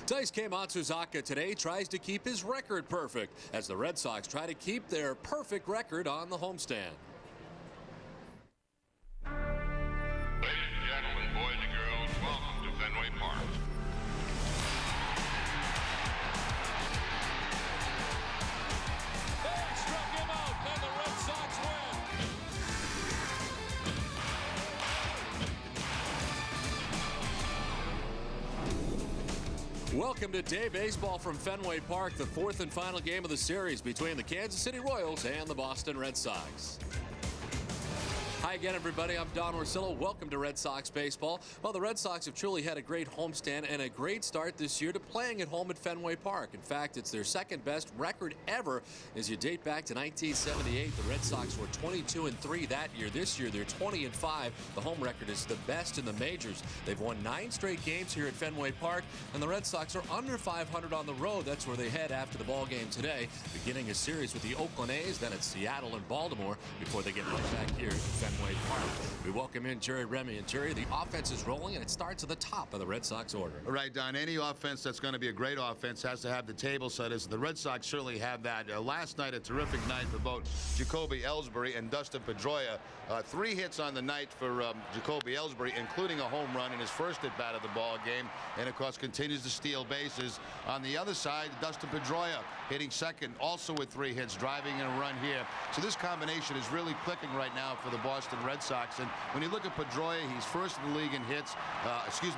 Daisuke Matsuzaka today tries to keep his record perfect as the Red Sox try to keep their perfect record on the homestand. Ladies and gentlemen, boys and girls, welcome to Fenway Park. They struck him out, and the Red Sox win. Welcome to Day Baseball from Fenway Park, the fourth and final game of the series between the Kansas City Royals and the Boston Red Sox. Hi again, everybody. I'm Don Orsillo. Welcome to Red Sox Baseball. Well, the Red Sox have truly had a great homestand and a great start this year to playing at home at Fenway Park. In fact, it's their second best record ever as you date back to 1978. The Red Sox were 22-3 that year. This year, they're 20-5. The home record is the best in the majors. They've won 9 straight games here at Fenway Park, and the Red Sox are under 500 on the road. That's where they head after the ball game today, beginning a series with the Oakland A's, then it's Seattle and Baltimore before they get right back here at Fenway Park. We welcome in Jerry Remy. And Jerry, the offense is rolling, and it starts at the top of the Red Sox order. Right, Don. Any offense that's going to be a great offense has to have the table setters. The Red Sox certainly have that. Last night, a terrific night for both Jacoby Ellsbury and Dustin Pedroia. 3 hits on the night for Jacoby Ellsbury, including a home run in his first at-bat of the ball game, and, of course, continues to steal bases. On the other side, Dustin Pedroia hitting second, also with 3 hits, driving in a run here. So this combination is really clicking right now for the Boston Red Sox. And when you look at Pedroia, he's first in the league in hits,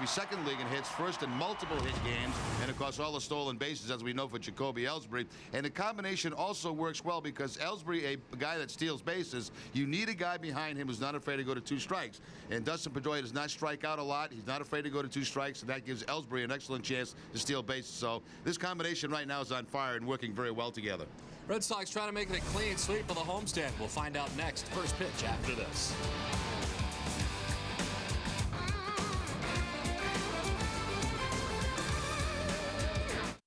second league in hits, first in multiple hit games, and, of course, all the stolen bases, as we know, for Jacoby Ellsbury. And the combination also works well because Ellsbury, a guy that steals bases, you need a guy behind him who's not afraid to go to 2 strikes. And Dustin Pedroia does not strike out a lot. He's not afraid to go to 2 strikes, and that gives Ellsbury an excellent chance to steal bases. So this combination right now is on fire and working very well together. Red Sox trying to make it a clean sweep of the homestand. We'll find out next. First pitch after this.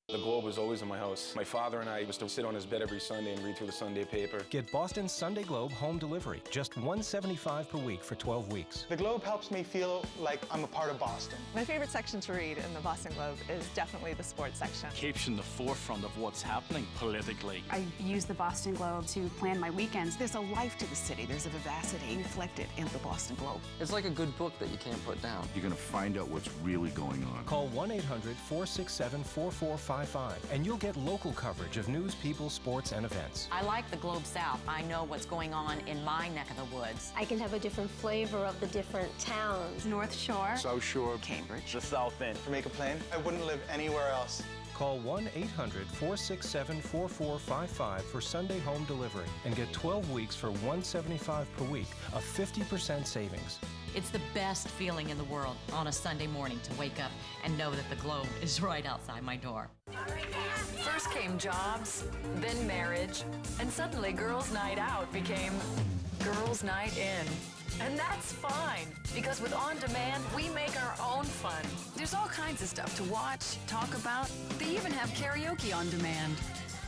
The Globe was always in my house. My father and I used to sit on his bed every Sunday and read through the Sunday paper. Get Boston's Sunday Globe home delivery, just $1.75 per week for 12 weeks. The Globe helps me feel like I'm a part of Boston. My favorite section to read in the Boston Globe is definitely the sports section. Keeps in the forefront of what's happening politically. I use the Boston Globe to plan my weekends. There's a life to the city. There's a vivacity reflected in the Boston Globe. It's like a good book that you can't put down. You're going to find out what's really going on. Call 1-800-467-4455 and you'll get local coverage of news, people, sports, and events. I like the Globe South. I know what's going on in my neck of the woods. I can have a different flavor of the different towns. North Shore, South Shore, Cambridge, The South End. To make a plane, I wouldn't live anywhere else. Call 1-800-467-4455 for Sunday home delivery and get 12 weeks for $1.75 per week, a 50% savings. It's the best feeling in the world on a Sunday morning to wake up and know that the Globe is right outside my door. First came jobs, then marriage, and suddenly girls' night out became girls' night in. And that's fine, because with On Demand, we make our own fun. there's all kinds of stuff to watch, talk about. They even have karaoke on demand.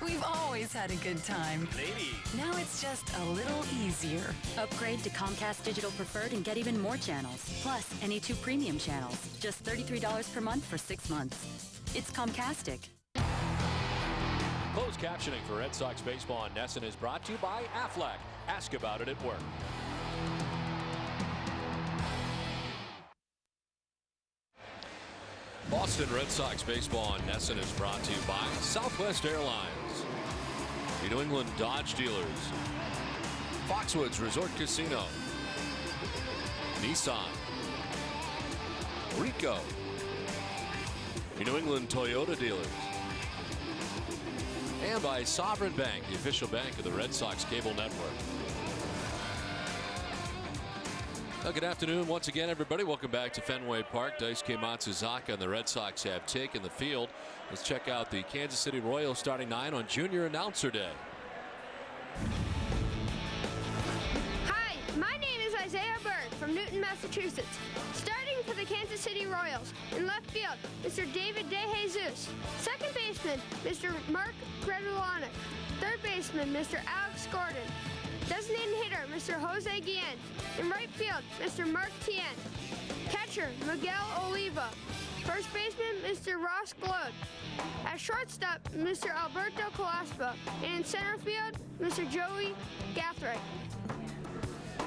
We've always had a good time. Ladies. Now it's just a little easier. Upgrade to Comcast Digital Preferred and get even more channels. Plus, any 2 premium channels. Just $33 per month for 6 months. It's Comcastic. Closed captioning for Red Sox baseball on NESN is brought to you by Aflac. Ask about it at work. Boston Red Sox baseball on NESN is brought to you by Southwest Airlines, the New England Dodge Dealers, Foxwoods Resort Casino, Nissan, Rico, the New England Toyota Dealers, and by Sovereign Bank, the official bank of the Red Sox cable network. Well, good afternoon once again, everybody. Welcome back to Fenway Park. Daisuke Matsuzaka and the Red Sox have taken the field. Let's check out the Kansas City Royals starting 9 on Junior Announcer Day. Hi, my name is Isaiah Bird from Newton, Massachusetts. Starting for the Kansas City Royals, in left field, Mr. David DeJesus. Second baseman, Mr. Mark Gredulonic. Third baseman, Mr. Alex Gordon. Designated hitter, Mr. Jose Guillen. In right field, Mr. Mark Tien. Catcher, Miguel Oliva. First baseman, Mr. Ross Glode. At shortstop, Mr. Alberto Calaspa. And in center field, Mr. Joey Gathright.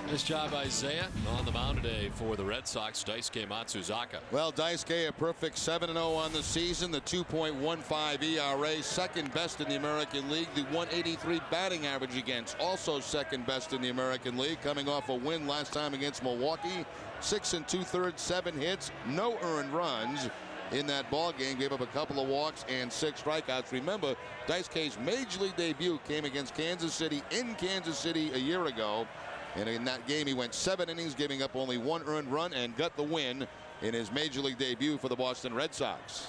Nice job, Isaiah, on the mound today for the Red Sox, Daisuke Matsuzaka. Well, Daisuke, a perfect 7-0 on the season, the 2.15 ERA, second best in the American League, the 183 batting average against, also second best in the American League, coming off a win last time against Milwaukee. 6 2/3, 7 hits, no earned runs in that ball game. Gave up a couple of walks and 6 strikeouts. Remember, Daisuke's major league debut came against Kansas City in Kansas City a year ago. And in that game, he went 7 innings, giving up only 1 earned run, and got the win in his major league debut for the Boston Red Sox.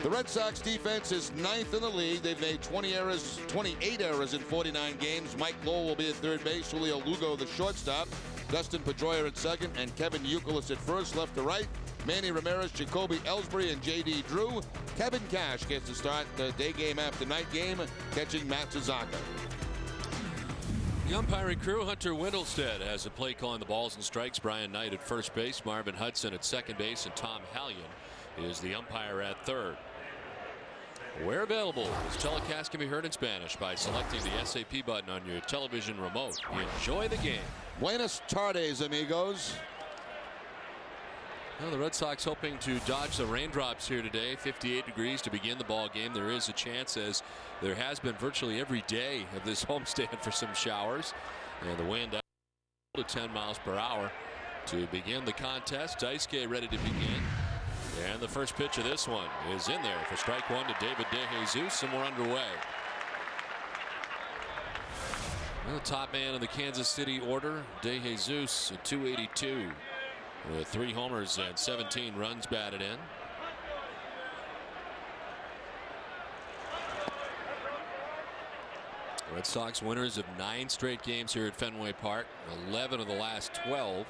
The Red Sox defense is 9th in the league. They've made 28 errors in 49 games. Mike Lowell will be at third base. Julio Lugo, the shortstop. Dustin Pedroia at second, and Kevin Youkilis at first, left to right. Manny Ramirez, Jacoby Ellsbury, and J.D. Drew. Kevin Cash gets to start the day game after night game, catching Matsuzaka. The umpiring crew, Hunter Windelstead has a play calling the balls and strikes. Brian Knight at first base, Marvin Hudson at second base, and Tom Hallion is the umpire at third. Where available, this telecast can be heard in Spanish by selecting the SAP button on your television remote. Enjoy the game. Buenas tardes, amigos. Well, the Red Sox hoping to dodge the raindrops here today. 58 degrees to begin the ball game. There is a chance, as there has been virtually every day of this homestand, for some showers. And the wind up to 10 miles per hour to begin the contest. Daisuke ready to begin. And the first pitch of this one is in there for strike one to David DeJesus, and we're underway. Well, the top man in the Kansas City order, DeJesus, at 282. With 3 homers and 17 runs batted in. Red Sox winners of 9 straight games here at Fenway Park, 11 of the last 12.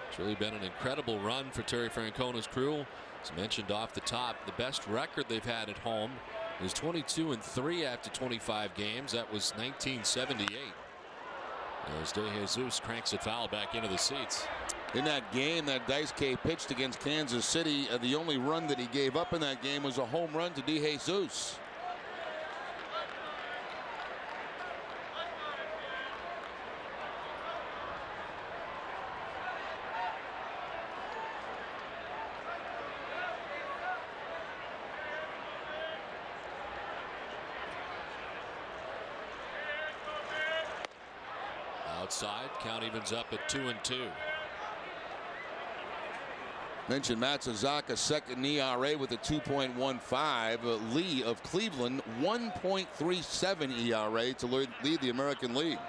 It's really been an incredible run for Terry Francona's crew. As mentioned off the top, the best record they've had at home is 22-3 after 25 games. That was 1978. As DeJesus cranks it foul back into the seats. In that game that Daisuke pitched against Kansas City, the only run that he gave up in that game was a home run to DeJesus. Outside, count evens up at 2-2. Mentioned Matsuzaka, second ERA with a 2.15. Lee of Cleveland, 1.37 ERA to lead the American League.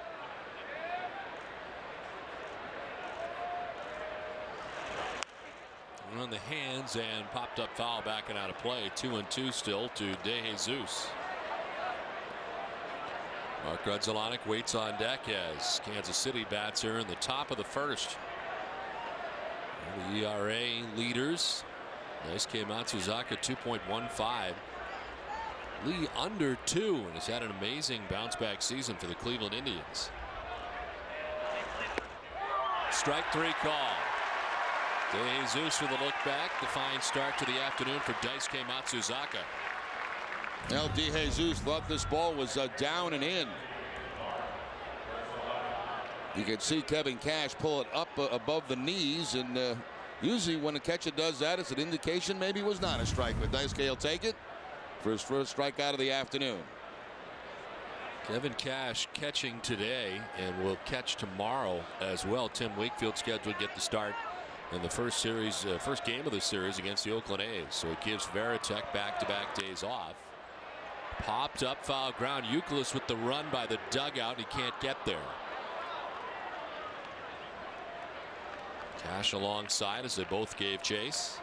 On the hands and popped up foul back and out of play. 2-2 still to DeJesus. Mark Grudzielanek waits on deck as Kansas City bats here in the top of the first. The ERA leaders, Daisuke Matsuzaka 2.15. Lee under 2, and has had an amazing bounce back season for the Cleveland Indians. Strike 3 call. DeJesus with a look back. The fine start to the afternoon for Daisuke Matsuzaka. Well, DeJesus thought this ball was down and in. You can see Kevin Cash pull it up above the knees, and usually when a catcher does that, it's an indication maybe it was not a strike, but Daisuke will take it for his first strikeout of the afternoon. Kevin Cash catching today and will catch tomorrow as well. Tim Wakefield scheduled to get the start in the first game of the series against the Oakland A's. So it gives Varitek back-to-back days off. Popped up, foul ground. Youkilis with the run by the dugout. He can't get there. Cash alongside as they both gave chase.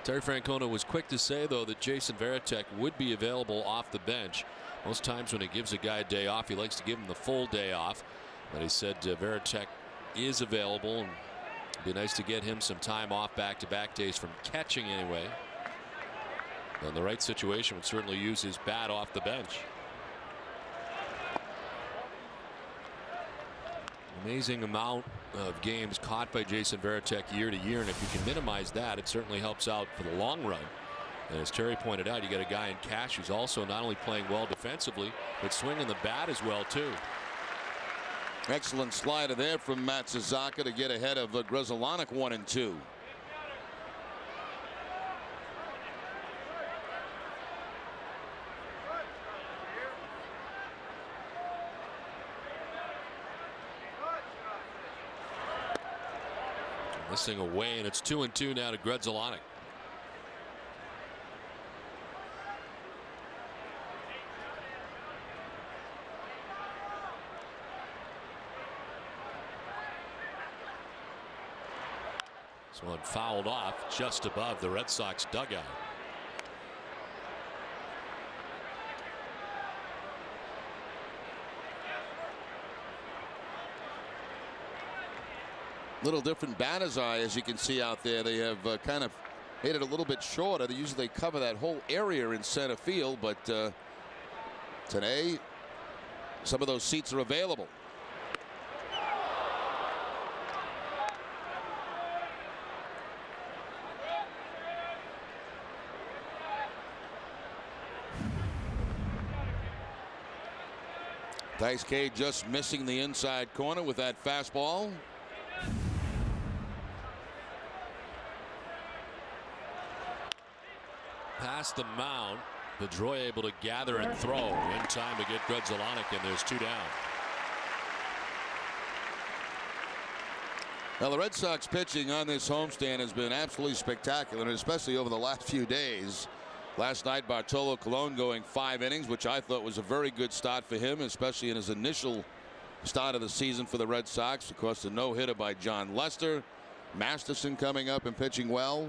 Terry Francona was quick to say, though, that Jason Varitek would be available off the bench. Most times when he gives a guy a day off, he likes to give him the full day off. But he said Varitek is available, and it'd be nice to get him some time off back-to-back days from catching anyway. And the right situation would certainly use his bat off the bench. Amazing amount of games caught by Jason Varitek year to year, and if you can minimize that, it certainly helps out for the long run. And as Terry pointed out, you got a guy in Cash who's also not only playing well defensively, but swinging the bat as well too. Excellent slider there from Matsuzaka to get ahead of Grzelcyk 1-2. Missing away, and it's 2-2 now to Grzelcyk. This one fouled off just above the Red Sox dugout. Little different batter's eye, as you can see out there. They have kind of hit it a little bit shorter. They usually cover that whole area in center field, but today some of those seats are available. Daisuke just missing the inside corner with that fastball. Past the mound, Pedroia able to gather and throw in time to get Grzelcyk, and there's 2 down. Now the Red Sox pitching on this homestand has been absolutely spectacular, and especially over the last few days. Last night, Bartolo Colon going 5 innings, which I thought was a very good start for him, especially in his initial start of the season for the Red Sox. Of course, the no-hitter by John Lester. Masterson coming up and pitching well.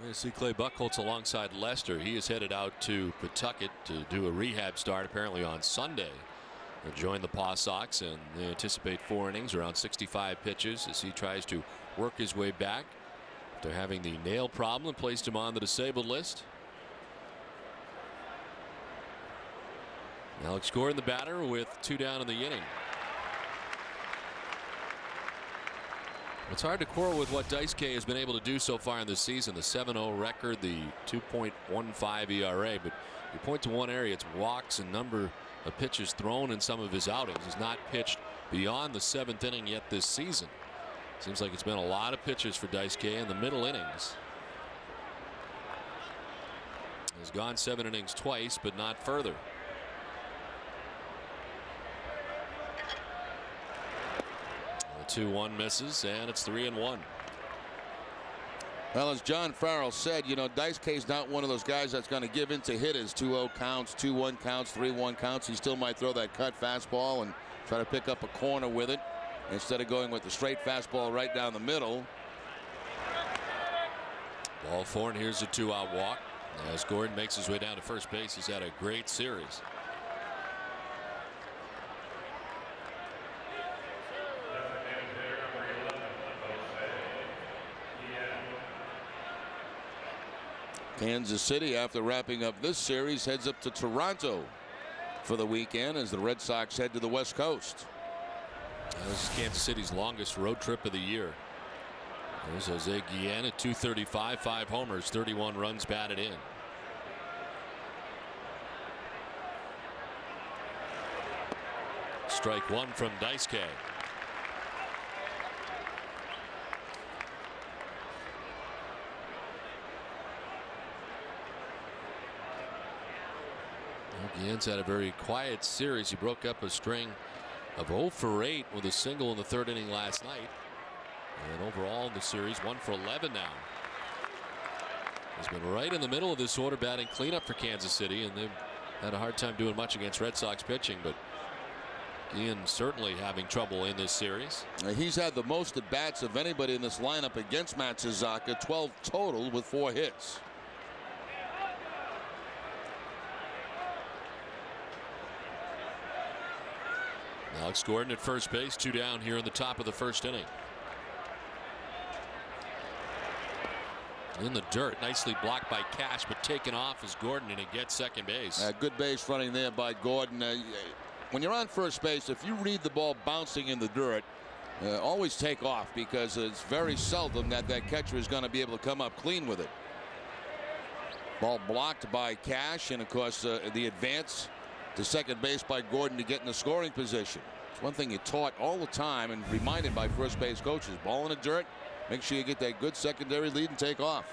You see Clay Buchholz alongside Lester. He is headed out to Pawtucket to do a rehab start apparently on Sunday. He'll join the Paw Sox, and they anticipate 4 innings, around 65 pitches, as he tries to work his way back after having the nail problem and placed him on the disabled list. Alex Gordon, the batter, with 2 down in the inning. It's hard to quarrel with what Daisuke has been able to do so far in this season. The 7-0 record, the 2.15 ERA. But you point to one area, it's walks and number of pitches thrown in some of his outings. He's not pitched beyond the 7th inning yet this season. Seems like it's been a lot of pitches for Daisuke in the middle innings. He's gone 7 innings twice, but not further. The 2-1 misses, and it's 3-1. Well, as John Farrell said, you know, Daisuke's not one of those guys that's going to give in to hitters. 2-0 counts, 2-1 counts, 3-1 counts. He still might throw that cut fastball and try to pick up a corner with it instead of going with the straight fastball right down the middle. Ball 4, and here's a 2-out walk. As Gordon makes his way down to first base, he's had a great series. Kansas City, after wrapping up this series, heads up to Toronto for the weekend as the Red Sox head to the West Coast. This is Kansas City's longest road trip of the year. There's Jose Guillen at .235, 5 homers, 31 runs batted in. Strike 1 from Daisuke. Guillen's had a very quiet series. He broke up a string of 0 for 8 with a single in the 3rd inning last night. And overall in the series, 1 for 11 now. He's been right in the middle of this order, batting cleanup for Kansas City, and they've had a hard time doing much against Red Sox pitching, but Guillen certainly having trouble in this series. He's had the most at bats of anybody in this lineup against Matsuzaka, 12 total with 4 hits. Alex Gordon at first base, 2 down here in the top of the 1st inning. In the dirt, nicely blocked by Cash, but taken off as Gordon, and he gets second base. Good base running there by Gordon. when you're on first base, if you read the ball bouncing in the dirt, always take off, because it's very seldom that catcher is going to be able to come up clean with it. Ball blocked by Cash, and of course the advance to second base by Gordon to get in the scoring position. It's one thing you're taught all the time and reminded by first base coaches. Ball in the dirt, make sure you get that good secondary lead and take off.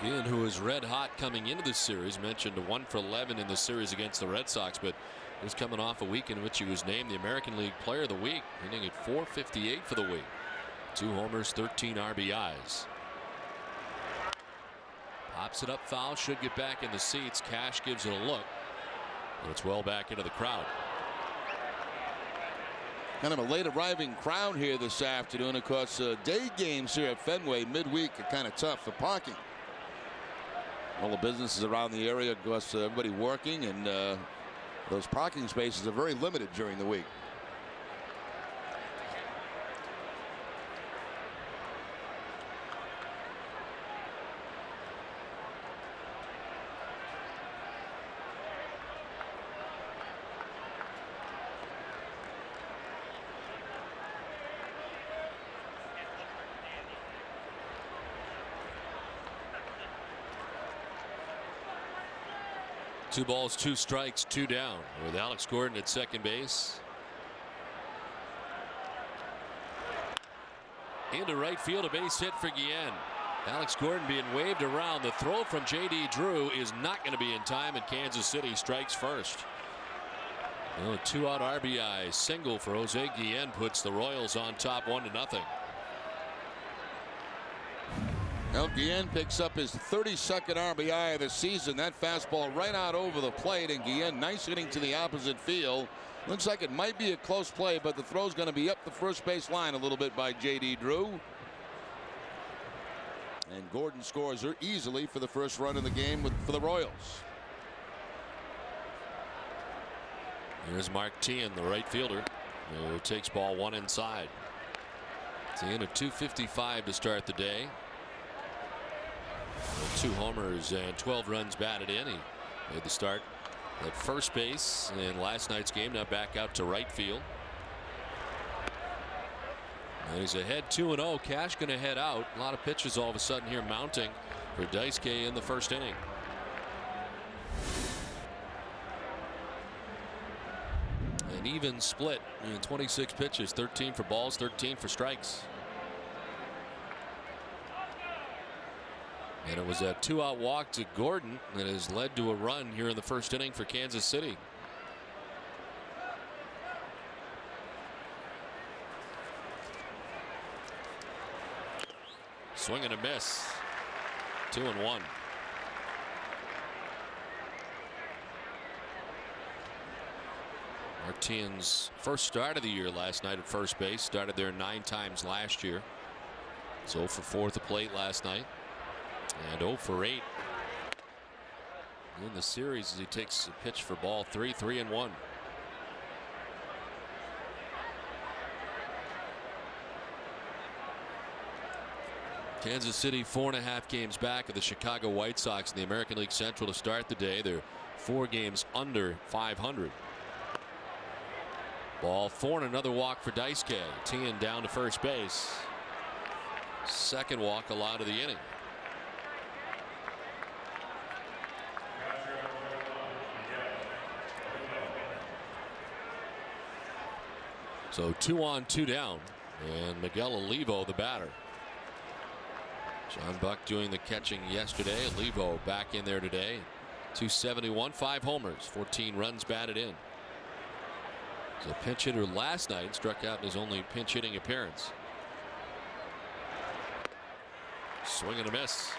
Again, who was red hot coming into this series, mentioned a 1 for 11 in the series against the Red Sox, but he was coming off a week in which he was named the American League Player of the Week, hitting at .458 for the week. 2 homers, 13 RBIs. Pops it up foul, should get back in the seats. Cash gives it a look, and it's well back into the crowd. Kind of a late arriving crowd here this afternoon. Of course, day games here at Fenway midweek are kind of tough for parking. All the businesses around the area, of course, everybody working, and those parking spaces are very limited during the week. Two balls, 2 strikes, 2 down with Alex Gordon at second base. Into right field, a base hit for Guillen. Alex Gordon being waved around. The throw from J.D. Drew is not going to be in time, and Kansas City strikes first. Well, a 2-out RBI single for Jose Guillen puts the Royals on top 1-0. Well, Guillen picks up his 32nd RBI of the season. That fastball right out over the plate, and Guillen nice hitting to the opposite field. Looks like it might be a close play, but the throw's going to be up the first base line a little bit by J.D. Drew. And Gordon scores easily for the first run of the game for the Royals. Here's Mark Teahen, the right fielder, who takes ball 1 inside. Teahen at .255 to start the day. 2 homers and 12 runs batted in. He made the start at first base in last night's game. Now back out to right field. And he's ahead 2-0. Cash going to head out. A lot of pitches all of a sudden here mounting for Daisuke in the first inning. An even split in 26 pitches, 13 for balls, 13 for strikes. And it was a 2-out walk to Gordon that has led to a run here in the first inning for Kansas City. Swing and a miss. 2-1. Martin's first start of the year last night at first base. Started there 9 times last year. 0 for 4 at the plate last night. And 0 for 8 in the series as he takes a pitch for ball 3, 3-1. Kansas City 4.5 games back of the Chicago White Sox in the American League Central to start the day. They're 4 games under 500. Ball 4 and another walk for Daisuke. Teahen down to first base. Second walk allowed of the inning. So 2 on, 2 down, and Miguel Olivo the batter. John Buck doing the catching yesterday. Olivo back in there today. 271, 5 homers, 14 runs batted in. He's a pinch hitter last night, struck out in his only pinch hitting appearance. Swing and a miss.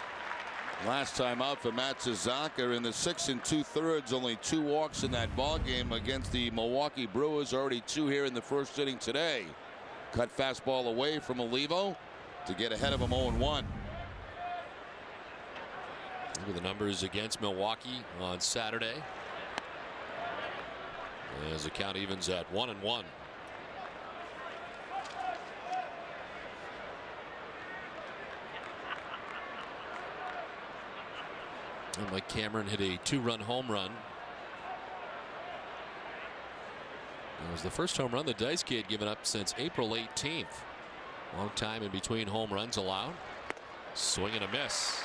Last time out for Matt Suzaka in the 6 2/3, only 2 walks in that ball game against the Milwaukee Brewers. Already 2 here in the first inning today. Cut fastball away from Olivo to get ahead of him 0-1. Look at the numbers against Milwaukee on Saturday. as the count evens at 1-1. And Mike Cameron hit a 2-run home run. It was the first home run the Daisuke had given up since April 18th. Long time in between home runs allowed. Swing and a miss.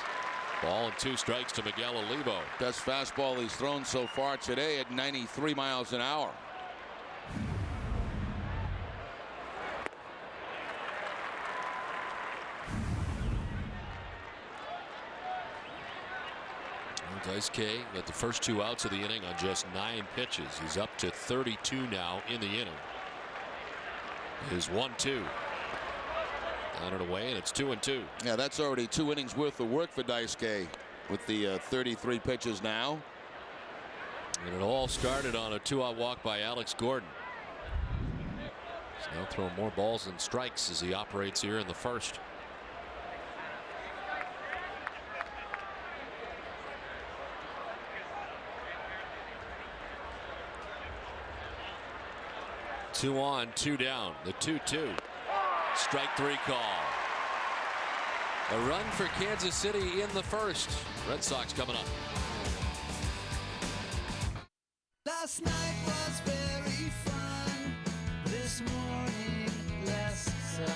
Ball and 2 strikes to Miguel Olivo. Best fastball he's thrown so far today at 93 miles an hour. Daisuke got the first 2 outs of the inning on just 9 pitches. He's up to 32 now in the inning. His 1-2. On and away, and it's 2-2. Yeah, that's already 2 innings worth of work for Daisuke with the 33 pitches now. And it all started on a 2-out walk by Alex Gordon. He's now throwing more balls than strikes as he operates here in the first. Two on, 2 down. The 2-2. Strike 3 call. A run for Kansas City in the first. Red Sox coming up. Last night was very fun. This morning less so.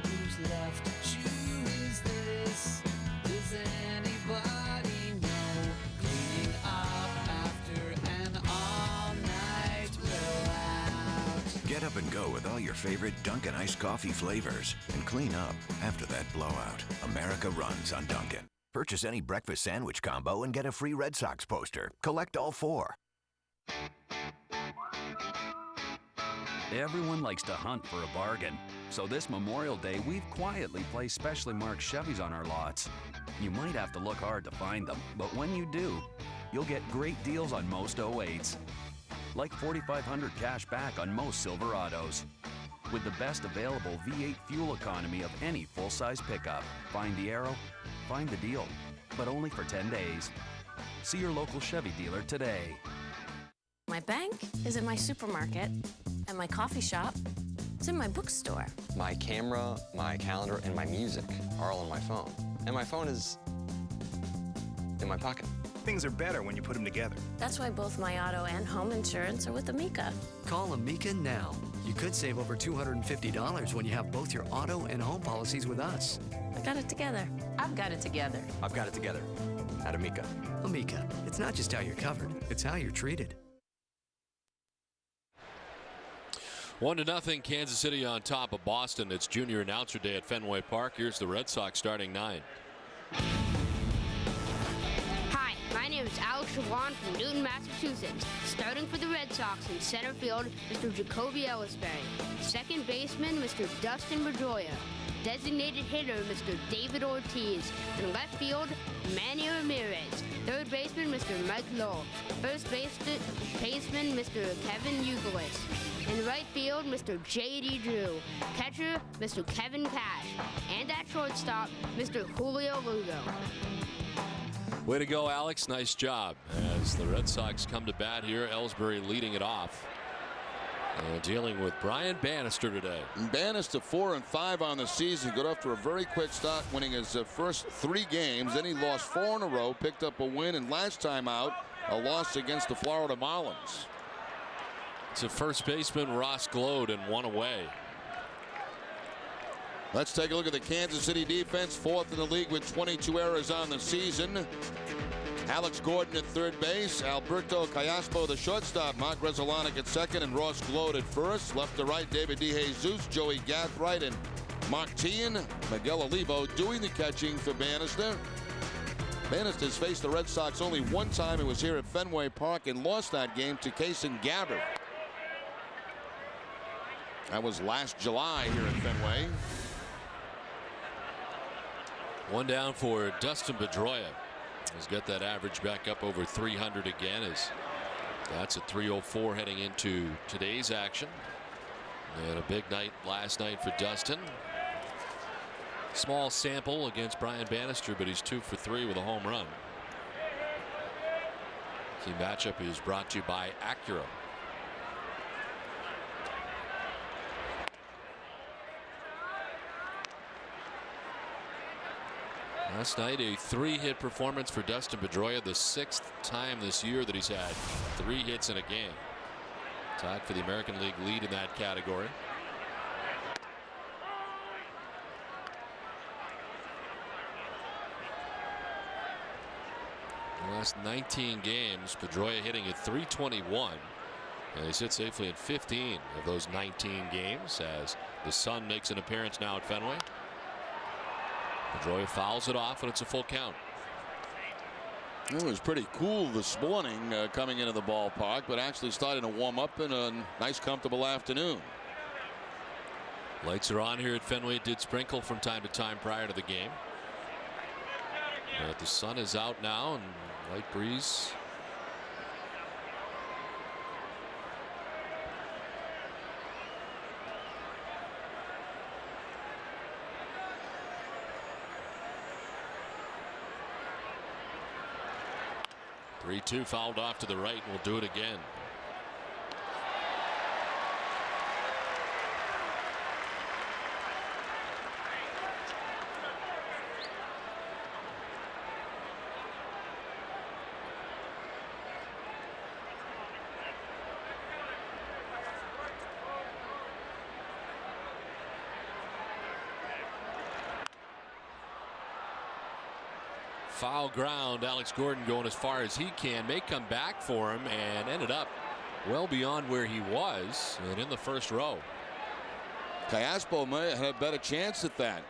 Who's left? Who is this? Does anybody know? Cleaning up after an all-night blowout. Get up and go with all your favorite Dunkin' iced coffee flavors and clean up after that blowout. America runs on Dunkin'. Purchase any breakfast sandwich combo and get a free Red Sox poster. Collect all 4. Everyone likes to hunt for a bargain. So this Memorial Day, we've quietly placed specially marked Chevys on our lots. You might have to look hard to find them, but when you do, you'll get great deals on most 08s. Like $4,500 cash back on most Silverados. With the best available V8 fuel economy of any full-size pickup. Find the arrow, find the deal, but only for 10 days. See your local Chevy dealer today. My bank is in my supermarket, and my coffee shop is in my bookstore. My camera, my calendar, and my music are all on my phone. And my phone is in my pocket. Things are better when you put them together. That's why both my auto and home insurance are with Amica. Call Amica now. You could save over $250 when you have both your auto and home policies with us. I got it together. I've got it together. I've got it together at Amica. Amica, it's not just how you're covered, it's how you're treated. 1-0 Kansas City on top of Boston. It's junior announcer day at Fenway Park. Here's the Red Sox starting 9. Hi, my name is Alex Chavon from Newton, Massachusetts. Starting for the Red Sox in center field, Mr. Jacoby Ellisbury. Second baseman, Mr. Dustin Pedroia. Designated hitter, Mr. David Ortiz. In left field, Manny Ramirez. Third baseman, Mr. Mike Lowell. First baseman, Mr. Kevin Youkilis. In right field, Mr. J.D. Drew. Catcher, Mr. Kevin Cash. And at shortstop, Mr. Julio Lugo. Way to go, Alex. Nice job. As the Red Sox come to bat here, Ellsbury leading it off. Dealing with Brian Bannister today. Bannister 4-5 on the season. Got off to a very quick start, winning his first 3 games. Then he lost 4 in a row, picked up a win, and last time out, a loss against the Florida Marlins. It's a first baseman, Ross Glode, and 1 away. Let's take a look at the Kansas City defense. 4th in the league with 22 errors on the season. Alex Gordon at third base, Alberto Callaspo the shortstop, Mark Resolanik at second, and Ross Glode at first. Left to right, David DeJesus, Joey Gathright, and Mark Teahan. Miguel Olivo doing the catching for Bannister. Bannister's faced the Red Sox only one time. It was here at Fenway Park and lost that game to Kason Gabbard. That was last July here at Fenway. 1 down for Dustin Pedroia. He's got that average back up over 300 again. That's at 304 heading into today's action. And a big night last night for Dustin. Small sample against Brian Bannister, but he's 2 for 3 with a home run. Key matchup is brought to you by Acura. Last night, a 3-hit performance for Dustin Pedroia, the 6th time this year that he's had 3 hits in a game. Tied for the American League lead in that category. The last 19 games, Pedroia hitting at .321. And he's hit safely in 15 of those 19 games as the Sun makes an appearance now at Fenway. Pedroia fouls it off, and it's a full count. It was pretty cool this morning coming into the ballpark, but actually starting to warm up in a nice, comfortable afternoon. Lights are on here at Fenway. It did sprinkle from time to time prior to the game. But the sun is out now, and light breeze. Three-2 fouled off to the right, and we'll do it again. Foul ground. Alex Gordon going as far as he can. May come back for him and ended up well beyond where he was and in the first row. Callaspo may have a better chance at that.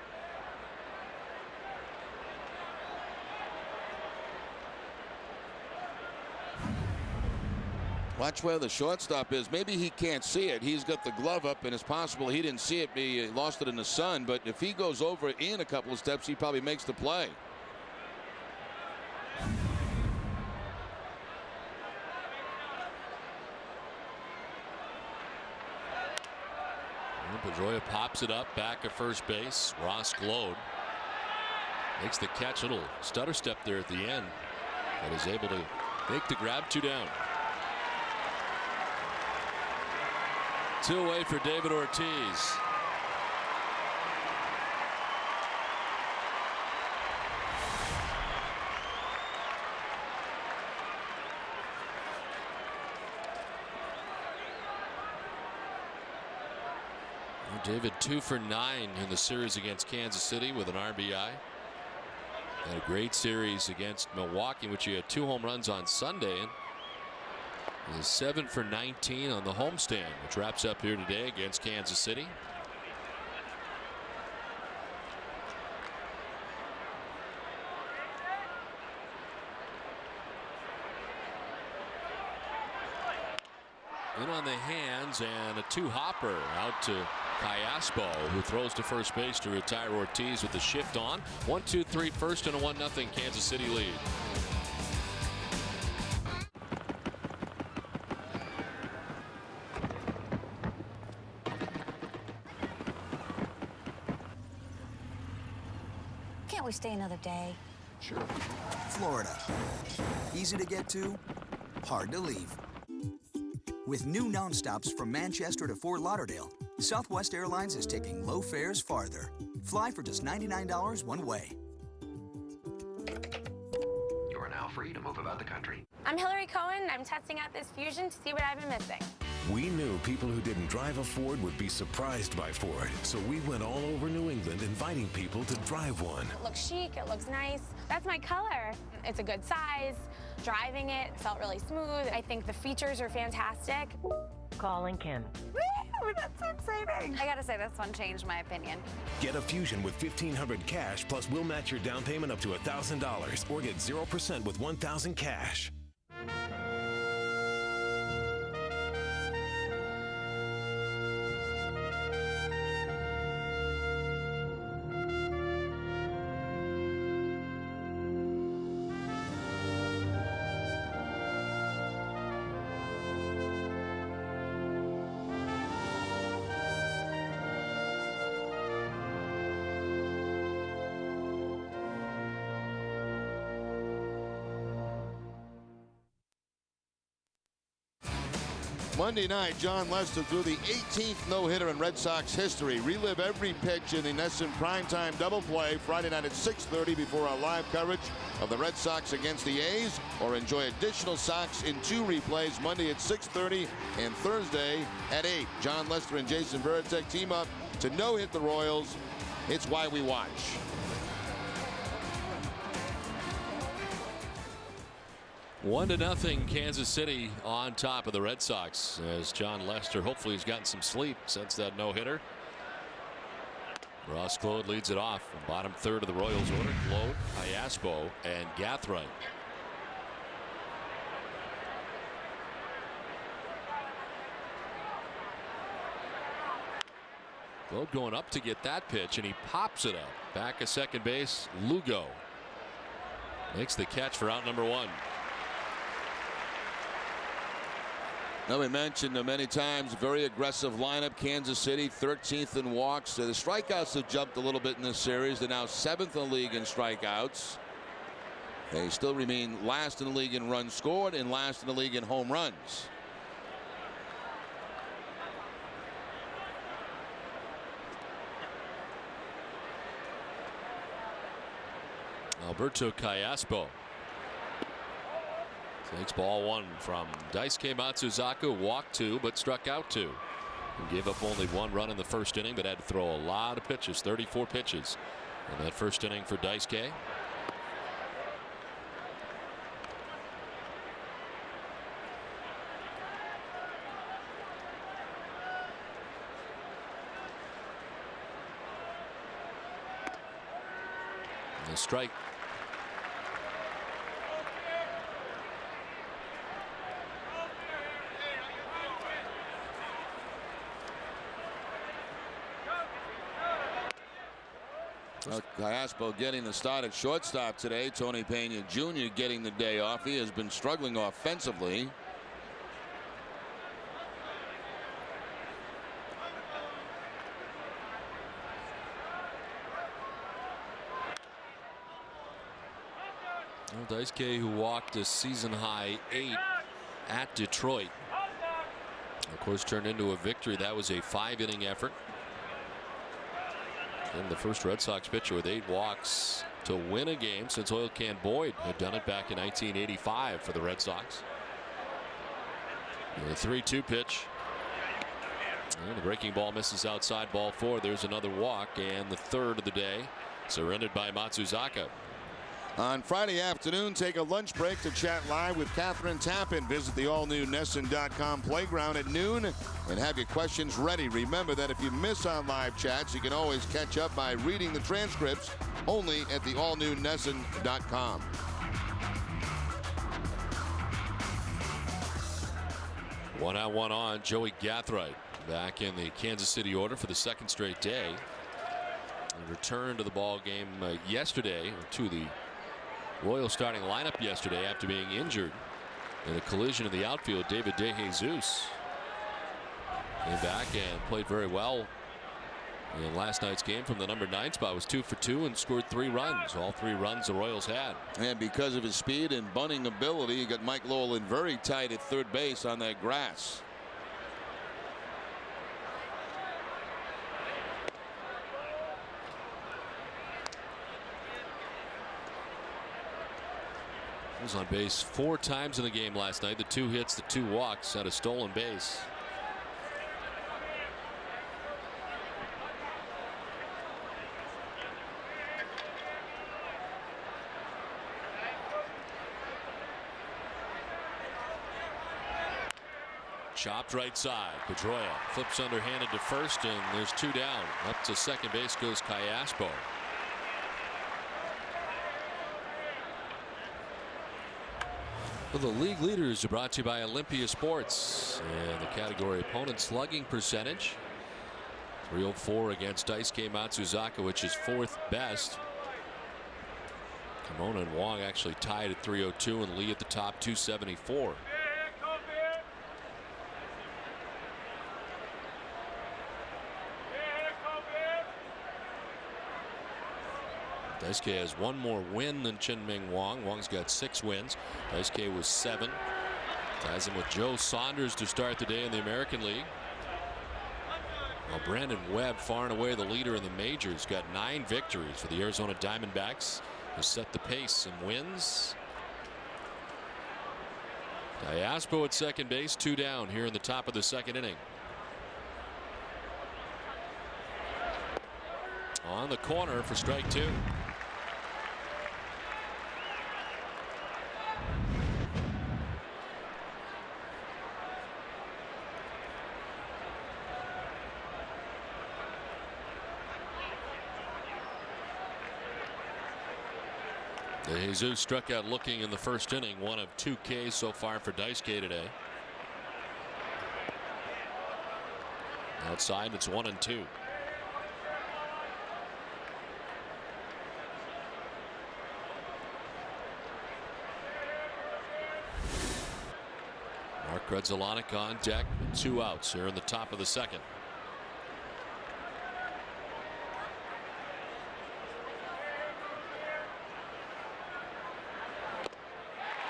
Watch where the shortstop is. Maybe he can't see it. He's got the glove up, and it's possible he didn't see it. He lost it in the sun. But if he goes over in a couple of steps, he probably makes the play. Pedroia pops it up back at first base. Ross Glode makes the catch. Little stutter step there at the end, but is able to make the grab. 2 down. 2 away for David Ortiz. David 2 for 9 in the series against Kansas City with an RBI. Had a great series against Milwaukee, in which he had 2 home runs on Sunday, and is 7 for 19 on the homestand, which wraps up here today against Kansas City. In on the hands, and a 2-hopper out to Callaspo, who throws to first base to retire Ortiz with the shift on. 1-2-3 first and a 1-0 Kansas City lead. Can't we stay another day? Sure. Florida. Easy to get to, hard to leave. With new nonstops from Manchester to Fort Lauderdale, Southwest Airlines is taking low fares farther. Fly for just $99 one way. You're now free to move about the country. I'm Hillary Cohen. I'm testing out this Fusion to see what I've been missing. We knew people who didn't drive a Ford would be surprised by Ford, so we went all over New England inviting people to drive one. It looks chic, it looks nice. That's my color. It's a good size. Driving it felt really smooth. I think the features are fantastic. Calling Kim. Woo! That's so exciting. I gotta say, this one changed my opinion. Get a Fusion with $1,500 cash, plus we'll match your down payment up to $1,000, or get 0% with $1,000 cash. Monday night, John Lester threw the 18th no-hitter in Red Sox history. Relive every pitch in the NESN primetime double play Friday night at 6:30 before our live coverage of the Red Sox against the A's, or enjoy additional Sox in 2 replays Monday at 6:30 and Thursday at 8. John Lester and Jason Varitek team up to no-hit the Royals. It's why we watch. One to nothing, Kansas City on top of the Red Sox, as John Lester hopefully has gotten some sleep since that no-hitter. Ross Claude leads it off. Bottom third of the Royals order. Claude, Iaspo, and Gathright. Claude going up to get that pitch, and he pops it up. Back at second base, Lugo makes the catch for out number 1. Now, we mentioned many times, very aggressive lineup. Kansas City 13th in walks. The strikeouts have jumped a little bit in this series. They're now 7th in the league in strikeouts. They still remain last in the league in runs scored and last in the league in home runs. Alberto Callaspo takes ball 1 from Daisuke Matsuzaka. Walked 2 but struck out 2. He gave up only 1 run in the first inning, but had to throw a lot of pitches, 34 pitches in that first inning for Daisuke. The strike. Callaspo getting the start at shortstop today. Tony Pena Jr. getting the day off. He has been struggling offensively. Well, Daisuke, who walked a season high 8 at Detroit, of course turned into a victory. That was a 5-inning effort. And the first Red Sox pitcher with 8 walks to win a game since Oil Can Boyd had done it back in 1985 for the Red Sox. The 3-2 pitch. And the breaking ball misses outside, ball 4. There's another walk, and the third of the day surrendered by Matsuzaka. On Friday afternoon, take a lunch break to chat live with Catherine Tappan. Visit the all-new NESN.com playground at noon and have your questions ready. Remember that if you miss our live chats, you can always catch up by reading the transcripts only at the all-new NESN.com. One out, one on. Joey Gathright back in the Kansas City order for the 2nd straight day. He returned to the ball game yesterday, or to the Royal starting lineup yesterday after being injured in a collision in the outfield. David DeJesus came back and played very well in last night's game from the number 9 spot. Was 2 for 2 and scored 3 runs. All 3 runs the Royals had. And because of his speed and bunting ability, you got Mike Lowell in very tight at third base on that grass. He was on base 4 times in the game last night. The 2 hits, the 2 walks, had a stolen base. Chopped right side. Pedroia flips underhanded to first, and there's 2 down. Up to second base goes Callaspo. Well, the league leaders are brought to you by Olympia Sports, and the category opponent slugging percentage 304 against Daisuke Matsuzaka, which is 4th best. Kimona and Wong actually tied at 302, and Lee at the top 274. Daisuke has 1 more win than Chien-Ming Wang. Wang's got 6 wins. Daisuke was 7. Ties him with Joe Saunders to start the day in the American League. Well, Brandon Webb, far and away the leader in the majors, got 9 victories for the Arizona Diamondbacks. Has set the pace in wins. Diaspo at second base, 2 down here in the top of the second inning. On the corner for strike 2. Jesus struck out looking in the first inning, 1 of 2 Ks so far for Daisuke today. Outside, it's 1-2. Mark Grudzielanek on deck with 2 outs here in the top of the second.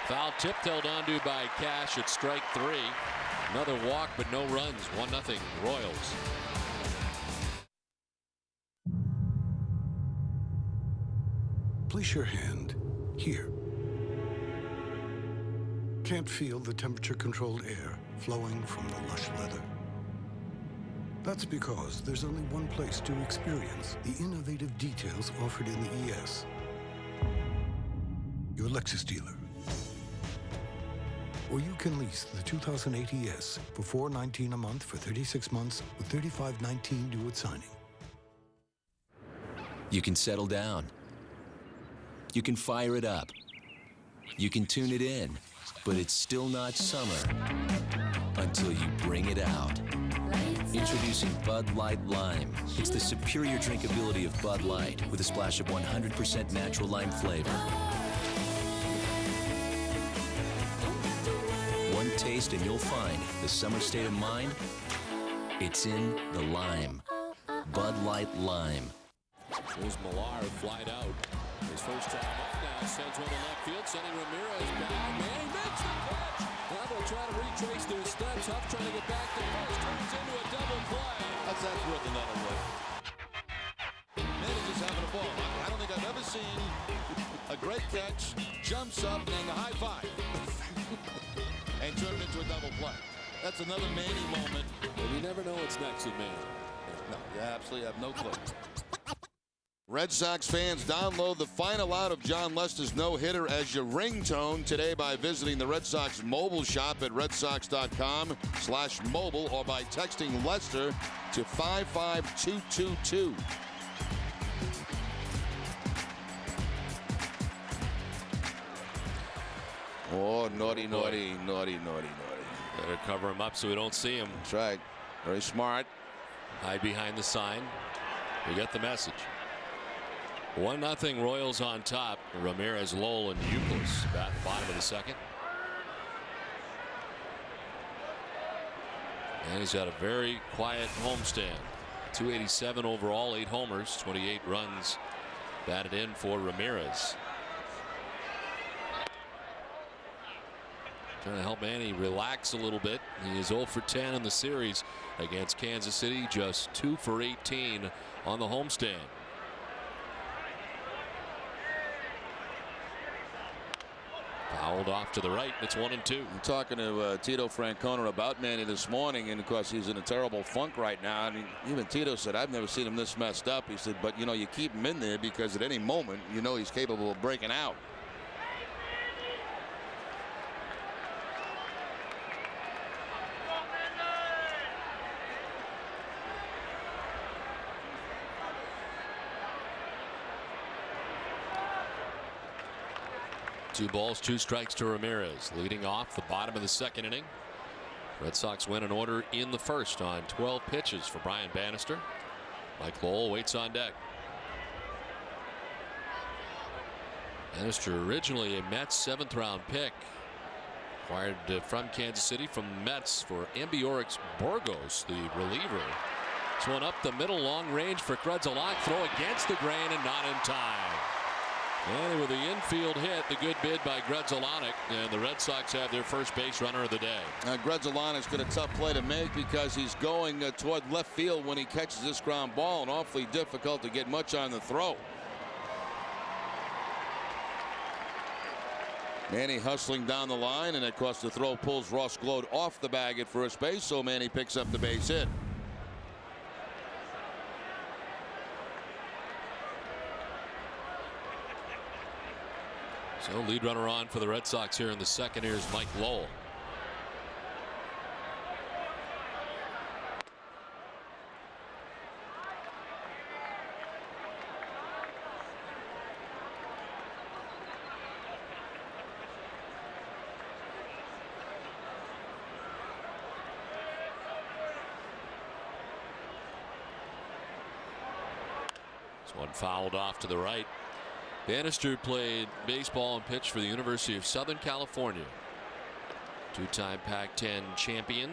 Foul tipped, held onto by Cash at strike 3. Another walk, but no runs. 1-0 Royals. Place your hand here. Can't feel the temperature-controlled air flowing from the lush leather? That's because there's only one place to experience the innovative details offered in the ES. Your Lexus dealer. Or you can lease the 2008 ES for $419 a month for 36 months with $35.19 due at signing. You can settle down. You can fire it up. You can tune it in, but it's still not summer until you bring it out. Introducing Bud Light Lime. It's the superior drinkability of Bud Light with a splash of 100% natural lime flavor. One taste and you'll find the summer state of mind. It's in the lime. Bud Light Lime. There's Millar flied out. His first time up now sends one to left field, sending Ramirez down. Man, he makes the catch. Now they'll try to retrace their steps. Huff trying to get back to first. Turns into a double play. That's worth another way. Manny just having a ball. I don't think I've ever seen a great catch, jumps up, and a high five. And turn it into a double play. That's another Manny moment. And you never know what's next with Manny. No, you absolutely have no clue. Red Sox fans, download the final out of John Lester's no-hitter as your ringtone today by visiting the Red Sox mobile shop at redsox.com/mobile or by texting Lester to 55222. Oh, naughty. Better cover him up so we don't see him. That's right. Very smart. Hide behind the sign. We get the message. 1-0 Royals on top. Ramirez, Lowell, and Youkilis bat bottom of the second. And he's got a very quiet homestand. 287 overall, 8 homers, 28 runs batted in for Ramirez. Trying to help Manny relax a little bit. He is 0 for 10 in the series against Kansas City, just 2 for 18 on the homestand. Fouled off to the right. It's 1-2. I'm talking to Tito Francona about Manny this morning, and of course he's in a terrible funk right now. I mean, even Tito said, I've never seen him this messed up. He said, but you know, you keep him in there because at any moment you know he's capable of breaking out. Two balls, 2 strikes to Ramirez. Leading off the bottom of the second inning. Red Sox win an order in the first on 12 pitches for Brian Bannister. Mike Lowell waits on deck. Bannister, originally a Mets 7th round pick, acquired from Kansas City from the Mets for Ambiorix Burgos, the reliever. This one up the middle, long range for Grudzielanek. Throw against the grain and not in time. And with the infield hit, the good bid by Grzelcyk, and the Red Sox have their first base runner of the day. Grzelcyk's got a tough play to make because he's going toward left field when he catches this ground ball, and awfully difficult to get much on the throw. Manny hustling down the line, and of course the throw pulls Ross Gload off the bag at first base, so Manny picks up the base hit. So lead runner on for the Red Sox here in the second. Here's Mike Lowell. This one fouled off to the right. Bannister played baseball and pitched for the University of Southern California. Two-time Pac-10 champion.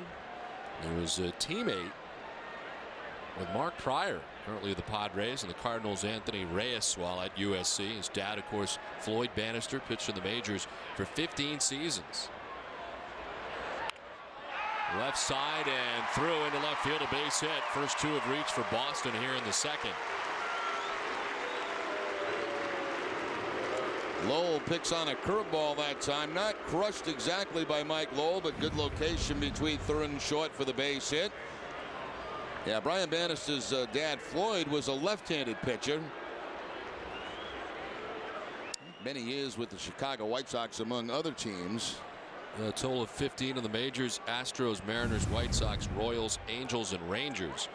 He was a teammate with Mark Pryor, currently of the Padres, and the Cardinals' Anthony Reyes while at USC. His dad, of course, Floyd Bannister, pitched in the majors for 15 seasons. Left side and through into left field, a base hit. First two have reached for Boston here in the second. Lowell picks on a curveball that time, not crushed exactly by Mike Lowell, but good location between third and short for the base hit. Yeah, Brian Bannister's dad Floyd was a left-handed pitcher. Many years with the Chicago White Sox among other teams. A total of 15 in the majors: Astros, Mariners, White Sox, Royals, Angels, and Rangers.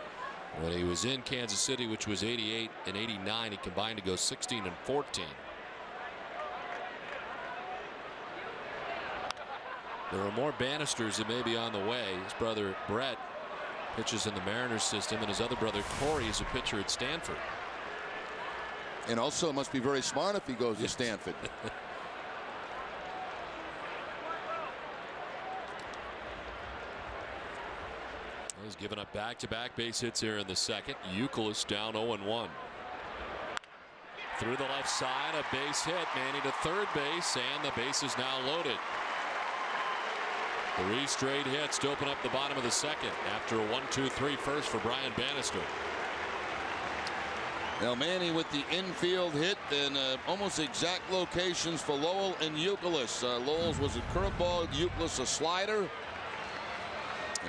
When he was in Kansas City, which was 88 and 89, he combined to go 16 and 14. There are more Bannisters that may be on the way. His brother Brett pitches in the Mariners system, and his other brother Corey is a pitcher at Stanford. And also must be very smart if he goes to Stanford. He's given up back-to-back base hits here in the second. Youkilis down 0-1. Through the left side, a base hit. Manny to third base, and the base is now loaded. 3 straight hits to open up the bottom of the second after a 1-2-3 first for Brian Bannister. Now Manny with the infield hit, and almost exact locations for Lowell and Youkilis. Lowell's was a curveball, Youkilis a slider.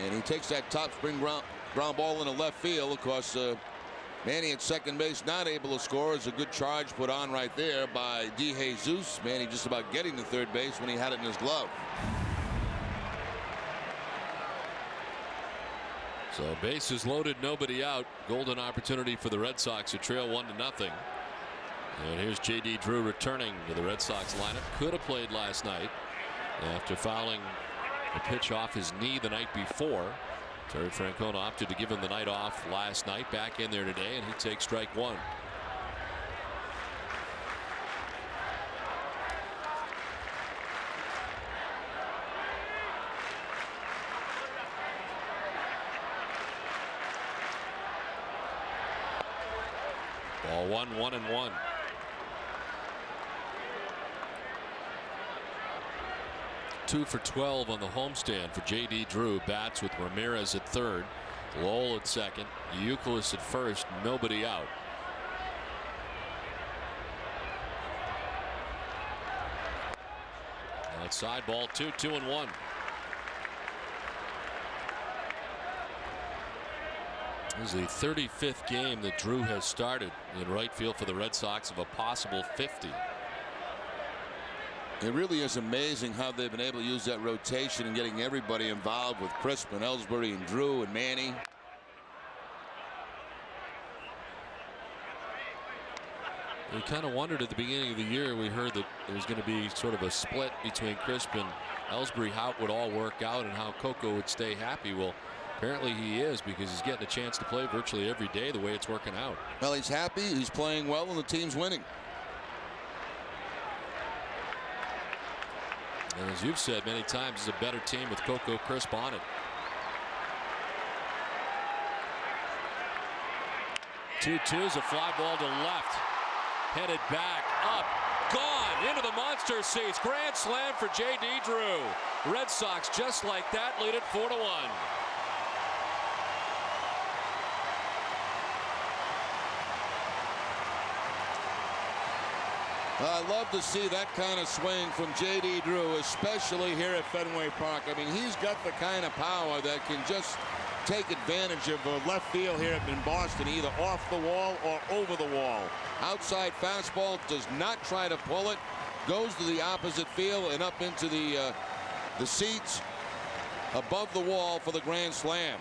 And he takes that top spin ground ball into left field. Of course, Manny at second base not able to score. Is a good charge put on right there by DeJesus. Manny just about getting to third base when he had it in his glove. So bases loaded, nobody out. Golden opportunity for the Red Sox to trail 1-0. And here's J.D. Drew returning to the Red Sox lineup. Could have played last night after fouling a pitch off his knee the night before. Terry Francona opted to give him the night off last night. Back in there today, and he takes strike one. Ball 1-1-1. Two for 12 on the homestand for J.D. Drew. Bats with Ramirez at third, Lowell at second, Youkilis at first, nobody out. Outside ball 2-1. This is the 35th game that Drew has started in right field for the Red Sox of a possible 50. It really is amazing how they've been able to use that rotation and getting everybody involved with Crispin, Ellsbury, and Drew and Manny. We kind of wondered at the beginning of the year. We heard that there was going to be sort of a split between Crispin, Ellsbury, how it would all work out and how Coco would stay happy. Well, apparently he is, because he's getting a chance to play virtually every day the way it's working out. Well, he's happy, he's playing well, and the team's winning. And as you've said many times, it's a better team with Coco Crisp on it. Two-2's a fly ball to left. Headed back up gone into the monster seats. Grand slam for J.D. Drew. Red Sox just like that lead it 4-1. I love to see that kind of swing from J.D. Drew, especially here at Fenway Park. I mean, he's got the kind of power that can just take advantage of left field here in Boston, either off the wall or over the wall. Outside fastball, does not try to pull it, goes to the opposite field and up into the seats above the wall for the grand slam.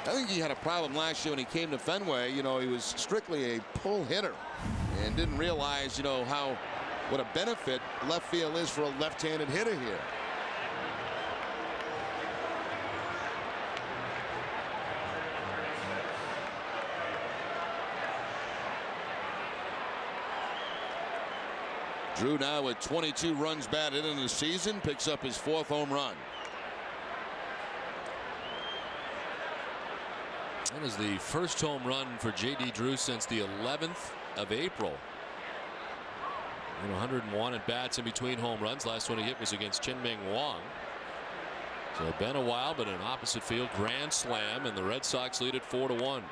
I think he had a problem last year when he came to Fenway. You know, he was strictly a pull hitter and didn't realize, you know, what a benefit left field is for a left-handed hitter here. Drew now with 22 runs batted in the season, picks up his 4th home run. That is the first home run for J.D. Drew since the 11th of April. And 101 at bats in between home runs. Last one he hit was against Chien-Ming Wang. So it's been a while, but an opposite field grand slam, and the Red Sox lead it 4-1.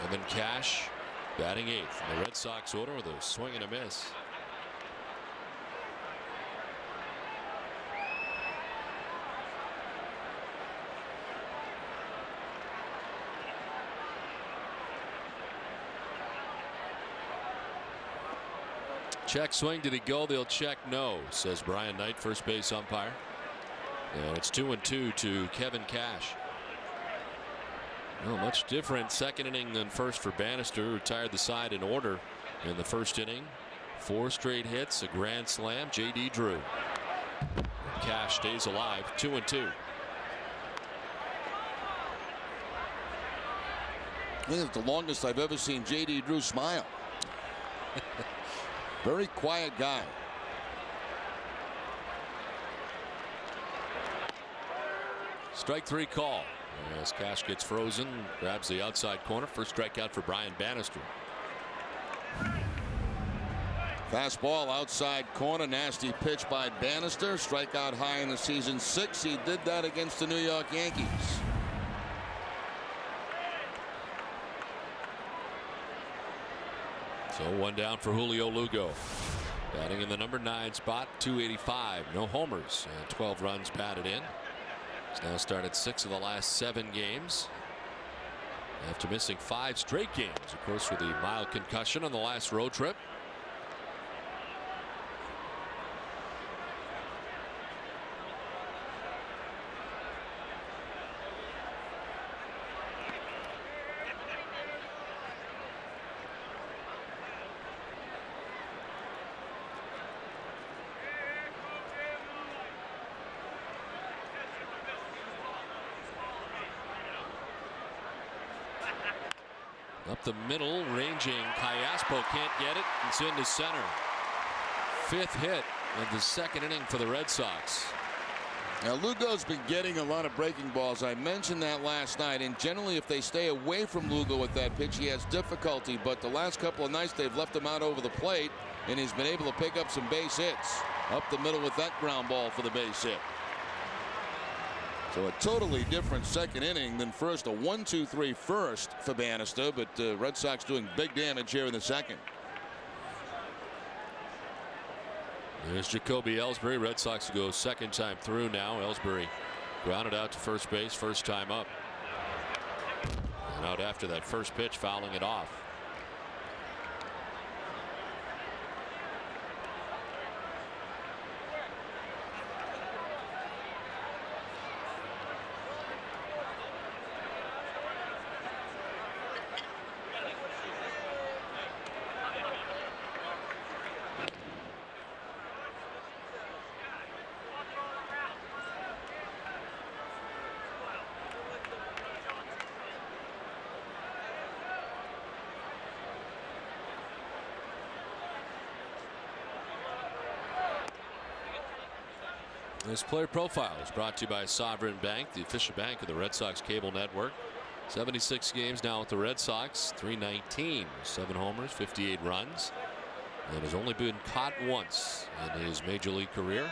And then Cash batting 8th in the Red Sox order with a swing and a miss. Check swing. Did he go? They'll check no, says Brian Knight, first base umpire. And it's 2-2 to Kevin Cash. Well, much different second inning than first for Bannister, who retired the side in order in the first inning. 4 straight hits, a grand slam. J.D. Drew. Cash stays alive, 2-2. I think it's the longest I've ever seen J.D. Drew smile. Very quiet guy. Strike 3 call. As Cash gets frozen, grabs the outside corner. First strikeout for Brian Bannister. Fastball outside corner, nasty pitch by Bannister. Strikeout high in the season, 6. He did that against the New York Yankees. So 1 down for Julio Lugo. Batting in the number 9 spot, 285. No homers and 12 runs batted in. He's now started 6 of the last 7 games after missing 5 straight games, of course, with the mild concussion on the last road trip. Up the middle, ranging Callaspo can't get it. It's into center. 5th hit of the second inning for the Red Sox. Now Lugo's been getting a lot of breaking balls. I mentioned that last night, and generally if they stay away from Lugo with that pitch, he has difficulty, but the last couple of nights they've left him out over the plate, and he's been able to pick up some base hits. Up the middle with that ground ball for the base hit. So a totally different second inning than first. A 1-2-3 first for Bannister, but Red Sox doing big damage here in the second. There's Jacoby Ellsbury. Red Sox go second time through now. Ellsbury grounded out to first base, first time up. And out after that first pitch, fouling it off. This player profile is brought to you by Sovereign Bank, the official bank of the Red Sox cable network. 76 games now with the Red Sox, 319, 7 homers, 58 runs, and has only been caught once in his major league career.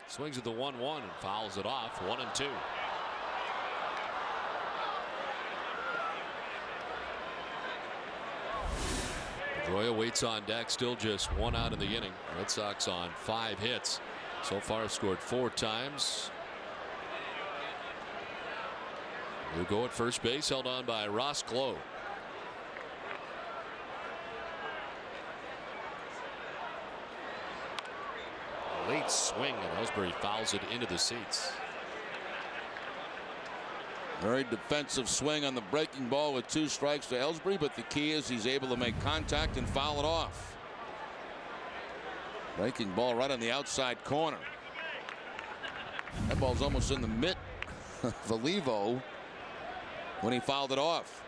Swings at the 1-1 and fouls it off. 1-2. Pedroia waits on deck, still just 1 out in the inning. Red Sox on 5 hits. So far scored 4 times. Lugo at first base, held on by Ross Glow. Late swing, and Ellsbury fouls it into the seats. Very defensive swing on the breaking ball with 2 strikes to Ellsbury, but the key is he's able to make contact and foul it off. Breaking ball right on the outside corner. That ball's almost in the mitt of Olivo when he fouled it off.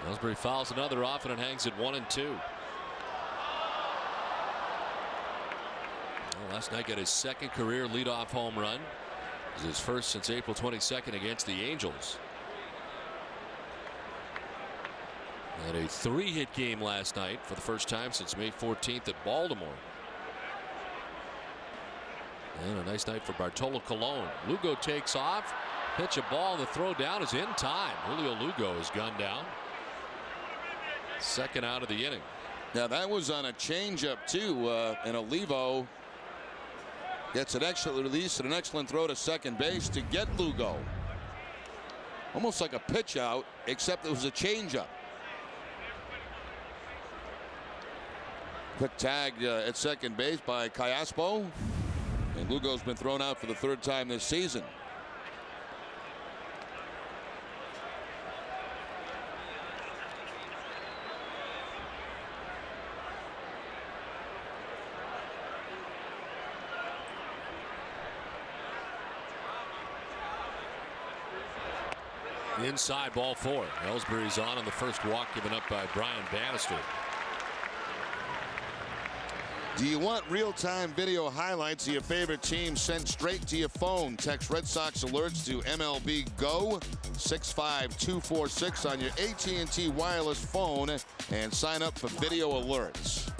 Ellsbury fouls another off, and it hangs at 1-2. Well, last night got his 2nd career leadoff home run. It was his first since April 22nd against the Angels. And a 3-hit game last night for the first time since May 14th at Baltimore. And a nice night for Bartolo Colon. Lugo takes off. Pitch a ball. The throw down is in time. Julio Lugo is gunned down. 2nd out of the inning. Now that was on a changeup too, and Olivo gets an excellent release and an excellent throw to second base to get Lugo. Almost like a pitch out, except it was a changeup. Quick tag at second base by Callaspo, and Lugo's been thrown out for the 3rd time this season. Inside, ball 4. Ellsbury's on the first walk given up by Brian Bannister. Do you want real-time video highlights of your favorite team sent straight to your phone? Text Red Sox alerts to MLB Go 65246 on your AT&T wireless phone and sign up for video alerts.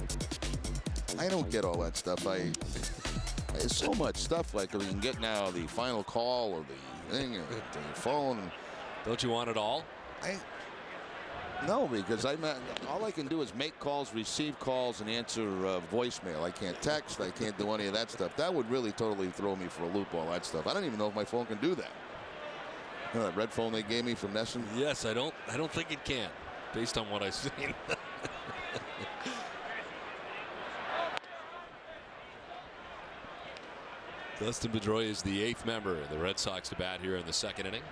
I don't get all that stuff. There's so much stuff like we can get now, the final call or the thing or the phone. Don't you want it all? No, because all I can do is make calls, receive calls, and answer voicemail. I can't text. I can't do any of that stuff. That would really totally throw me for a loop, all that stuff. I don't even know if my phone can do that. You know that red phone they gave me from Nesson? Yes, I don't think it can, based on what I've seen. Dustin Pedroia is the 8th member of the Red Sox to bat here in the 2nd inning.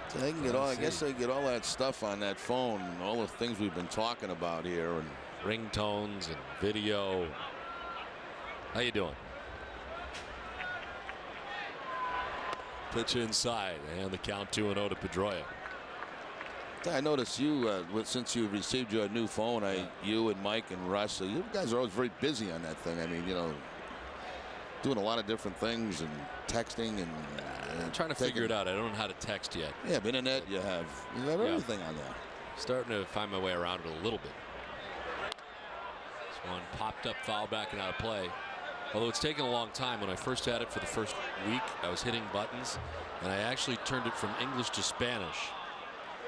So they can get all. I guess they get all that stuff on that phone, and all the things we've been talking about here, and ringtones and video. How you doing? Pitch inside, and the count 2-0 to Pedroia. I noticed you since you received your new phone. You and Mike and Russ, you guys are always very busy on that thing. I mean, you know, doing a lot of different things and texting and. I'm trying to figure it out. I don't know how to text yet. Yeah, but internet, you have everything on there. Starting to find my way around it a little bit. This one popped up, foul back and out of play. Although it's taken a long time. When I first had it for the first week, I was hitting buttons, and I actually turned it from English to Spanish.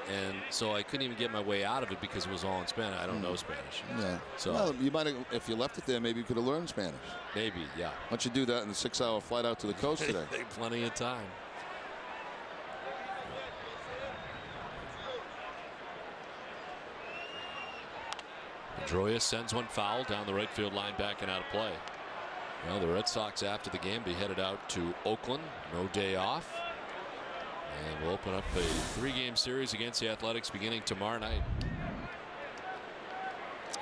And so I couldn't even get my way out of it because it was all in Spanish. I don't know Spanish. Yeah. So well, you might have, if you left it there, maybe you could have learned Spanish. Maybe, yeah. Why don't you do that in the 6-hour flight out to the coast today? Plenty of time. Pedroia sends one foul down the right field line, back and out of play. Well, the Red Sox after the game be headed out to Oakland. No day off. And we'll open up a 3-game series against the Athletics beginning tomorrow night.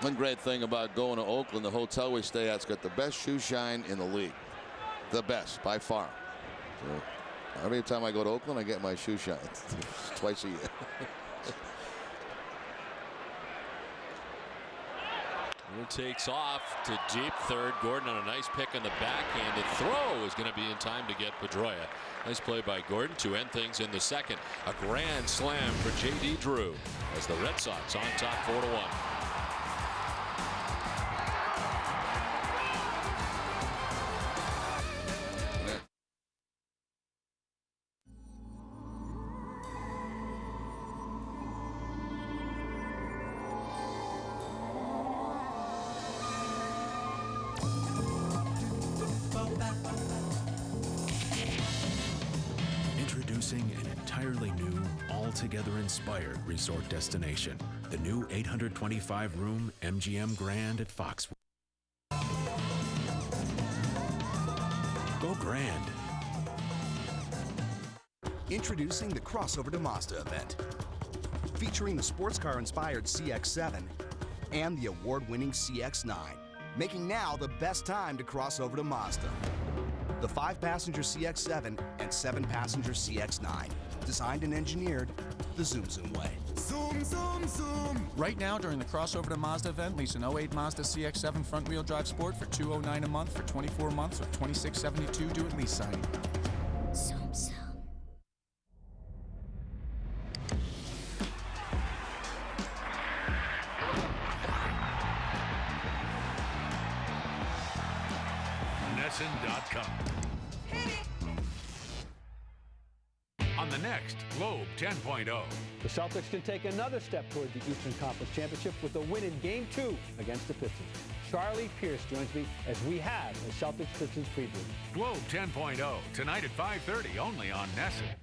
One great thing about going to Oakland, the hotel we stay at's got the best shoe shine in the league. The best, by far. So every time I go to Oakland, I get my shoe shine. Twice a year. It takes off to deep third. Gordon on a nice pick on the backhand. The throw is going to be in time to get Pedroia. Nice play by Gordon to end things in the second. A grand slam for J.D. Drew as the Red Sox on top 4-1. Introducing an entirely new, altogether inspired resort destination. The new 825-room MGM Grand at Foxwoods. Go Grand. Introducing the Crossover to Mazda event, featuring the sports car-inspired CX-7 and the award-winning CX-9, making now the best time to cross over to Mazda. The 5-passenger CX-7 and 7-passenger CX-9, designed and engineered the Zoom Zoom way. Zoom, zoom, zoom. Right now, during the Crossover to Mazda event, lease an 08 Mazda CX-7 front-wheel drive Sport for $209 a month for 24 months with $2672 due at lease signing. Zoom Zoom. NESN.com. On the next Globe 10.0. The Celtics can take another step toward the Eastern Conference Championship with a win in Game 2 against the Pistons. Charlie Pierce joins me as we have a Celtics-Pistons preview. Globe 10.0, tonight at 5:30, only on NESN.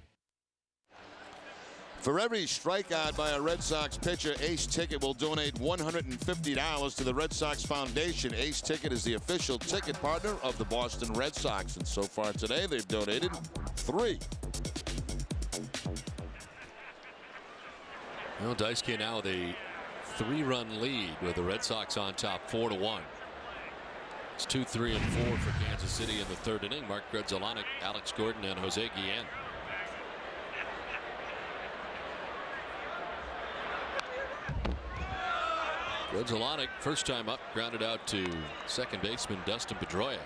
For every strikeout by a Red Sox pitcher, Ace Ticket will donate $150 to the Red Sox Foundation. Ace Ticket is the official ticket partner of the Boston Red Sox. And so far today, they've donated 3. Well, Daisuke now with a 3-run lead with the Red Sox on top 4-1. It's 2, 3, and 4 for Kansas City in the third inning. Mark Grudzielanek, Alex Gordon, and Jose Guillen. Grudzielanek, first time up, grounded out to second baseman Dustin Pedroia.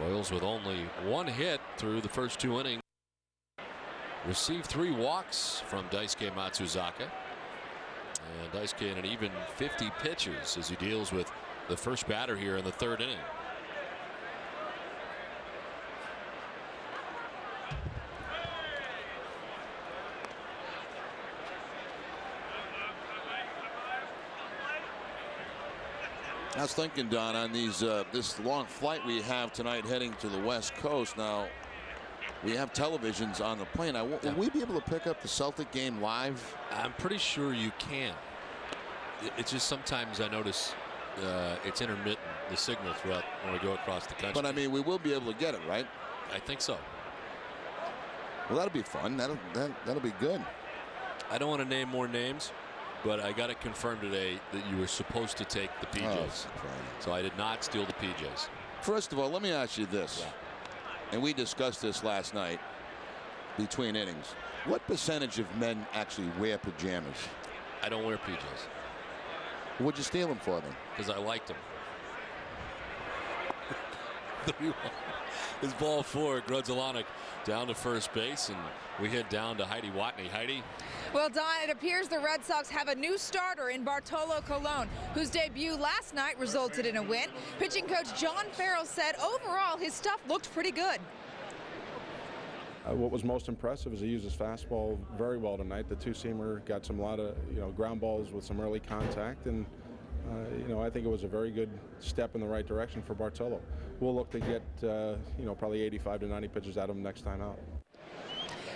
Royals with only 1 hit through the first 2 innings. Received 3 walks from Daisuke Matsuzaka. And Daisuke in an even 50 pitches as he deals with the first batter here in the third inning. I was thinking, Don, on these this long flight we have tonight heading to the West Coast. Now, we have televisions on the plane. Will we be able to pick up the Celtic game live? I'm pretty sure you can. It's just sometimes I notice it's intermittent, the signal throughout when we go across the country. But I mean, we will be able to get it, right? I think so. Well, that'll be fun. That'll be good. I don't want to name more names, but I got it confirmed today that you were supposed to take the PJs. So I did not steal the PJs. First of all, let me ask you this. Yeah. And we discussed this last night between innings. What percentage of men actually wear pajamas? I don't wear PJs. What'd you steal them for then? Because I liked them. 3-1 is ball 4. Grudzielanek down to first base, and we head down to Heidi Watney. Heidi. Well, Don, it appears the Red Sox have a new starter in Bartolo Colon, whose debut last night resulted in a win. Pitching coach John Farrell said overall his stuff looked pretty good. What was most impressive is he used his fastball very well tonight. The two-seamer got some lot of ground balls with some early contact, and I think it was a very good step in the right direction for Bartolo. We'll look to get probably 85 to 90 pitches out of him next time out.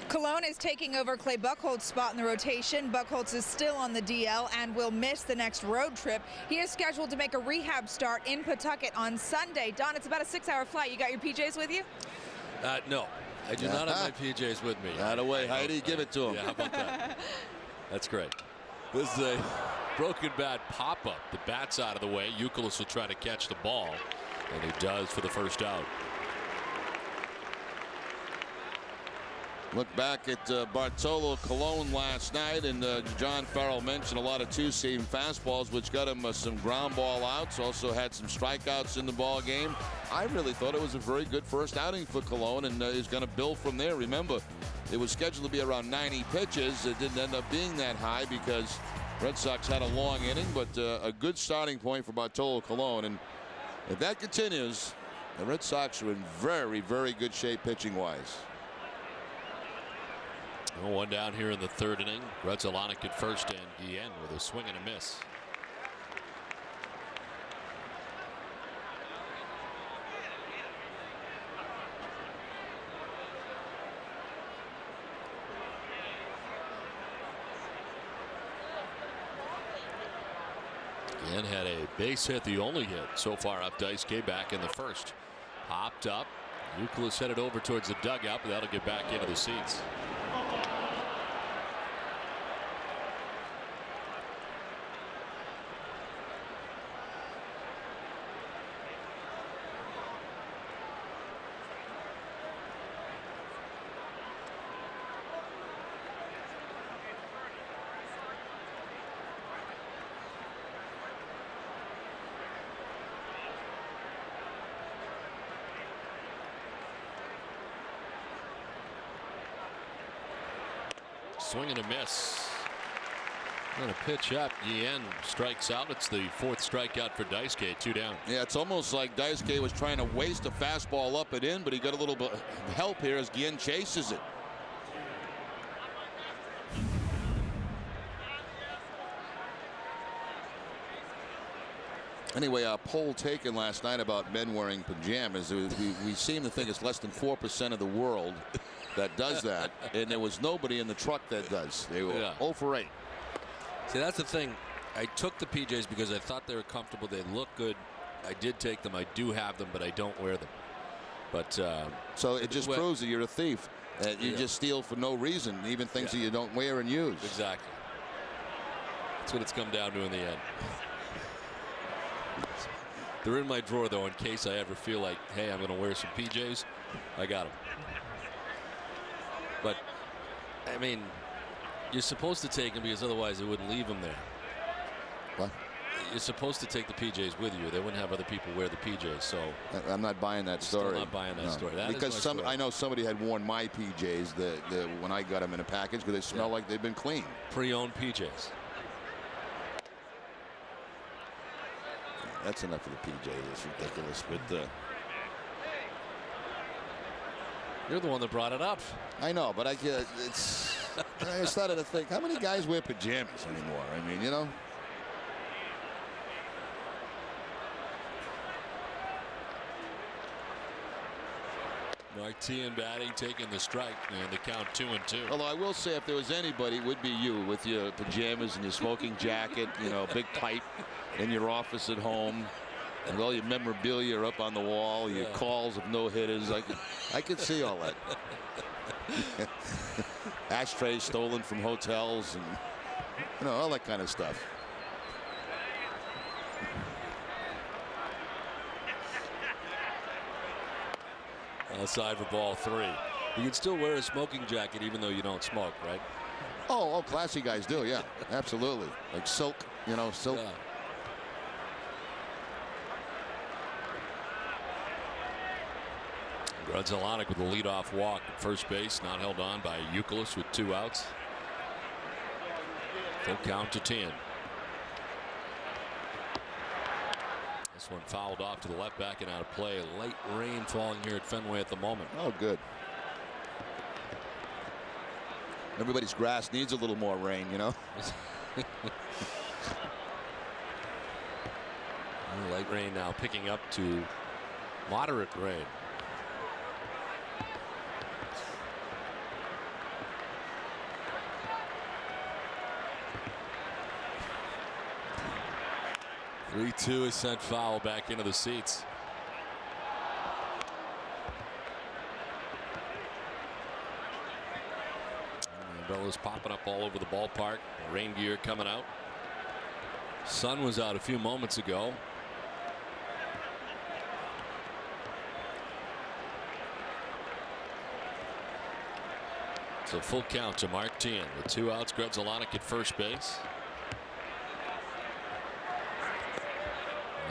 Cologne is taking over Clay Buchholz's spot in the rotation. Buchholz is still on the DL and will miss the next road trip. He is scheduled to make a rehab start in Pawtucket on Sunday. Don, it's about a 6-hour flight. You got your PJs with you? No, I do not have my PJs with me. That away, Heidi, give it to him. Yeah, how about that? That's great. This is a broken bat pop-up. The bat's out of the way. Youkilis will try to catch the ball, and he does for the first out. Look back at Bartolo Colon last night, and John Farrell mentioned a lot of two-seam fastballs, which got him some ground ball outs. Also had some strikeouts in the ball game. I really thought it was a very good first outing for Colon, and he's going to build from there. Remember, it was scheduled to be around 90 pitches. It didn't end up being that high because Red Sox had a long inning, but a good starting point for Bartolo Colon. And if that continues, the Red Sox are in very, very good shape pitching-wise. One down here in the third inning. Grudzielanek at first and Guillen with a swing and a miss. Guillen had a base hit, the only hit so far up Daisuke back in the first. Hopped up. Youkilis headed over towards the dugout, but that'll get back into the seats. Swing and a miss. And a pitch up. Guillen strikes out. It's the fourth strikeout for Daisuke. 2 down. Yeah, it's almost like Daisuke was trying to waste a fastball up and in, but he got a little bit of help here as Guillen chases it. Anyway, a poll taken last night about men wearing pajamas. We seem to think it's less than 4% of the world that does that, and there was nobody in the truck that does. They were 0 for 8. See, that's the thing. I took the PJs because I thought they were comfortable. They look good. I did take them. I do have them, but I don't wear them. But so it just proves that you're a thief. You just steal for no reason, even things that you don't wear and use. Exactly. That's what it's come down to in the end. They're in my drawer, though, in case I ever feel like, hey, I'm going to wear some PJs. I got them. But, I mean, you're supposed to take them because otherwise they wouldn't leave them there. What? You're supposed to take the PJs with you. They wouldn't have other people wear the PJs. So I'm not buying that story. Still not buying that story. That because I know somebody had worn my PJs when I got them in a package because they smell like they've been cleaned. Pre-owned PJs. That's enough of the PJ. It's ridiculous. But you're the one that brought it up. I know, but I started to think, how many guys wear pajamas anymore? I mean, you know. Martin batting, taking the strike, and the count 2-2. Although I will say, if there was anybody, it would be you with your pajamas and your smoking jacket, you know, big pipe in your office at home, and all your memorabilia up on the wall, your calls of no-hitters. I could see all that. Ashtrays stolen from hotels, and you know, all that kind of stuff. Outside for ball 3. You can still wear a smoking jacket even though you don't smoke, right? Oh, classy guys do, yeah, absolutely. Like silk, you know, silk. Yeah. Grudzielanek with a leadoff walk at first base, not held on by Youkilis with 2 outs. Full count to 10. This one fouled off to the left, back and out of play. Light rain falling here at Fenway at the moment. Oh, good. Everybody's grass needs a little more rain, you know. Light rain now picking up to moderate rain. 3-2 is sent foul back into the seats. Umbrellas popping up all over the ballpark. Rain gear coming out. Sun was out a few moments ago. It's a full count to Mark Teahen with 2 outs. Grudzielanek at first base.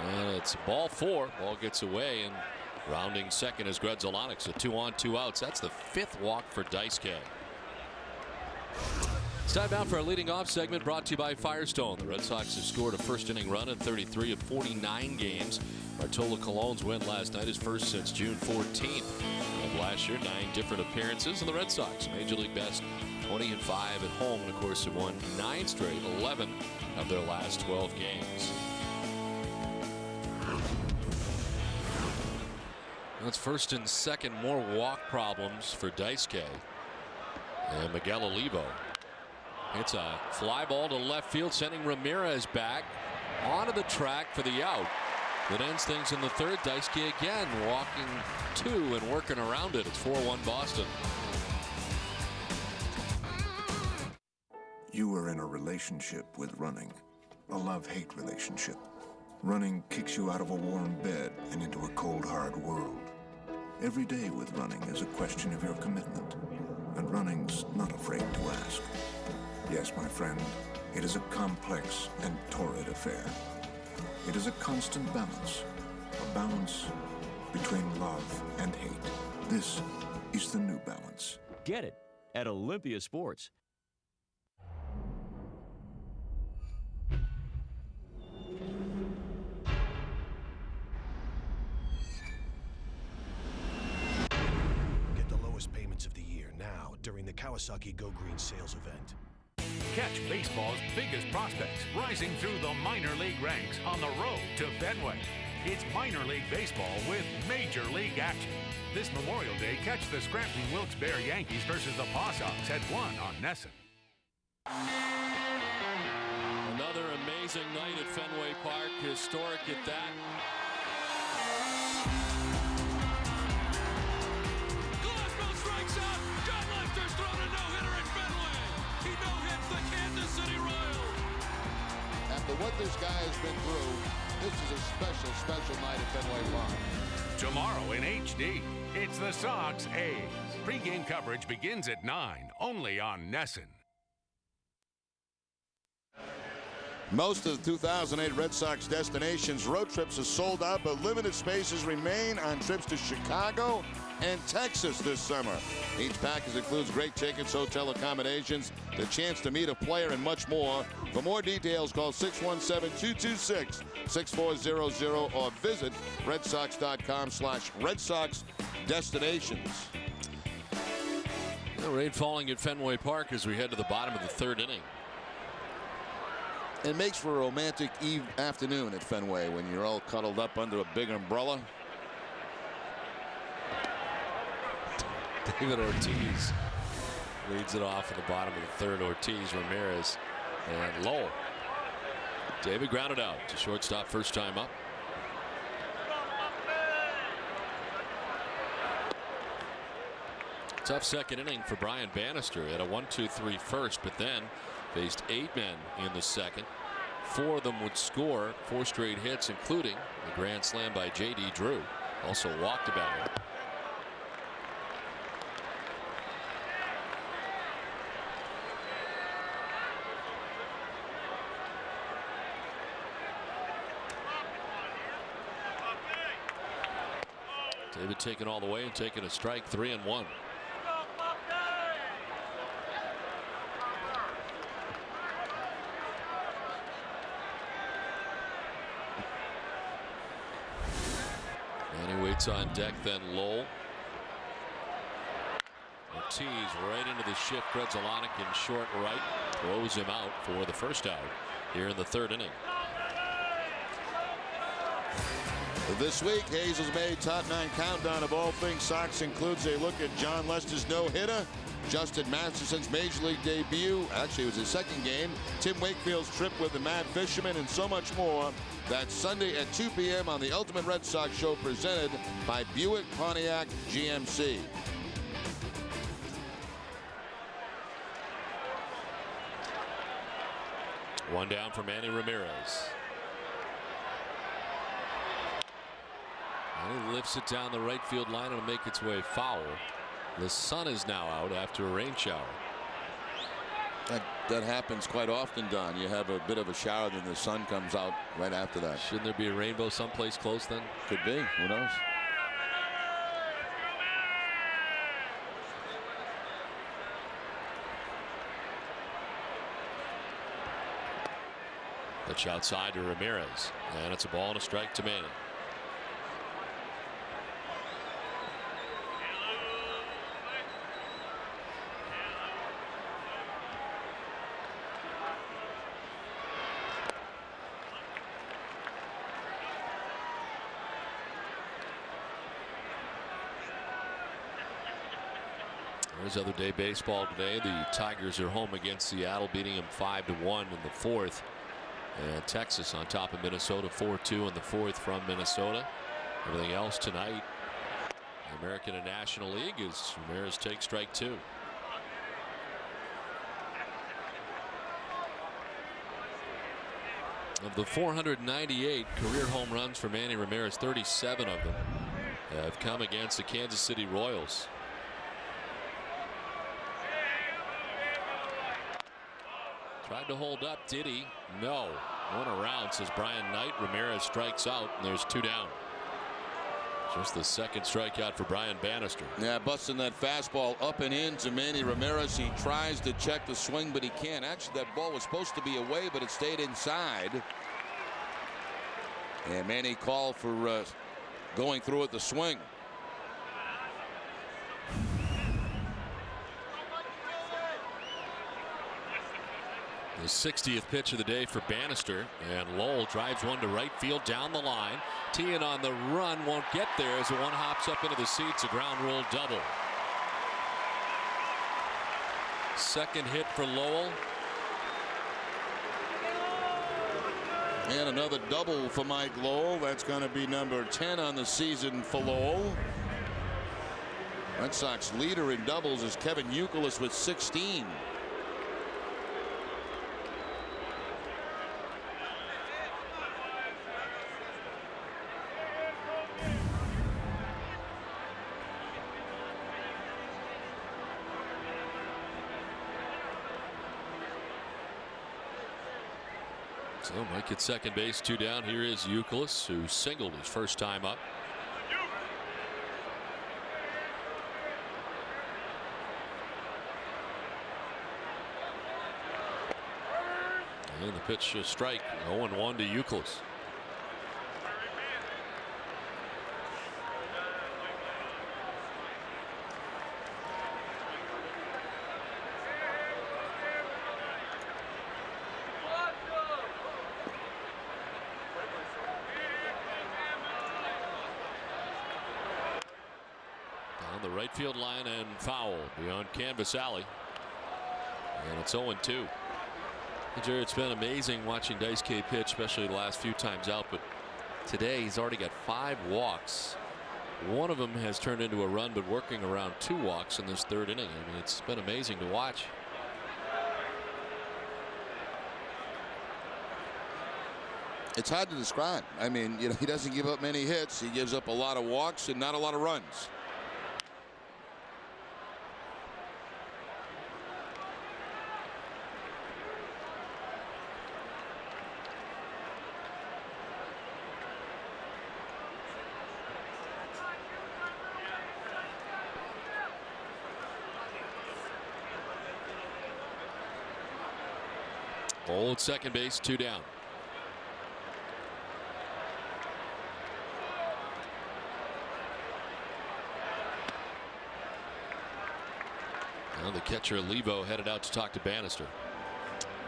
And it's ball 4. Ball gets away, and rounding second is Grudzielanek. So 2 on, 2 outs. That's the 5th walk for Daisuke. It's time now for our leading off segment, brought to you by Firestone. The Red Sox have scored a first inning run in 33 of 49 games. Bartolo Colon's win last night is first since June 14th of last year. 9 different appearances, and the Red Sox, Major League best, 20-5 at home, and of course have won 9 straight, 11 of their last 12 games. That's first and second, more walk problems for Daisuke. And Miguel Olivo hits a fly ball to left field, sending Ramirez back onto the track for the out. That ends things in the third. Daisuke again walking 2 and working around it. It's 4-1 Boston. You are in a relationship with running, a love-hate relationship. Running kicks you out of a warm bed and into a cold, hard world. Every day with running is a question of your commitment, and running's not afraid to ask. Yes, my friend, it is a complex and torrid affair. It is a constant balance, a balance between love and hate. This is the New Balance. Get it at Olympia Sports. Get the lowest payments of the year now during the Kawasaki Go Green sales event. Catch baseball's biggest prospects rising through the minor league ranks on the road to Fenway. It's minor league baseball with major league action. This Memorial Day, catch the Scranton Wilkes-Barre Yankees versus the Paw Sox at 1 on NESN. Another amazing night at Fenway Park, historic at that. Glasgow strikes out. John Lester's thrown a no-hitter at Fenway. He no-hits the Kansas City Royals. After what this guy has been through, this is a special, special night at Fenway Park. Tomorrow in HD, it's the Sox A's. Pre-game coverage begins at 9, only on NESN. Most of the 2008 Red Sox destinations road trips are sold out, but limited spaces remain on trips to Chicago and Texas this summer. Each package includes great tickets, hotel accommodations, the chance to meet a player, and much more. For more details, call 617-226-6400 or visit redsox.com/Red Sox destinations. Rain falling at Fenway Park as we head to the bottom of the third inning. It makes for a romantic afternoon at Fenway when you're all cuddled up under a big umbrella. David Ortiz leads it off in the bottom of the third. Ortiz, Ramirez, and Lowell. David grounded out to shortstop first time up. Tough second inning for Brian Bannister at a 1-2-3 first, but then faced 8 men in the second. 4 of them would score, 4 straight hits, including the grand slam by J.D. Drew. Also walked a batter. David taking all the way and taking a strike, 3-1. On deck, then Lowell. Ortiz right into the shift. Grudzielanek in short right throws him out for the first out here in the third inning. This week, Hazel's made top 9 countdown of all things Sox includes a look at John Lester's no-hitter Justin Masterson's Major League debut. Actually, it was his second game. Tim Wakefield's trip with the Mad Fisherman, and so much more. That's Sunday at 2 p.m. on the Ultimate Red Sox Show, presented by Buick Pontiac GMC. One down for Manny Ramirez. And he lifts it down the right field line and will make its way foul. The sun is now out after a rain shower. That happens quite often, Don. You have a bit of a shower, then the sun comes out right after that. Shouldn't there be a rainbow someplace close then? Could be. Who knows? Pitch outside to Ramirez, and it's a ball and a strike to Manny. There's other day baseball today. The Tigers are home against Seattle, beating them 5-1 in the fourth. And Texas on top of Minnesota 4-2 in the fourth from Minnesota. Everything else tonight, the American and National League, as Ramirez takes strike two. Of the 498 career home runs for Manny Ramirez, 37 of them have come against the Kansas City Royals. Tried to hold up, did he? No. One around, says Brian Knight. Ramirez strikes out, and there's two down. Just the second strikeout for Brian Bannister. Yeah, busting that fastball up and in to Manny Ramirez. He tries to check the swing, but he can't. Actually, that ball was supposed to be away, but it stayed inside. And Manny called for going through at the swing. The 60th pitch of the day for Bannister, and Lowell drives one to right field down the line. Tian on the run, won't get there as the one hops up into the seats. A ground rule double. Second hit for Lowell. And another double for Mike Lowell. That's going to be number 10 on the season for Lowell. Red Sox leader in doubles is Kevin Youkilis with 16. So Mike at second base, two down. Here is Youkilis, who singled his first time up. And the pitch, a strike. 0-1 to Youkilis. The right field line and foul beyond Canvas Alley. And it's 0-2. Jared, it's been amazing watching Dice-K pitch, especially the last few times out. But today he's already got 5 walks. One of them has turned into a run, but working around 2 walks in this third inning. I mean, it's been amazing to watch. It's hard to describe. I mean, you know, he doesn't give up many hits. He gives up a lot of walks and not a lot of runs. Old second base, 2 down. Now the catcher Levo headed out to talk to Bannister.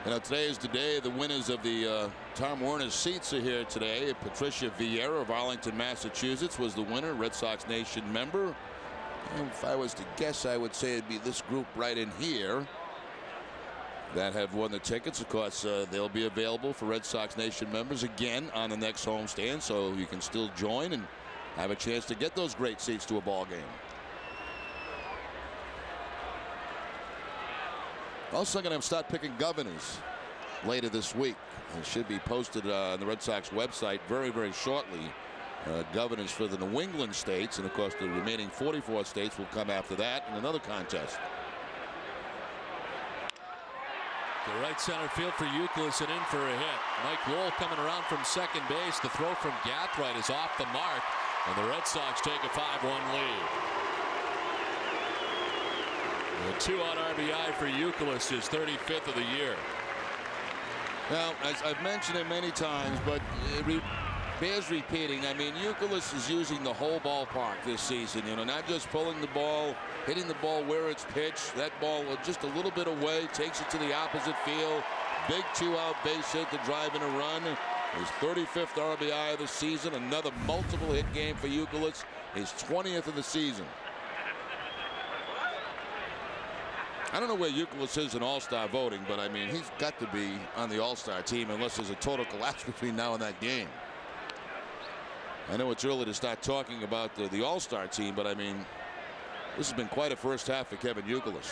You know, today is the day the winners of the Tom Werner seats are here today. Patricia Vieira of Arlington, Massachusetts was the winner, Red Sox Nation member. If I was to guess, I would say it'd be this group right in here that have won the tickets. Of course, they'll be available for Red Sox Nation members again on the next homestand, so you can still join and have a chance to get those great seats to a ball game. Also going to start picking governors later this week. It should be posted on the Red Sox website very, very shortly. Governors for the New England states, and of course the remaining 44 states will come after that in another contest. The right center field for Youkilis and in for a hit. Mike Lowell coming around from second base. The throw from Gathright is off the mark, and the Red Sox take a 5-1 lead. A 2-out RBI for Youkilis, his 35th of the year. Well, as I've mentioned it many times, but it bears repeating. I mean, Youkilis is using the whole ballpark this season. You know, not just pulling the ball, hitting the ball where it's pitched. That ball just a little bit away, takes it to the opposite field. Big 2-out base hit to drive in a run. His 35th RBI of the season. Another multiple hit game for Youkilis. His 20th of the season. I don't know where Youkilis is in All-Star voting, but I mean, he's got to be on the All-Star team unless there's a total collapse between now and that game. I know it's early to start talking about the All-Star team, but I mean, this has been quite a first half for Kevin Youkilis.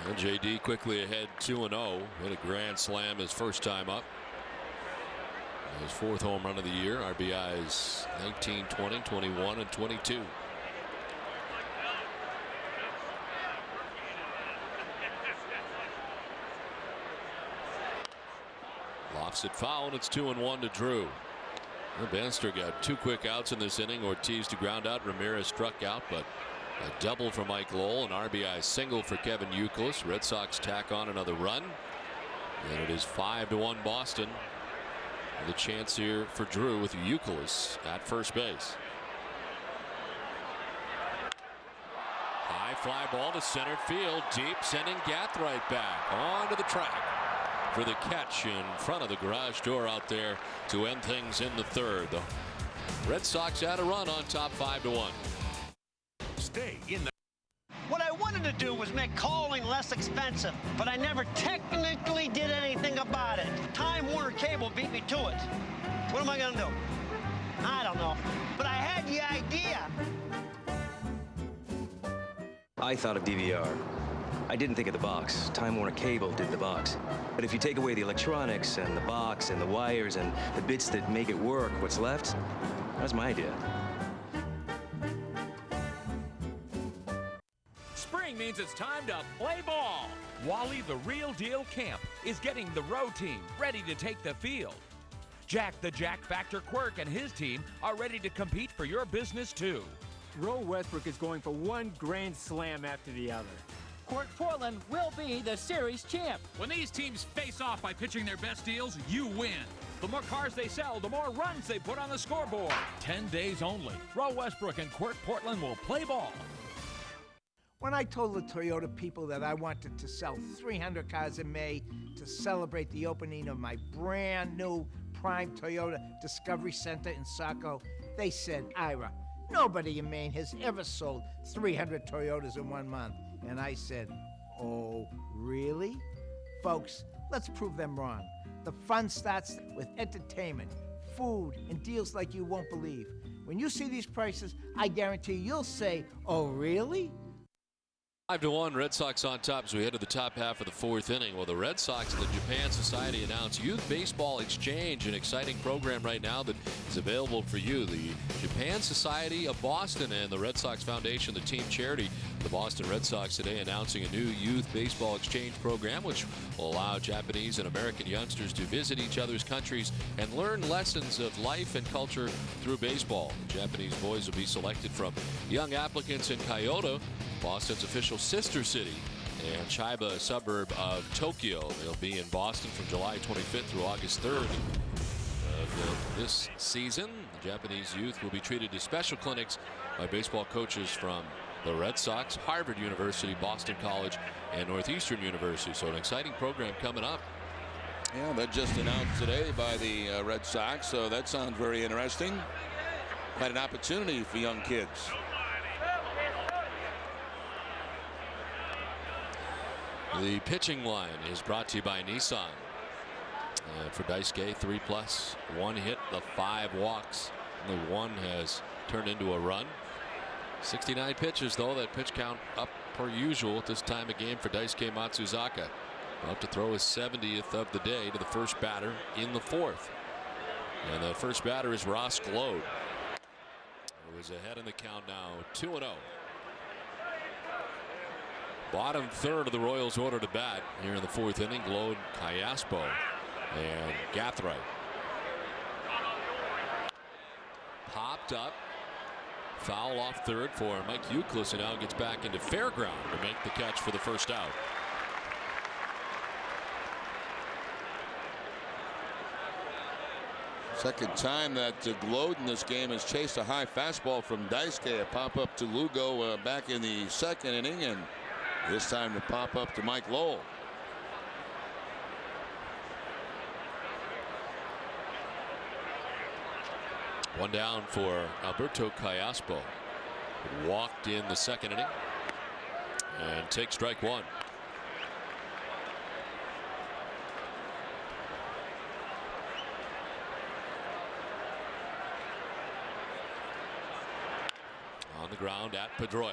And JD quickly ahead 2-0. Hit a grand slam his first time up. His 4th home run of the year. RBIs 19, 20, 21, and 22. Lofts it foul, and it's 2-1 to Drew. Well, Bannister got 2 quick outs in this inning. Ortiz to ground out. Ramirez struck out, but a double for Mike Lowell, an RBI single for Kevin Youkilis. Red Sox tack on another run, and it is 5-1 Boston. The chance here for Drew with Youkilis at first base. High fly ball to center field, deep, sending Gathright back onto the track for the catch in front of the garage door out there to end things in the 3rd. The Red Sox had a run on top 5-1. Stay in the. What I wanted to do was make calling less expensive, but I never technically did anything about it. Time Warner Cable beat me to it. What am I going to do? I don't know. But I had the idea. I thought of DVR. I didn't think of the box. Time Warner Cable did the box. But if you take away the electronics and the box and the wires and the bits that make it work, what's left? That's my idea. Spring means it's time to play ball. Wally the Real Deal Camp is getting the road team ready to take the field. Jack the Jack Factor Quirk and his team are ready to compete for your business too. Roe Westbrook is going for one grand slam after the other. Quirk Portland will be the series champ. When these teams face off by pitching their best deals, you win. The more cars they sell, the more runs they put on the scoreboard. 10 days only. Roe Westbrook and Quirk Portland will play ball. When I told the Toyota people that I wanted to sell 300 cars in May to celebrate the opening of my brand new prime Toyota Discovery Center in Saco, they said, Ira, nobody in Maine has ever sold 300 Toyotas in 1 month. And I said, oh, really? Folks, let's prove them wrong. The fun starts with entertainment, food, and deals like you won't believe. When you see these prices, I guarantee you'll say, oh, really? 5-1, Red Sox on top as we head to the top half of the 4th inning. Well, the Red Sox and the Japan Society announced Youth Baseball Exchange, an exciting program right now that is available for you. The Japan Society of Boston and the Red Sox Foundation, the team charity, the Boston Red Sox today announcing a new Youth Baseball Exchange program, which will allow Japanese and American youngsters to visit each other's countries and learn lessons of life and culture through baseball. The Japanese boys will be selected from young applicants in Kyoto, Boston's official sister city, and Chiba, a suburb of Tokyo. They'll be in Boston from July 25th through August 3rd of this season. The Japanese youth will be treated to special clinics by baseball coaches from the Red Sox, Harvard University, Boston College, and Northeastern University. So an exciting program coming up. Yeah, that just announced today by the Red Sox, so that sounds very interesting. Quite an opportunity for young kids. The pitching line is brought to you by Nissan. For Daisuke, 3+, 1 hit, the 5 walks. Only 1 has turned into a run. 69 pitches, though. That pitch count up per usual at this time of game for Daisuke Matsuzaka. About to throw his 70th of the day to the first batter in the 4th. And the first batter is Ross Gload, who is ahead in the count now, 2-0. Bottom third of the Royals order to bat here in the 4th inning. Gload, Callaspo, and Gathright. Popped up. Foul off third for Mike Euclid, and now gets back into fair ground to make the catch for the first out. Second time that Gload in this game has chased a high fastball from Daisuke. A pop up to Lugo back in the 2nd inning, and this time to pop up to Mike Lowell. One down for Alberto Callaspo. Walked in the 2nd inning and takes strike 1. On the ground at Pedroia.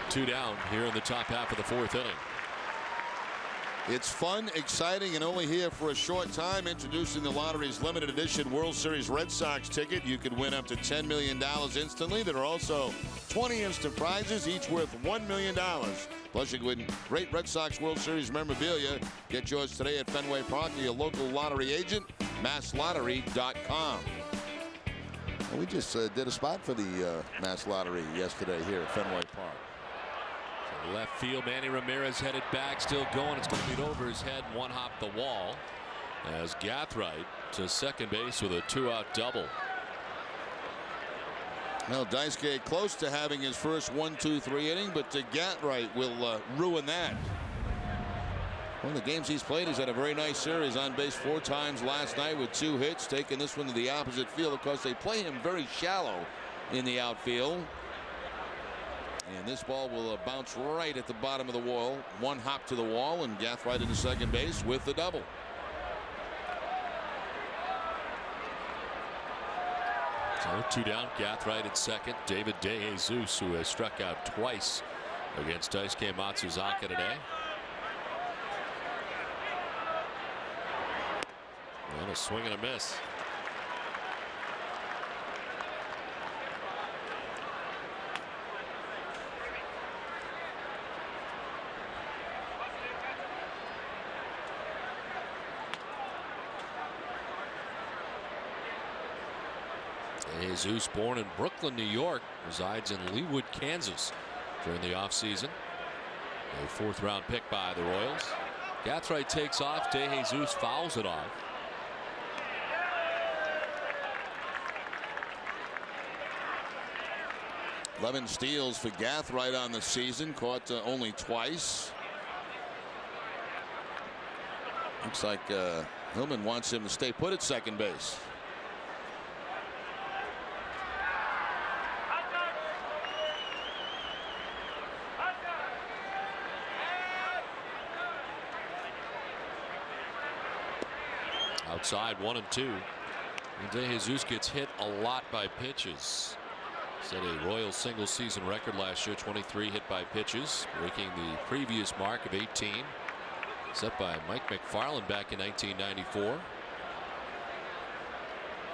2 down here in the top half of the 4th inning. It's fun, exciting, and only here for a short time. Introducing the lottery's limited edition World Series Red Sox ticket. You can win up to $10 million instantly. There are also 20 instant prizes, each worth $1 million. Plus, you can win great Red Sox World Series memorabilia. Get yours today at Fenway Park or your local lottery agent, masslottery.com. And we just did a spot for the Mass Lottery yesterday here at Fenway Park. Left field, Manny Ramirez headed back, still going. It's going to beat over his head and 1 hop the wall as Gathright to second base with a 2-out double. Well, Daisuke close to having his first 1-2-3 inning, but Gathright will ruin that. One of the games he's played, he's had a very nice series. On base 4 times last night with 2 hits, taking this one to the opposite field. Of course, they play him very shallow in the outfield. And this ball will bounce right at the bottom of the wall. 1 hop to the wall, and Gathright into second base with the double. So 2 down, Gathright at second. David DeJesus, who has struck out twice against Daisuke Matsuzaka today. And a swing and a miss. Jesus, born in Brooklyn, New York, resides in Leawood, Kansas during the offseason. A 4th round pick by the Royals. Gathright takes off. DeJesus fouls it off. Eleven steals for Gathright on the season, caught only twice. Looks like Hillman wants him to stay put at second base. Outside 1-2. And DeJesus gets hit a lot by pitches. Set a Royal single season record last year, 23 hit by pitches, breaking the previous mark of 18 set by Mike McFarland back in 1994.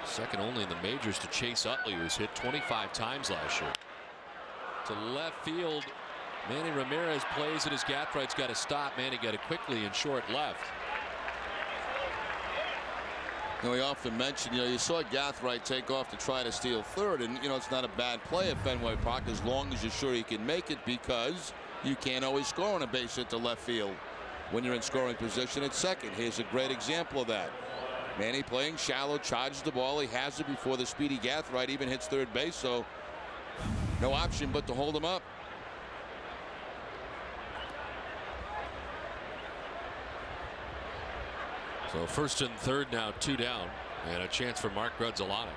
Second only in the majors to Chase Utley, who was hit 25 times last year. To left field, Manny Ramirez plays it as Gathright's got to stop. Manny got it quickly in short left. You know, we often mention, you saw Gathright take off to try to steal third, and it's not a bad play at Fenway Park as long as you're sure he can make it, because you can't always score on a base hit to left field when you're in scoring position at second. Here's a great example of that. Manny playing shallow, charges the ball. He has it before the speedy Gathright even hits third base, so no option but to hold him up. So first and third now, 2 down, and a chance for Mark Grudzielanek.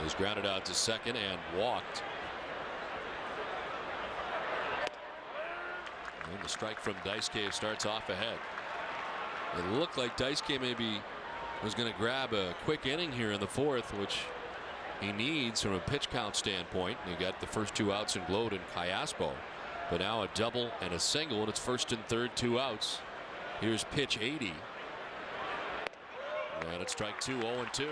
He's grounded out to second and walked. And the strike from Dice-K starts off ahead. It looked like Dice-K maybe was going to grab a quick inning here in the fourth, which he needs from a pitch count standpoint. He got the first 2 outs in Gload and Cayaspo, but now a double and a single, and it's first and third, 2 outs. Here's pitch 80, and it's strike 2, 0-2.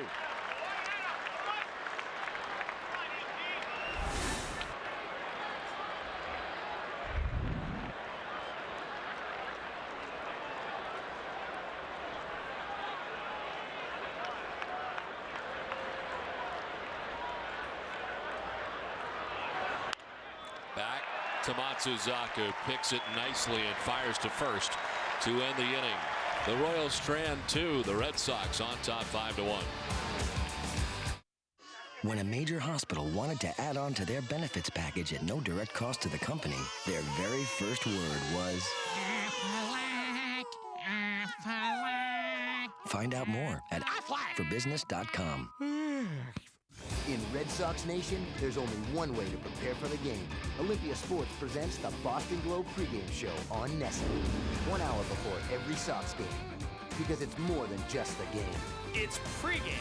Back to Matsuzaka, picks it nicely and fires to first to end the inning. The Royals strand 2, the Red Sox on top 5-1. When a major hospital wanted to add on to their benefits package at no direct cost to the company, their very first word was... Find out more at forbusiness.com. In Red Sox Nation, there's only one way to prepare for the game. Olympia Sports presents the Boston Globe pregame show on NESN, 1 hour before every Sox game. Because it's more than just the game. It's pregame.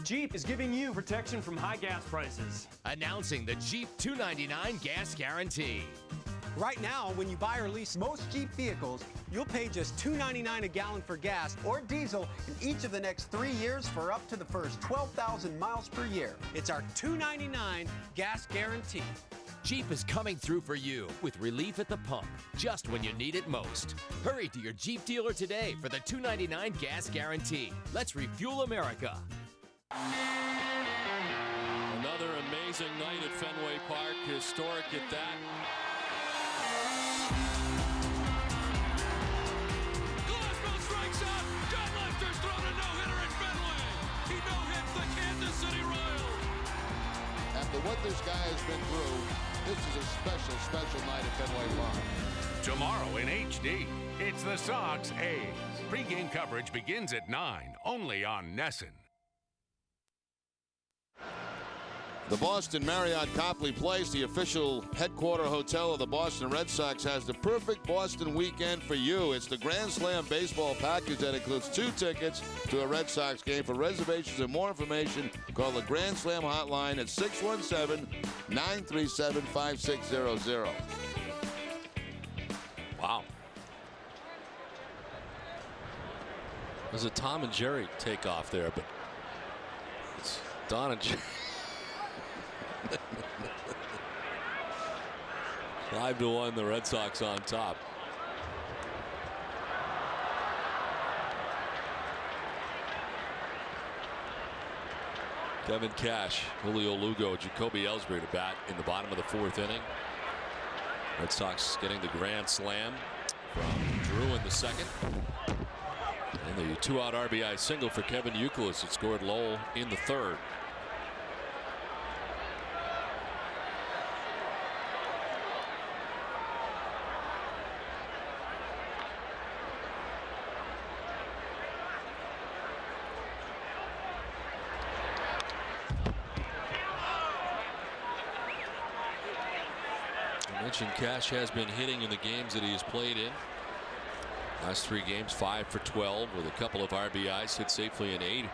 Jeep is giving you protection from high gas prices. Announcing the Jeep $2.99 gas guarantee. Right now, when you buy or lease most Jeep vehicles, you'll pay just $2.99 a gallon for gas or diesel in each of the next 3 years for up to the first 12,000 miles per year. It's our $2.99 gas guarantee. Jeep is coming through for you with relief at the pump, just when you need it most. Hurry to your Jeep dealer today for the $2.99 gas guarantee. Let's refuel America. Another amazing night at Fenway Park, historic at that. Glasgow strikes out. John Lefter's thrown a no-hitter at Fenway. He no-hits the Kansas City Royals. After what this guy has been through, this is a special, special night at Fenway Park. Tomorrow in HD, it's the Sox A's. Pre-game coverage begins at 9, only on NESN. The Boston Marriott Copley Place, the official headquarter hotel of the Boston Red Sox, has the perfect Boston weekend for you. It's the Grand Slam baseball package that includes 2 tickets to a Red Sox game. For reservations and more information, call the Grand Slam hotline at 617-937-5600. Wow. There's a Tom and Jerry takeoff there, but it's Don and Jerry. 5-1, the Red Sox on top. Kevin Cash, Julio Lugo, Jacoby Ellsbury to bat in the bottom of the 4th inning. Red Sox getting the grand slam from Drew in the 2nd. And the 2-out RBI single for Kevin Youkilis that scored Lowell in the 3rd. Cash has been hitting in the games that he has played in. Last 3 games, 5 for 12 with a couple of RBIs. Hit safely in 8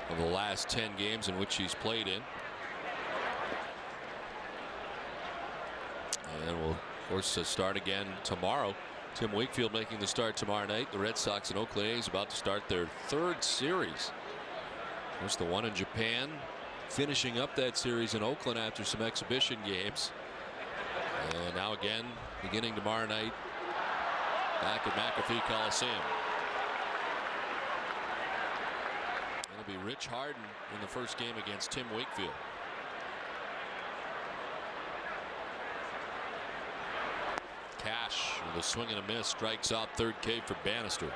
of the last 10 games in which he's played in. And we'll, of course, start again tomorrow. Tim Wakefield making the start tomorrow night. The Red Sox and Oakland A's about to start their 3rd series. Of course, the one in Japan, finishing up that series in Oakland after some exhibition games. And now again, beginning tomorrow night, back at McAfee Coliseum. It'll be Rich Harden in the first game against Tim Wakefield. Cash with a swing and a miss, strikes out 3rd K for Bannister.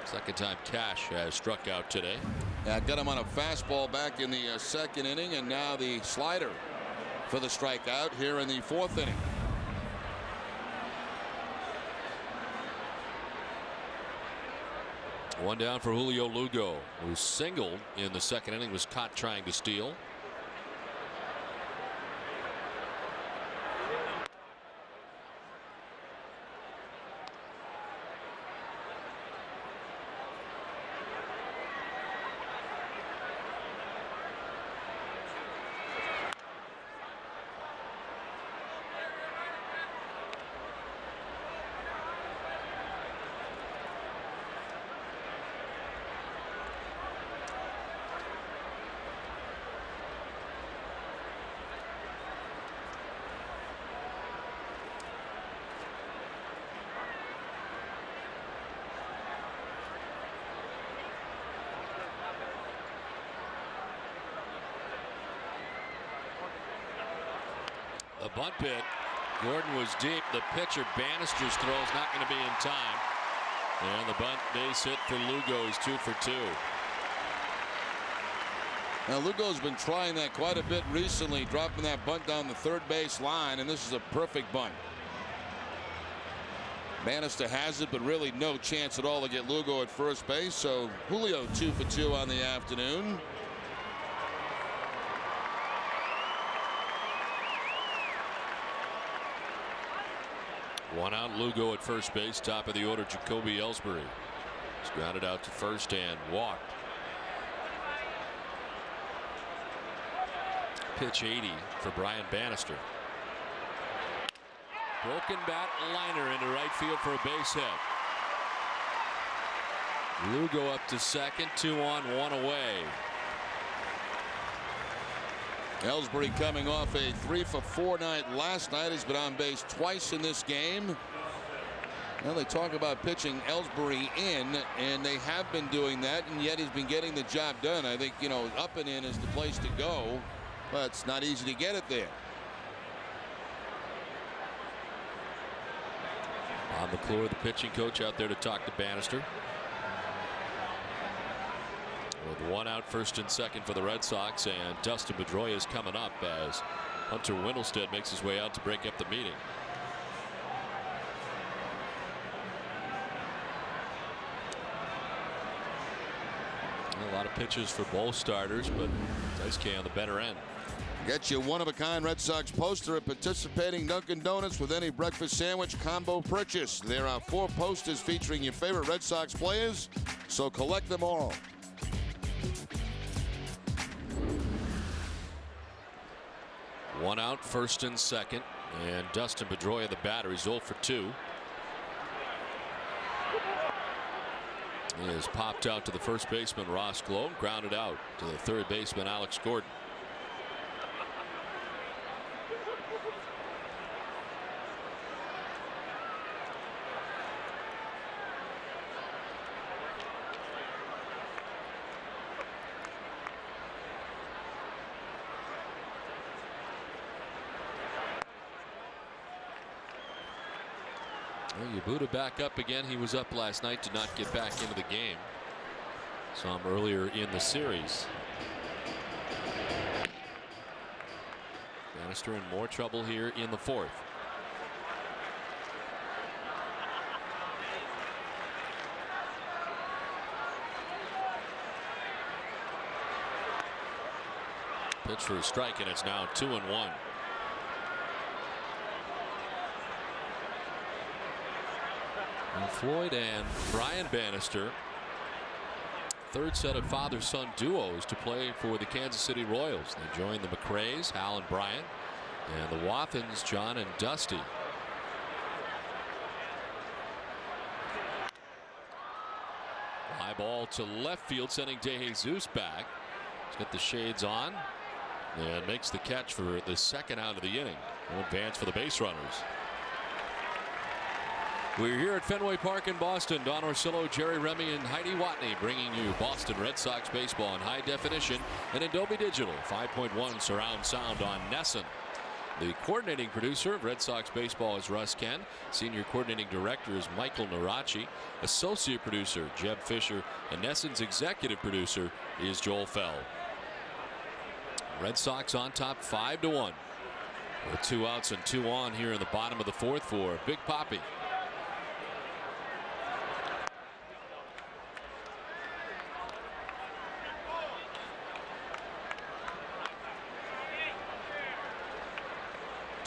Second time Cash has struck out today. Yeah, got him on a fastball back in the 2nd inning, and now the slider for the strikeout here in the 4th inning. One down for Julio Lugo, who singled in the second inning, was caught trying to steal. The bunt bit. Gordon was deep. The pitcher Bannister's throw is not going to be in time. And the bunt base hit for Lugo is 2 for 2. Now Lugo's been trying that quite a bit recently, dropping that bunt down the third base line, and this is a perfect bunt. Bannister has it, but really no chance at all to get Lugo at first base. So Julio 2 for 2 on the afternoon. One out, Lugo at first base. Top of the order, Jacoby Ellsbury. He's grounded out to first and walked. Pitch 80 for Brian Bannister. Broken bat liner into right field for a base hit. Lugo up to second, 2 on, 1 away. Ellsbury coming off a 3 for 4 night last night. Has been on base twice in this game. Well, they talk about pitching Ellsbury in, and they have been doing that, and yet he's been getting the job done. I think, you know, up and in is the place to go, but it's not easy to get it there. Bob McClure, the pitching coach, out there to talk to Bannister. With one out, first and second for the Red Sox, and Dustin Pedroia is coming up as Hunter Windelstead makes his way out to break up the meeting. A lot of pitches for both starters, but Dice K on the better end. Get you one-of-a-kind Red Sox poster at participating Dunkin' Donuts with any breakfast sandwich combo purchase. There are 4 posters featuring your favorite Red Sox players, so collect them all. One out, first and second, and Dustin Pedroia, the batter, is 0 for 2. He is popped out to the first baseman Ross Glow, grounded out to the third baseman Alex Gordon. Well, Yabuda back up again. He was up last night, did not get back into the game. Saw him earlier in the series. Bannister in more trouble here in the 4th. Pitch for a strike, and it's now 2-1. And Floyd and Brian Bannister, third set of father-son duos to play for the Kansas City Royals. They joined the McRaes, Hal and Brian, and the Wathens, John and Dusty. High ball to left field, sending DeJesus back. He's got the shades on and makes the catch for the second out of the inning. No advance for the base runners. We're here at Fenway Park in Boston. Don Orsillo, Jerry Remy, and Heidi Watney bringing you Boston Red Sox baseball in high definition and in Dolby Digital 5.1 surround sound on NESN. The coordinating producer of Red Sox baseball is Russ Ken. Senior coordinating director is Michael Narachi. Associate producer Jeb Fisher, and NESN's executive producer is Joel Fell. Red Sox on top 5-1 with 2 outs and 2 on here in the bottom of the 4th for Big Papi.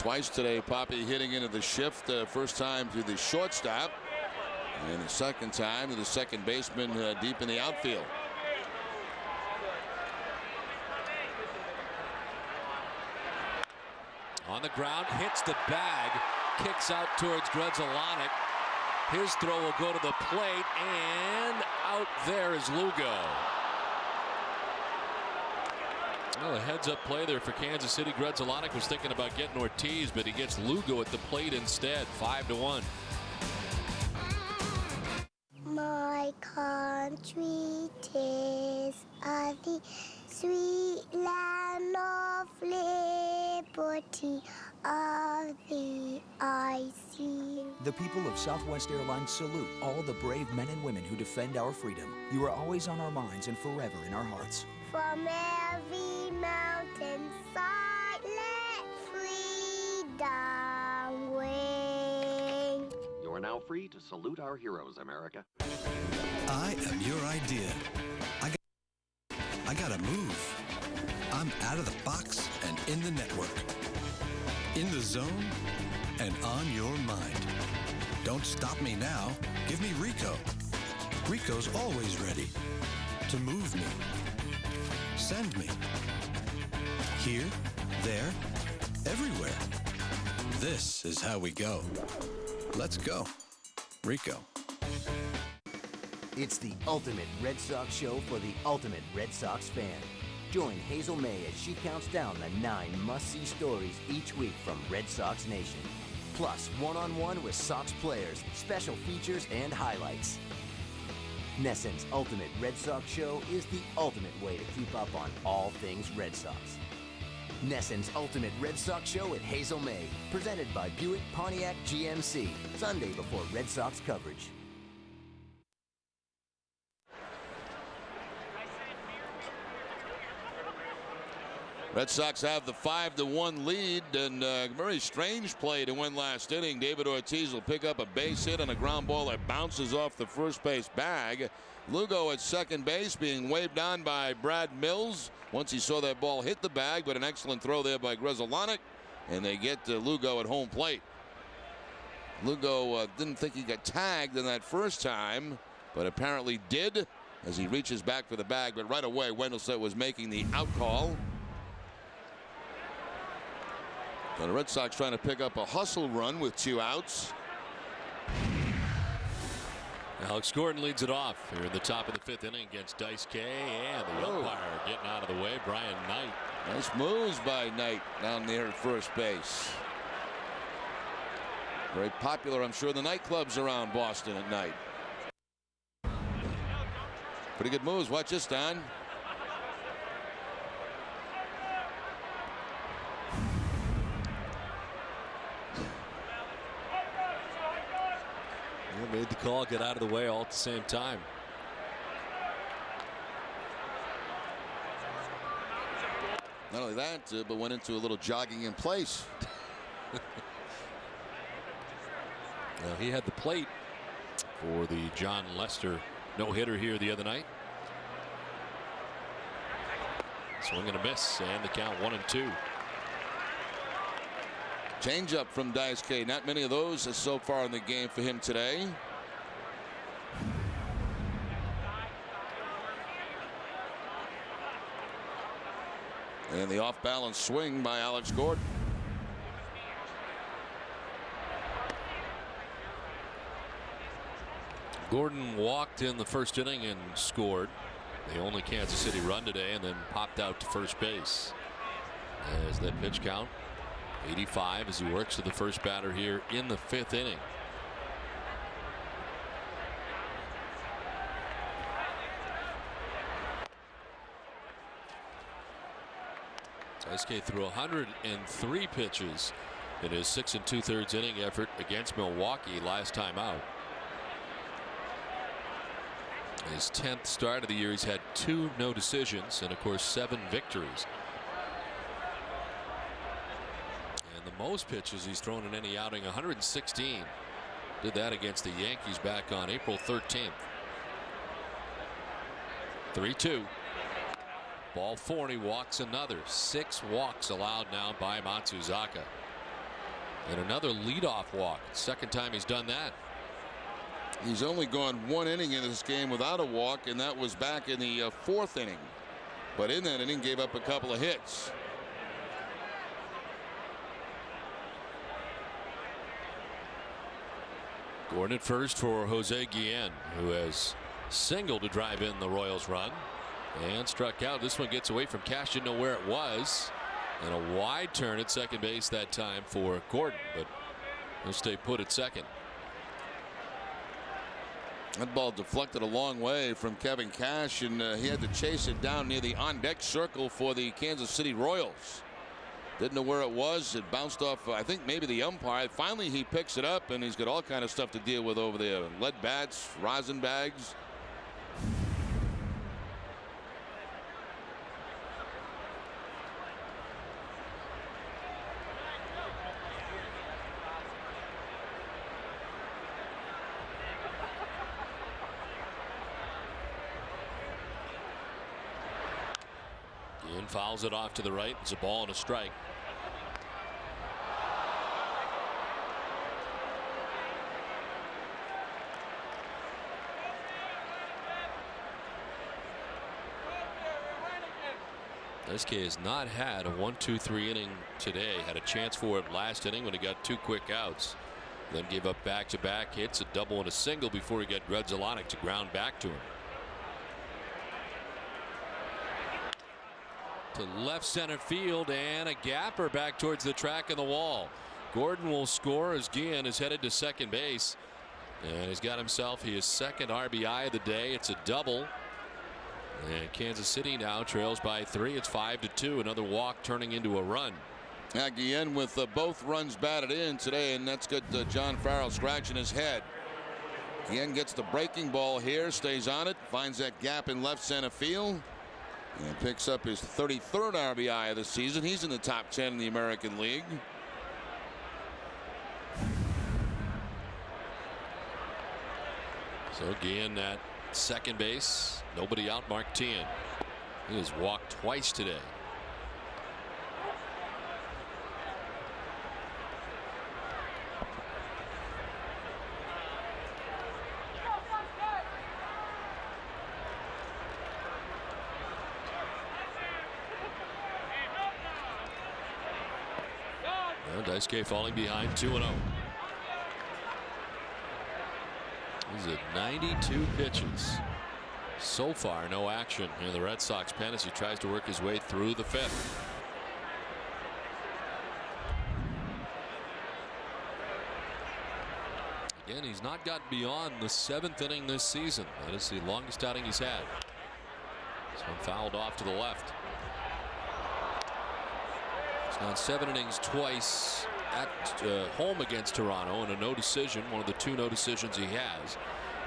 Twice today, Poppy hitting into the shift. First time to the shortstop, and the second time to the second baseman deep in the outfield. On the ground, hits the bag, kicks out towards Grzelcyk. His throw will go to the plate, and out there is Lugo. Well, a heads-up play there for Kansas City. Grzelcyk was thinking about getting Ortiz, but he gets Lugo at the plate instead. 5-1. My country, 'tis of the sweet land of liberty, of the icy. The people of Southwest Airlines salute all the brave men and women who defend our freedom. You are always on our minds and forever in our hearts. From every mountain side, let freedom ring. You are now free to salute our heroes, America. I am your idea. I gotta move. I'm out of the box and in the network. In the zone and on your mind. Don't stop me now. Give me Rico. Rico's always ready to move me. Send me. Here, there, everywhere. This is how we go. Let's go. Rico. It's the ultimate Red Sox show for the ultimate Red Sox fan. Join Hazel May as she counts down the 9 must-see stories each week from Red Sox Nation. Plus, one-on-one with Sox players, special features, and highlights. NESN's ultimate Red Sox show is the ultimate way to keep up on all things Red Sox. NESN's ultimate Red Sox show with Hazel May, presented by Buick Pontiac GMC, Sunday before Red Sox coverage. Red Sox have the 5-1 lead, and a very strange play to win last inning. David Ortiz will pick up a base hit on a ground ball that bounces off the first base bag. Lugo at second base being waved on by Brad Mills once he saw that ball hit the bag, but an excellent throw there by Grzelcyk, and they get Lugo at home plate. Lugo didn't think he got tagged in that first time, but apparently did as he reaches back for the bag, but right away Wendelstedt was making the out call. The Red Sox trying to pick up a hustle run with 2 outs. Alex Gordon leads it off here in the top of the 5th inning against Dice K, and the umpire getting out of the way, Brian Knight. Nice moves by Knight down there at first base. Very popular, I'm sure, the nightclubs around Boston at night. Pretty good moves. Watch this, Don. Made the call, get out of the way all at the same time. Not only that, but went into a little jogging in place. Well, he had the plate for the John Lester no-hitter here the other night. Swing and a miss, and the count 1-2. Changeup from Daisuke. Not many of those so far in the game for him today. And the off-balance swing by Alex Gordon. Gordon walked in the first inning and scored the only Kansas City run today, and then popped out to first base. As that pitch count 85 as he works to the first batter here in the 5th inning. Daisuke threw 103 pitches in his 6 2/3 inning effort against Milwaukee last time out. His 10th start of the year, he's had 2 no decisions and of course 7 victories. And the most pitches he's thrown in any outing, 116. Did that against the Yankees back on April 13th. 3-2. Ball 4, and he walks another. 6 walks allowed now by Matsuzaka. And another leadoff walk. Second time he's done that. He's only gone 1 inning in this game without a walk, and that was back in the 4th inning. But in that inning, gave up a couple of hits. Gordon at first for Jose Guillen, who has singled to drive in the Royals run and struck out. This one gets away from Cash, didn't know where it was, and a wide turn at second base that time for Gordon, but he'll stay put at second. That ball deflected a long way from Kevin Cash, and he had to chase it down near the on-deck circle for the Kansas City Royals. Didn't know where it was. It bounced off, I think, maybe the umpire. Finally, he picks it up, and he's got all kind of stuff to deal with over there. Lead bats, rosin bags. Guillen fouls it off to the right. It's a ball and a strike. SK has not had a 1-2-3 inning today. Had a chance for it last inning when he got 2 quick outs. Then gave up back-to-back hits, a double and a single before he got Grudzielanek to ground back to him. To left center field, and a gapper back towards the track of the wall. Gordon will score as Guillen is headed to second base, and he's got himself his second RBI of the day. It's a double, and Kansas City now trails by 3. It's 5-2. Another walk turning into a run. Yeah, Guillen with both runs batted in today, and that's got John Farrell scratching his head. Guillen gets the breaking ball here, stays on it, finds that gap in left center field, and picks up his 33rd RBI of the season. He's in the top 10 in the American League. So Guillen at second base. Nobody out. Mark Teahen. He has walked twice today. Daisuke falling behind 2-0. He's at 92 pitches. So far, no action in the Red Sox pen as he tries to work his way through the 5th. Again, he's not gotten beyond the 7th inning this season. That is the longest outing he's had. This one fouled off to the left. He's gone 7 innings twice at home against Toronto and a no decision, one of the 2 no decisions he has.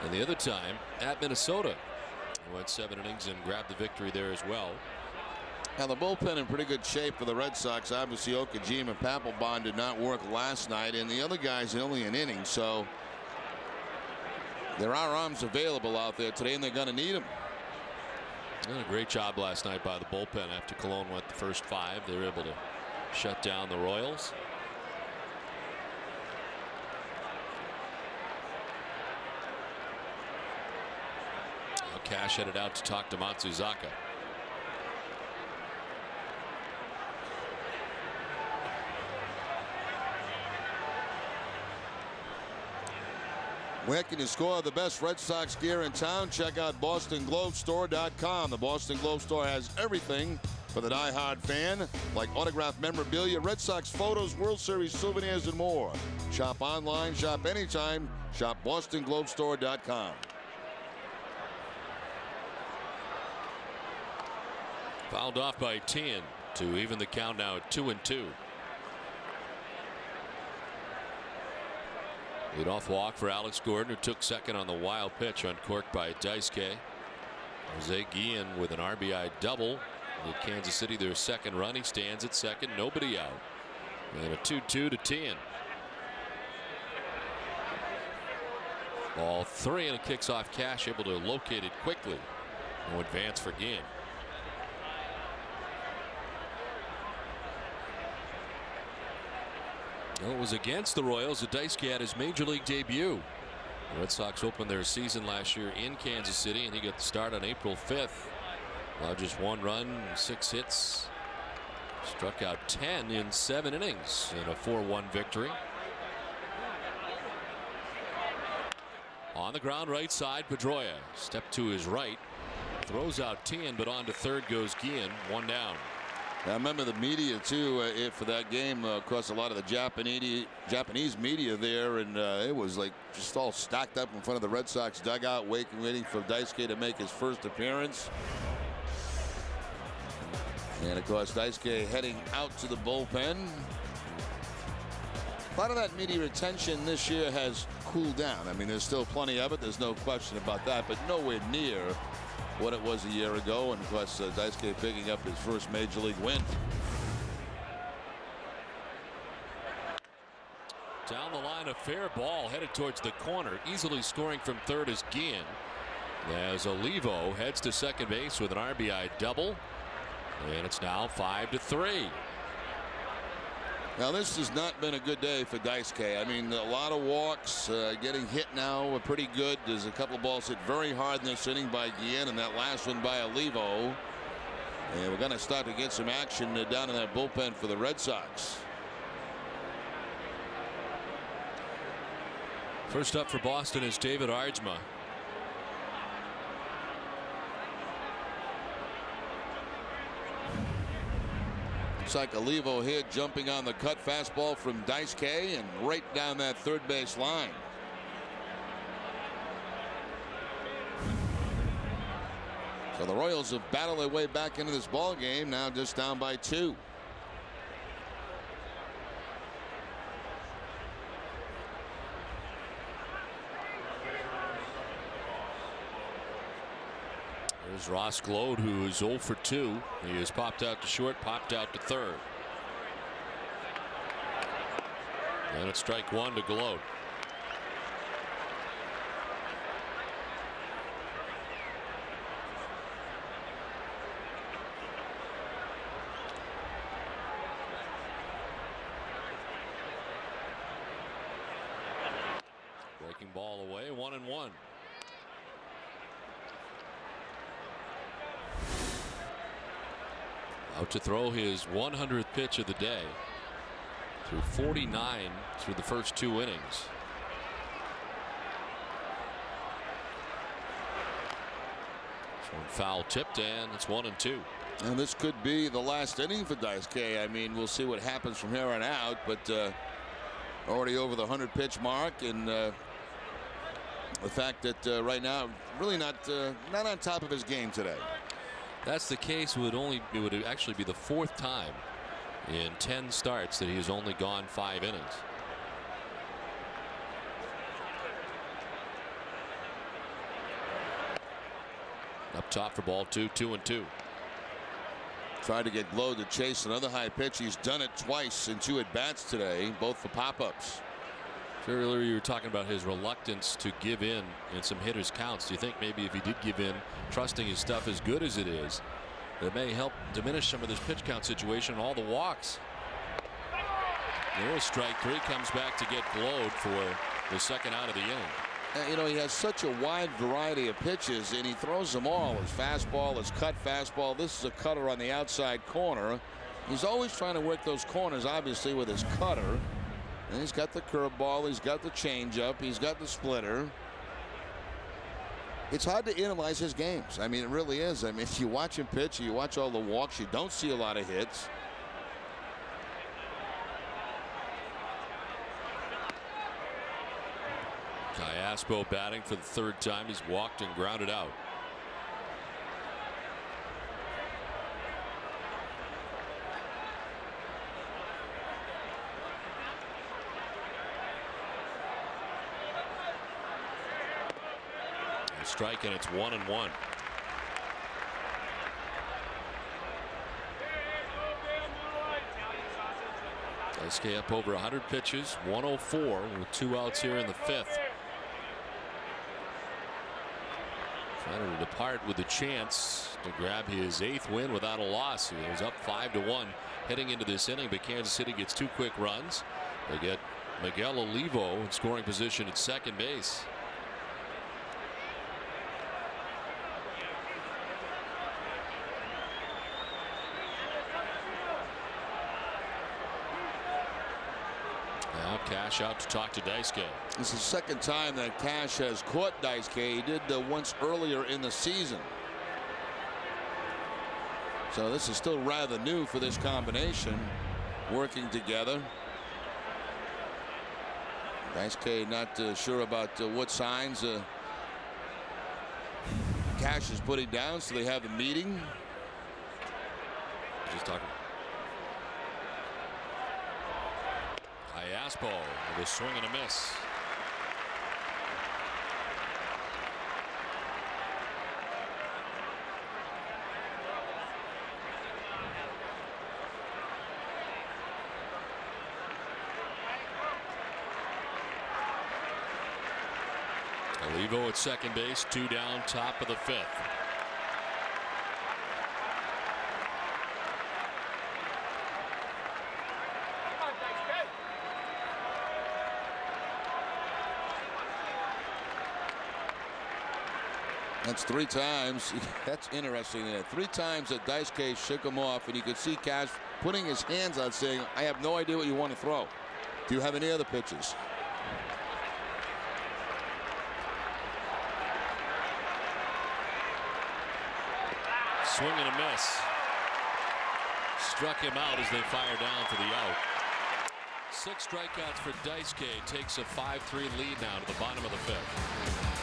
And the other time at Minnesota, he went 7 innings and grabbed the victory there as well. Now the bullpen in pretty good shape for the Red Sox. Obviously Okajima and Papelbon did not work last night, and the other guys only an inning, so there are arms available out there today, and they're going to need them. And a great job last night by the bullpen. After Cologne went the first 5, they were able to shut down the Royals. Now Cash headed out to talk to Matsuzaka. Where can you score the best Red Sox gear in town? Check out BostonGlobeStore.com. The Boston Globe Store has everything for the diehard fan, like autographed memorabilia, Red Sox photos, World Series souvenirs, and more. Shop online, shop anytime, shop BostonGlobeStore.com. Fouled off by Teahen to even the count now at 2-2. Leadoff walk for Alex Gordon, who took second on the wild pitch uncorked by Daisuke. Jose Guillen with an RBI double. With Kansas City their second run. He stands at second, nobody out. And a 2-2 to Teahen. Ball 3, and it kicks off Cash, able to locate it quickly. No advance for Guillen. Well, it was against the Royals that Daisuke had his major league debut. The Red Sox opened their season last year in Kansas City, and he got the start on April 5th. Just 1 run, 6 hits. Struck out 10 in 7 innings in a 4-1 victory. On the ground, right side, Pedroia. Step to his right. Throws out Tien, but on to third goes Guillen. 1 down. I remember the media too for that game. Of course, a lot of the Japanese media there, and it was like just all stacked up in front of the Red Sox dugout, waiting for Daisuke to make his first appearance. And of course, Daisuke heading out to the bullpen. A lot of that media attention this year has cooled down. I mean, there's still plenty of it. There's no question about that, but nowhere near what it was a year ago. And of course, Daisuke picking up his first major league win. Down the line, a fair ball headed towards the corner. Easily scoring from third is Guillen. As Olivo heads to second base with an RBI double. And it's now 5-3. Now, this has not been a good day for Daisuke. I mean, a lot of walks, getting hit now pretty good. There's a couple of balls hit very hard in this inning by Guillen, and that last one by Olivo. And we're going to start to get some action down in that bullpen for the Red Sox. First up for Boston is David Arjma. Looks like Olivo here jumping on the cut fastball from Daisuke and right down that third base line. So the Royals have battled their way back into this ball game, now just down by 2. There's Ross Gload, who is 0 for 2. He has popped out to short, popped out to third. And it's strike 1 to Gload. Breaking ball away, 1-1. Out to throw his 100th pitch of the day. Through 49 through the first 2 innings. This one foul tipped, and it's 1-2. And this could be the last inning for Daisuke. I mean, we'll see what happens from here on out, but already over the 100 pitch mark, and the fact that right now really not on top of his game today. That's the case. It would actually be the 4th time in 10 starts that he has only gone 5 innings. Up top for ball 2, 2-2. Tried to get Gload to chase another high pitch. He's done it twice in 2 at-bats today, both for pop-ups. Earlier you were talking about his reluctance to give in some hitters' counts. Do you think maybe if he did give in, trusting his stuff as good as it is, that may help diminish some of this pitch count situation and all the walks? There's strike 3, comes back to get Gload for the second out of the inning. You know, he has such a wide variety of pitches, and he throws them all. His fastball, his cut fastball. This is a cutter on the outside corner. He's always trying to work those corners, obviously, with his cutter. And he's got the curveball, he's got the changeup, he's got the splitter. It's hard to analyze his games. I mean, it really is. I mean, if you watch him pitch, you watch all the walks, you don't see a lot of hits. Callaspo batting for the 3rd time. He's walked and grounded out. Strike, and it's 1-1. Daisuke up over 100 pitches, 104 with 2 outs here in the 5th. Trying to depart with a chance to grab his 8th win without a loss. He was up 5-1 heading into this inning, but Kansas City gets 2 quick runs. They get Miguel Olivo in scoring position at second base. Now Cash out to talk to Daisuke. This is the second time that Cash has caught Daisuke. He did once earlier in the season. So this is still rather new for this combination, working together. Daisuke not sure about what signs Cash is putting down, so they have a meeting. Just talking. Iaspo with a swing and a miss. Olivo at second base, 2 down, top of the 5th. That's 3 times. That's interesting. 3 times that Daisuke shook him off, and you could see Cash putting his hands out saying, I have no idea what you want to throw. Do you have any other pitches? Swing and a miss. Struck him out as they fire down for the out. 6 strikeouts for Daisuke. Takes a 5-3 lead now to the bottom of the 5th.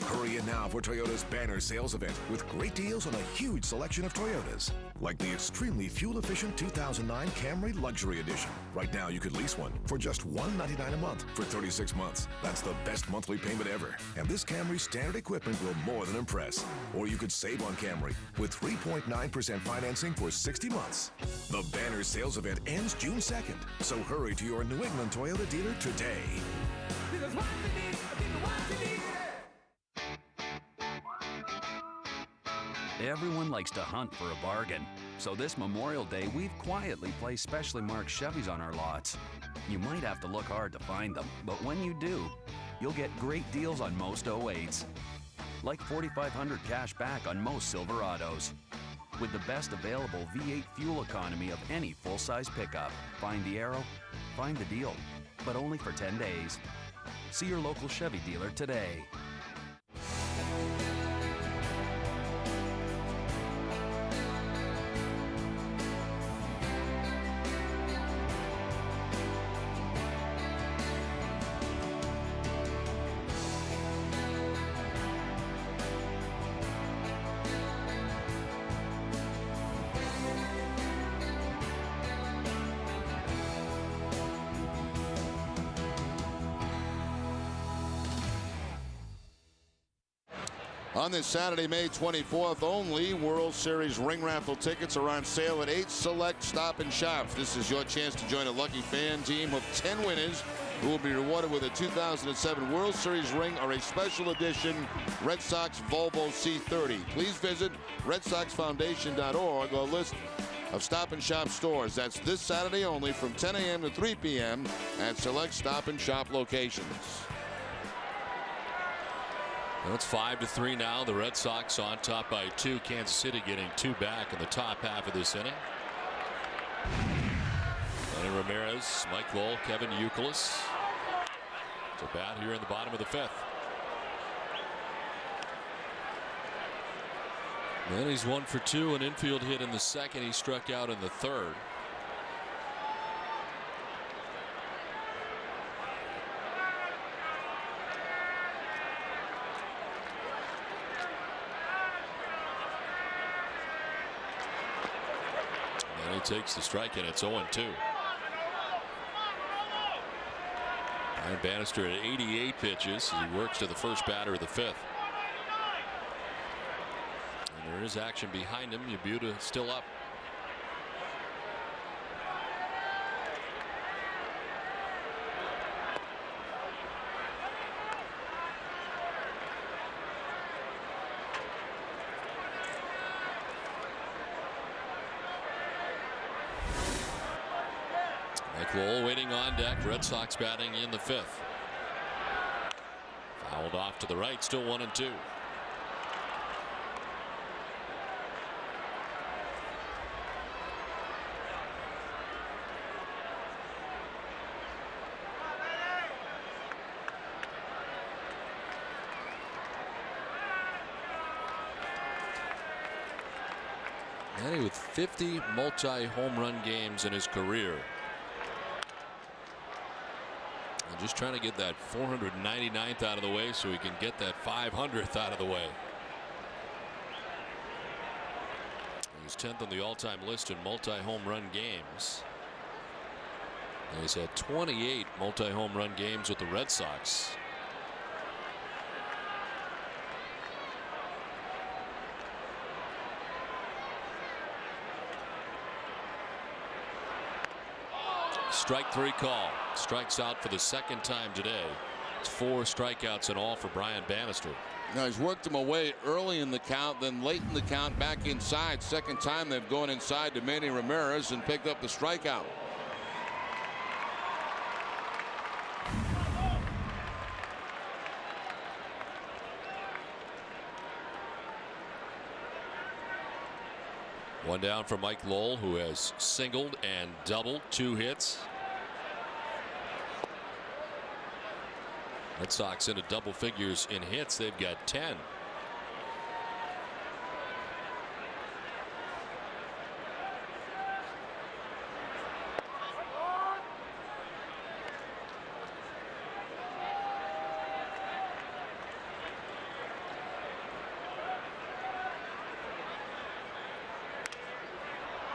Hurry in now for Toyota's banner sales event with great deals on a huge selection of Toyotas, like the extremely fuel-efficient 2009 Camry Luxury Edition. Right now, you could lease one for just $199 a month for 36 months. That's the best monthly payment ever. And this Camry standard equipment will more than impress. Or you could save on Camry with 3.9% financing for 60 months. The banner sales event ends June 2nd, so hurry to your New England Toyota dealer today. Everyone likes to hunt for a bargain. So this Memorial Day, we've quietly placed specially marked Chevys on our lots. You might have to look hard to find them, but when you do, you'll get great deals on most 08s. Like $4,500 cash back on most Silverados. With the best available V8 fuel economy of any full-size pickup. Find the arrow, find the deal, but only for 10 days. See your local Chevy dealer today. On this Saturday, May 24th, only World Series ring raffle tickets are on sale at 8 select Stop and Shops. This is your chance to join a lucky fan team of 10 winners who will be rewarded with a 2007 World Series ring or a special edition Red Sox Volvo C30. Please visit RedSoxFoundation.org or list of Stop and Shop stores. That's this Saturday only from 10 a.m. to 3 p.m. at select Stop and Shop locations. Well, it's 5-3 now. The Red Sox on top by 2. Kansas City getting 2 back in the top half of this inning. Manny Ramirez, Mike Lowell, Kevin Youkilis. It's a bat here in the bottom of the 5th. Then he's 1 for 2, an infield hit in the 2nd. He struck out in the 3rd. Takes the strike and it's 0-2. Ryan Bannister at 88 pitches. He works to the first batter of the 5th. And there is action behind him. Yabuta still up. Mike Lowell waiting on deck. Red Sox batting in the 5th. Fouled off to the right. Still 1-2. Manny with 50 multi-home run games in his career. And just trying to get that 499th out of the way so he can get that 500th out of the way. He's 10th on the all-time list in multi-home run games. And he's had 28 multi-home run games with the Red Sox. Strike 3 call. Strikes out for the 2nd time today. It's 4 strikeouts in all for Brian Bannister. Now he's worked him away early in the count, then late in the count back inside. 2nd time they've gone inside to Manny Ramirez and picked up the strikeout. One down for Mike Lowell, who has singled and doubled 2 hits. Red Sox into double figures in hits. They've got 10.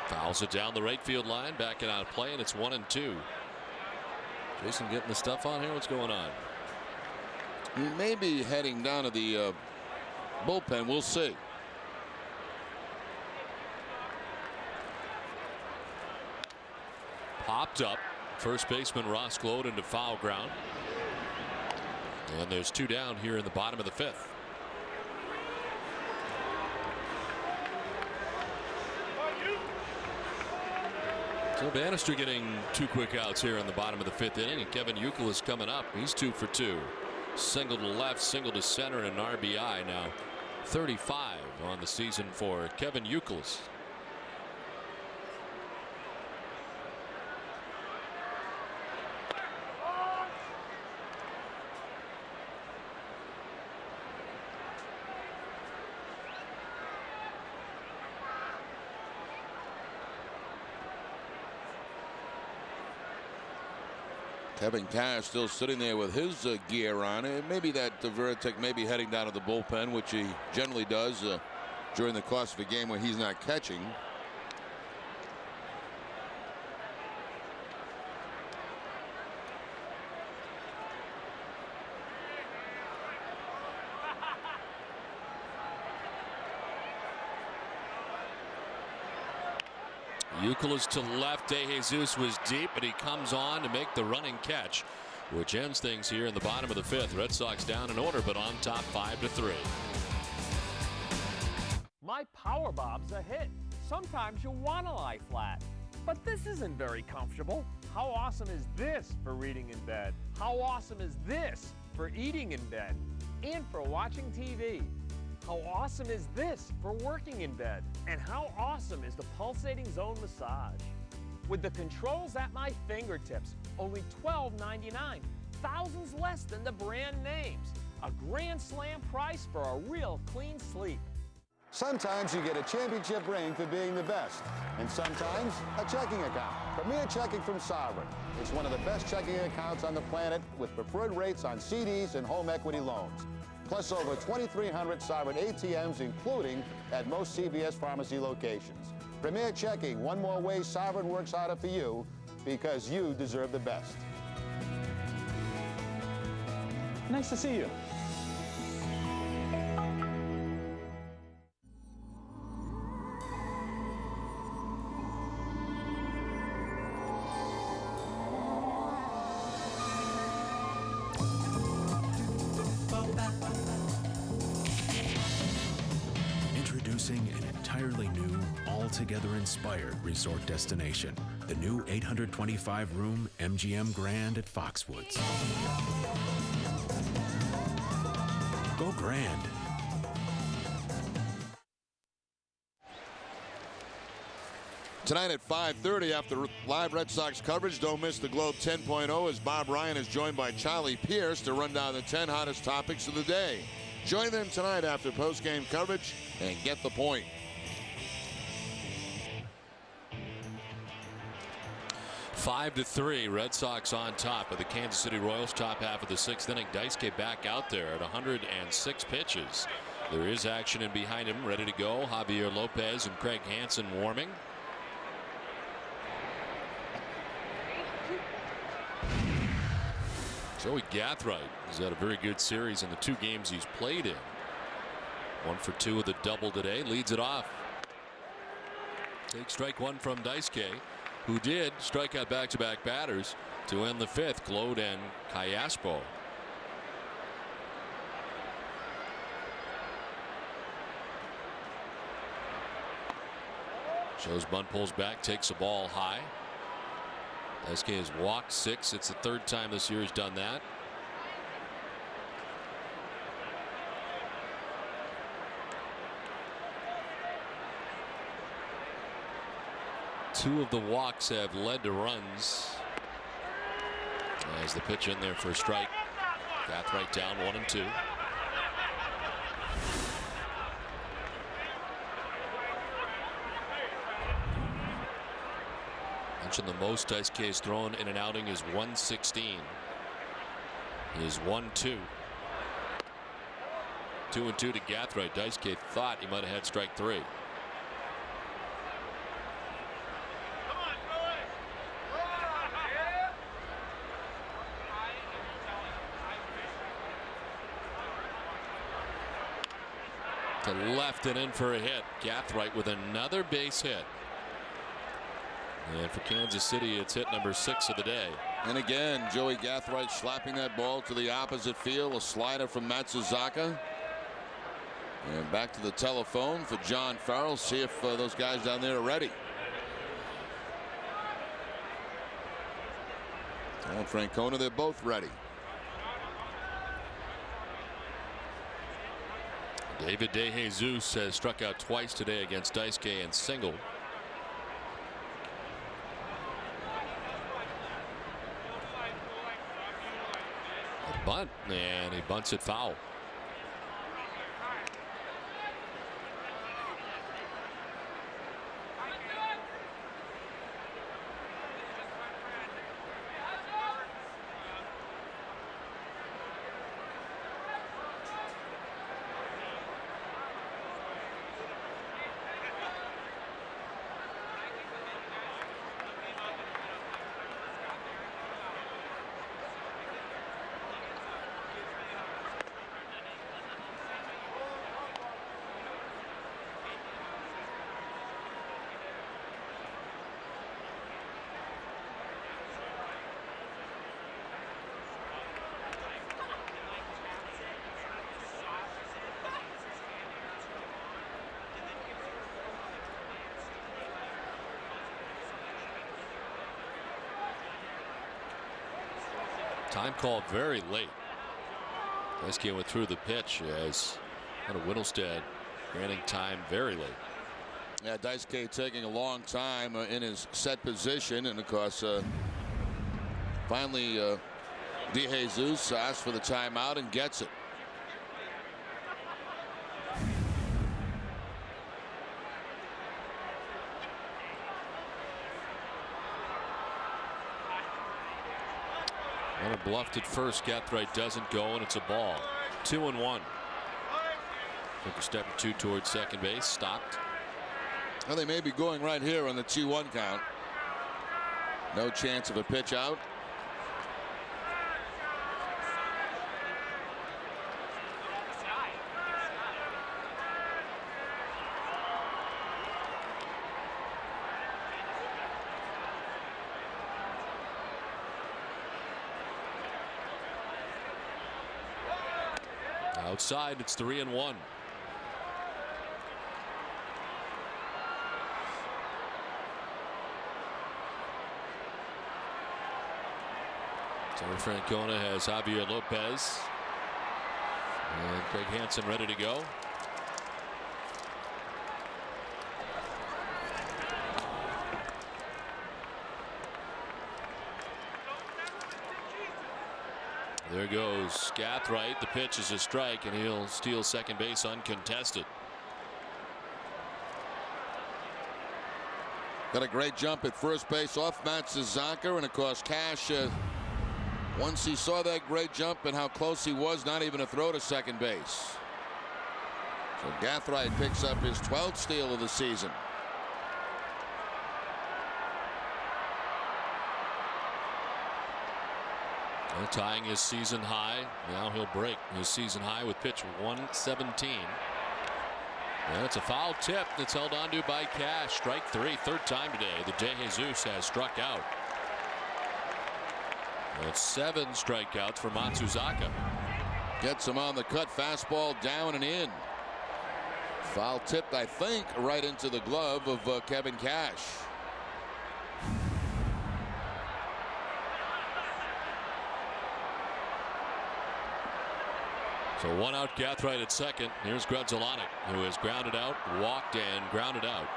Fouls it down the right field line, backing out of play, and it's 1-2. Jason getting the stuff on here. What's going on? He may be heading down to the bullpen. We'll see. Popped up. First baseman Ross Gload into foul ground. And there's 2 down here in the bottom of the 5th. So Bannister getting 2 quick outs here in the bottom of the 5th inning, and Kevin Youkilis coming up. He's 2 for 2. Single to left, single to center, and an RBI. Now 35 on the season for Kevin Youkilis. Kevin Cash still sitting there with his gear on. Maybe that Varitek may be heading down to the bullpen, which he generally does during the course of a game when he's not catching. Youkilis to left. De Jesus was deep, but he comes on to make the running catch, which ends things here in the bottom of the 5th. Red Sox down in order, but on top 5-3. My Power Bob's a hit. Sometimes you want to lie flat, but this isn't very comfortable. How awesome is this for reading in bed? How awesome is this for eating in bed and for watching TV? How awesome is this for working in bed? And how awesome is the Pulsating Zone Massage? With the controls at my fingertips, only $12.99, thousands less than the brand names. A grand slam price for a real clean sleep. Sometimes you get a championship ring for being the best, and sometimes a checking account. Premier Checking from Sovereign. It's one of the best checking accounts on the planet with preferred rates on CDs and home equity loans. Plus over 2,300 Sovereign ATMs, including at most CVS pharmacy locations. Premier Checking, one more way Sovereign works harder for you because you deserve the best. Nice to see you. altogether inspired resort destination. The new 825-room MGM Grand at Foxwoods. Go Grand. Tonight at 5:30 after live Red Sox coverage, don't miss the Globe 10.0 as Bob Ryan is joined by Charlie Pierce to run down the 10 hottest topics of the day. Join them tonight after post-game coverage and get the point. Five to 3, Red Sox on top of the Kansas City Royals. Top half of the 6th inning. Daisuke back out there at 106 pitches. There is action in behind him, ready to go. Javier Lopez and Craig Hansen warming. Joey Gathright has had a very good series in the 2 games he's played in. 1 for 2 with a double today. Leads it off. Take strike 1 from Daisuke, who did strike out back-to-back batters to end the 5th. Claude and Callaspo. Shows bunt, pulls back, takes the ball high. Daisuke has walked 6. It's the 3rd time this year he's done that. Two of the walks have led to runs. As the pitch in there for a strike. Gathright down 1-2. Mentioned the most Daisuke has thrown in an outing is 116. He is 1-2. 2-2 to Gathright. Daisuke thought he might have had strike 3. To left and in for a hit. Gathright with another base hit. And for Kansas City, it's hit number 6 of the day. And again, Joey Gathright slapping that ball to the opposite field. A slider from Matsuzaka. And back to the telephone for John Farrell. See if those guys down there are ready. And Francona, they're both ready. David DeJesus has struck out twice today against Daisuke and singled. A bunt, and he bunts it foul. Time called very late. Daisuke went through the pitch as Hunter Whittlestead granting time very late. Yeah, Daisuke taking a long time in his set position, and of course finally DeJesus asks for the timeout and gets it. Runner bluffed at first. Gathright doesn't go, and it's a ball. 2-1. Took a step or 2 towards second base. Stopped. Well, they may be going right here on the 2-1 count. No chance of a pitch out. Outside, it's 3-1. Terry Francona has Javier Lopez and Craig Hansen ready to go. There goes Gathright. The pitch is a strike, and he'll steal second base uncontested. Got a great jump at first base off Matsuzaka, and of course Cash, once he saw that great jump and how close he was, not even a throw to second base. So Gathright picks up his 12th steal of the season. Tying his season high. Now he'll break his season high with pitch 117. That's a foul tip that's held onto by Cash. Strike 3, third time today. The De Jesus has struck out. That's 7 strikeouts for Matsuzaka. Gets him on the cut, fastball down and in. Foul tipped, I think, right into the glove of Kevin Cash. So 1 out, Gathright at second. Here's Grudzielanek, who has grounded out, walked, and grounded out.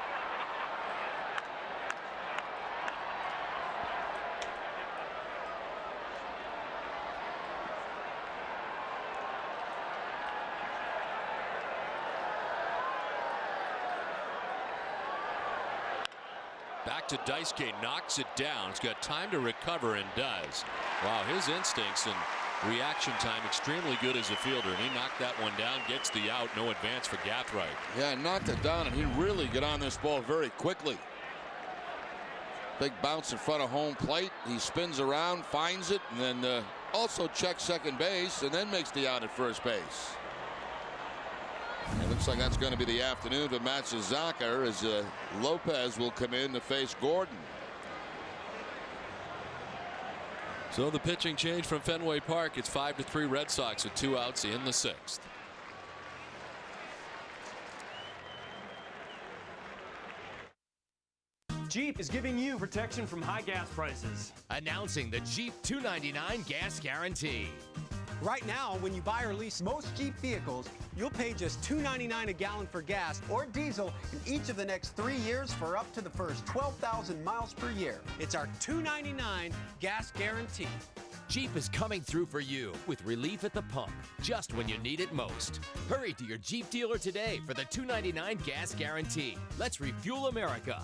Back to Daisuke, knocks it down. He's got time to recover and does. Wow, his instincts and reaction time extremely good as a fielder, and he knocked that one down, gets the out. No advance for Gathright. Yeah, knocked it down, and he really got on this ball very quickly. Big bounce in front of home plate. He spins around, finds it, and then also checks second base, and then makes the out at first base. It looks like that's going to be the afternoon for Matsuzaka as Lopez will come in to face Gordon. So the pitching change from Fenway Park. It's 5-3 Red Sox with 2 outs in the 6th. Jeep is giving you protection from high gas prices. Announcing the Jeep $2.99 gas guarantee. Right now, when you buy or lease most Jeep vehicles, you'll pay just $2.99 a gallon for gas or diesel in each of the next 3 years for up to the first 12,000 miles per year. It's our $2.99 gas guarantee. Jeep is coming through for you with relief at the pump, just when you need it most. Hurry to your Jeep dealer today for the $2.99 gas guarantee. Let's refuel America.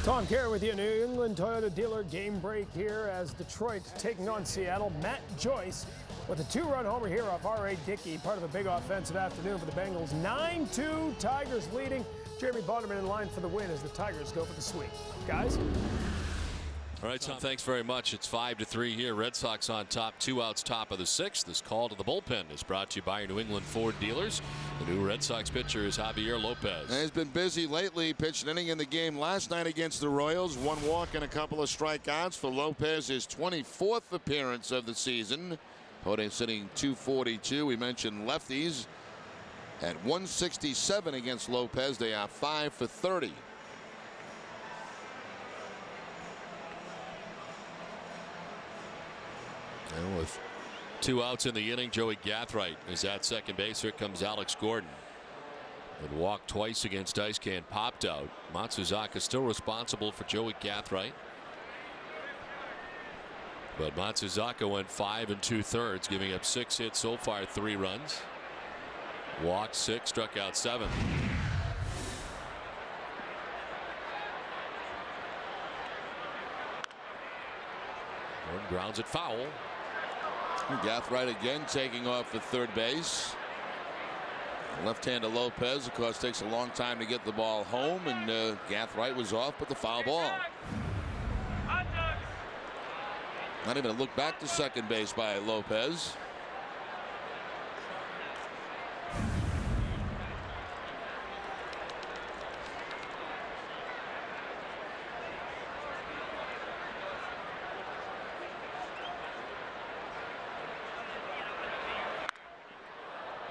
Tom Kerr with you, New England Toyota dealer game break here as Detroit taking on Seattle. Matt Joyce with a 2-run homer here off R.A. Dickey, part of a big offensive afternoon for the Bengals. 9-2, Tigers leading. Jeremy Bonderman in line for the win as the Tigers go for the sweep. Guys? All right, Tom, thanks very much. It's 5-3 here. Red Sox on top, 2 outs, top of the 6th. This call to the bullpen is brought to you by your New England Ford dealers. The new Red Sox pitcher is Javier Lopez. And he's been busy lately. Pitched an inning in the game last night against the Royals. 1 walk and a couple of strikeouts for Lopez, his 24th appearance of the season. Opponent sitting 242. We mentioned lefties at 167 against Lopez. They are 5 for 30. And with 2 outs in the inning, Joey Gathright is at second base. Here comes Alex Gordon. Had walked twice against Daisuke and popped out. Matsuzaka still responsible for Joey Gathright. But Matsuzaka went 5 2/3, giving up 6 hits so far, 3 runs. Walked 6, struck out 7. Gordon grounds it foul. Gathright again taking off at third base. Left-hander Lopez, of course, takes a long time to get the ball home, and Gathright was off, but the foul ball. Not even a look back to second base by Lopez.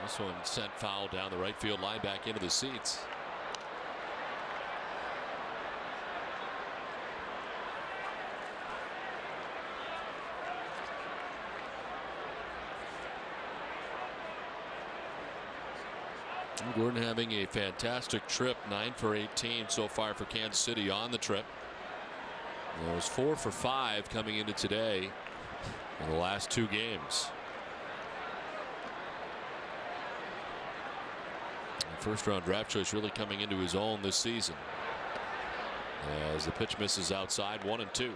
This one sent foul down the right field line, back into the seats. Gordon having a fantastic trip, 9 for 18 so far for Kansas City on the trip. It was 4 for 5 coming into today in the last 2 games. First round draft choice really coming into his own this season as the pitch misses outside, 1-2.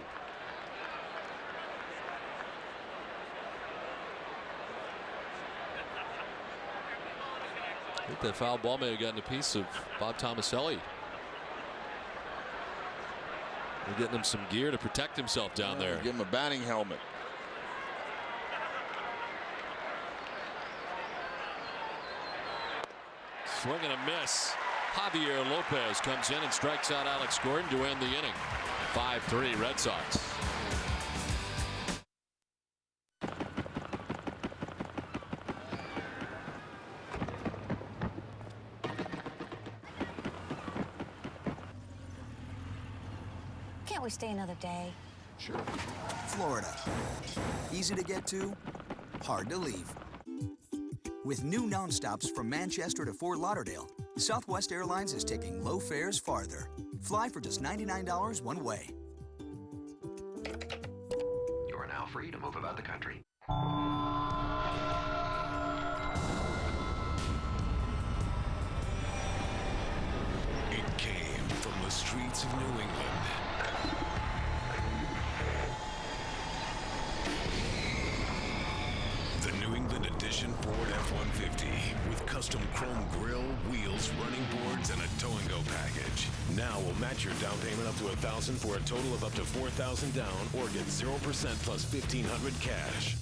I think that foul ball may have gotten a piece of Bob Tomaselli. They're getting him some gear to protect himself down there. Give him a batting helmet. Swing and a miss. Javier Lopez comes in and strikes out Alex Gordon to end the inning. 5-3 Red Sox. Can't we stay another day? Sure. Florida. Easy to get to, hard to leave. With new nonstops from Manchester to Fort Lauderdale, Southwest Airlines is taking low fares farther. Fly for just $99 one way. You are now free to move about the country. It came from the streets of New England. The New England Edition Ford F-150 with custom chrome grille, wheels, running boards, and a tow-and-go package. Now will match your down payment up to $1,000 for a total of up to $4,000 down, or get 0% plus $1,500 cash.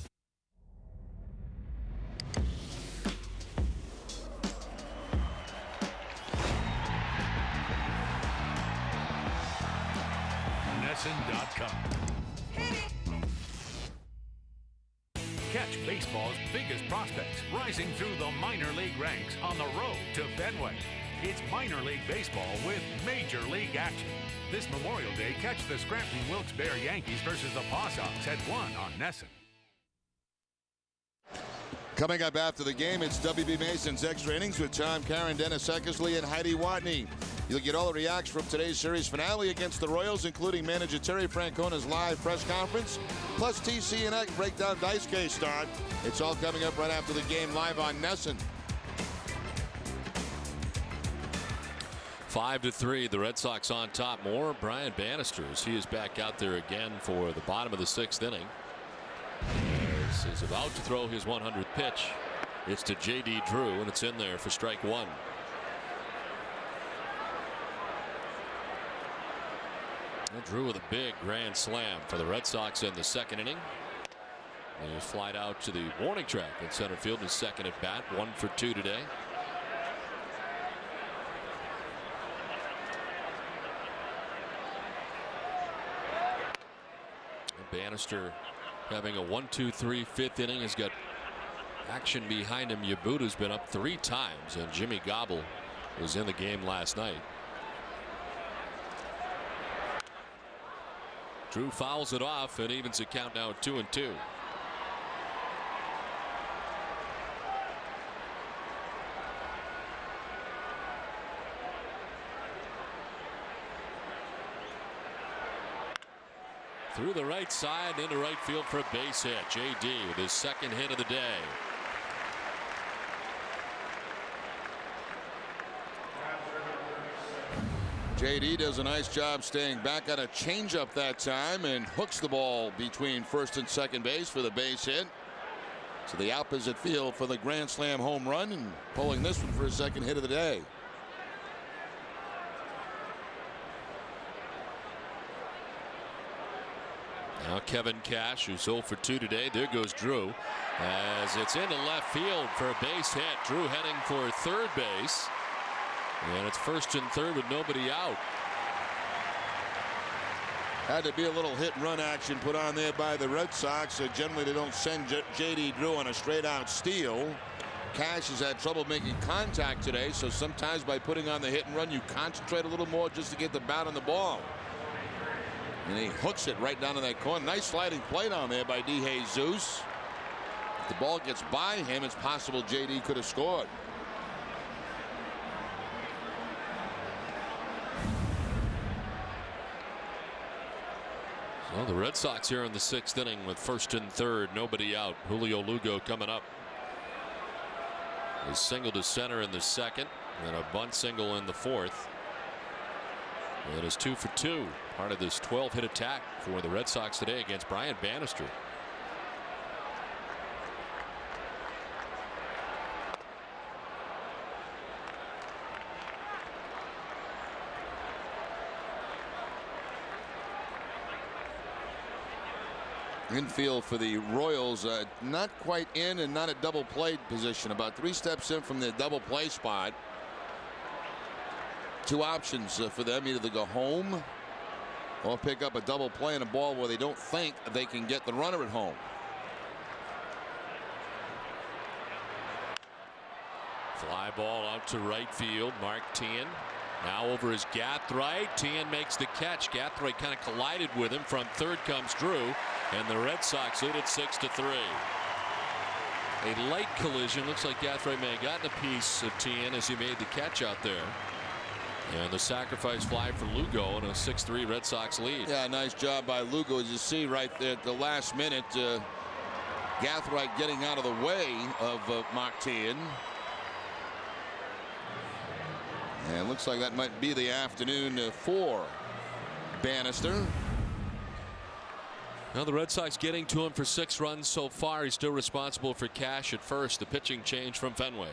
NESN.com. Catch baseball's biggest prospects rising through the minor league ranks on the road to Fenway. It's minor league baseball with major league action. This Memorial Day, catch the Scranton Wilkes-Barre Yankees versus the Paw Sox at 1 on NESN. Coming up after the game, it's WB Mason's Extra Innings with Tom Caron, Dennis Eckersley, and Heidi Watney. You'll get all the reacts from today's series finale against the Royals, including manager Terry Francona's live press conference, plus TC and Eck breakdown dice case start. It's all coming up right after the game live on NESN. 5-3, the Red Sox on top. More Brian Bannister as he is back out there again for the bottom of the 6th inning. He's about to throw his 100th pitch. It's to J.D. Drew, and it's in there for strike 1. And Drew with a big grand slam for the Red Sox in the 2nd inning. He flied out to the warning track in center field in his 2nd at bat, 1 for 2 today. Bannister having a 1-2-3 5th inning, has got action behind him. Yabuta's been up 3 times, and Jimmy Gobble was in the game last night. Drew fouls it off and evens the count now at 2-2. Through the right side into right field for a base hit. J.D. with his 2nd hit of the day. J.D. does a nice job staying back on a changeup that time and hooks the ball between 1st and 2nd base for the base hit. To the opposite field for the grand slam home run, and pulling this one for his 2nd hit of the day. Now Kevin Cash, who's 0 for 2 today. There goes Drew as it's into left field for a base hit. Drew heading for third base. And it's first and third with nobody out. Had to be a little hit and run action put on there by the Red Sox. Generally, they don't send J.D. Drew on a straight out steal. Cash has had trouble making contact today, so sometimes by putting on the hit and run, you concentrate a little more just to get the bat on the ball. And he hooks it right down in that corner. Nice sliding play down there by DeJesus. If the ball gets by him, it's possible J.D. could have scored. Well, the Red Sox here in the 6th inning with first and third, nobody out. Julio Lugo coming up. A single to center in the 2nd, and a bunt single in the 4th. That is 2 for 2. Part of this 12-hit attack for the Red Sox today against Brian Bannister. Infield for the Royals, not quite in and not a double play position, about 3 steps in from the double play spot. 2 options for them, either to go home or pick up a double play in a ball where they don't think they can get the runner at home. Fly ball out to right field. Mark Teahen now over his Gathright. Teahen makes the catch. Gathright kind of collided with him. From third comes Drew, and the Red Sox lead it 6-3. A light collision. Looks like Gathright may have gotten a piece of Teahen as he made the catch out there. And the sacrifice fly for Lugo and a 6-3 Red Sox lead. Yeah, nice job by Lugo. As you see right there at the last minute, Gathright getting out of the way of Mark Teahen. And it looks like that might be the afternoon for Bannister. Now the Red Sox getting to him for 6 runs so far. He's still responsible for Cash at first. The pitching change from Fenway.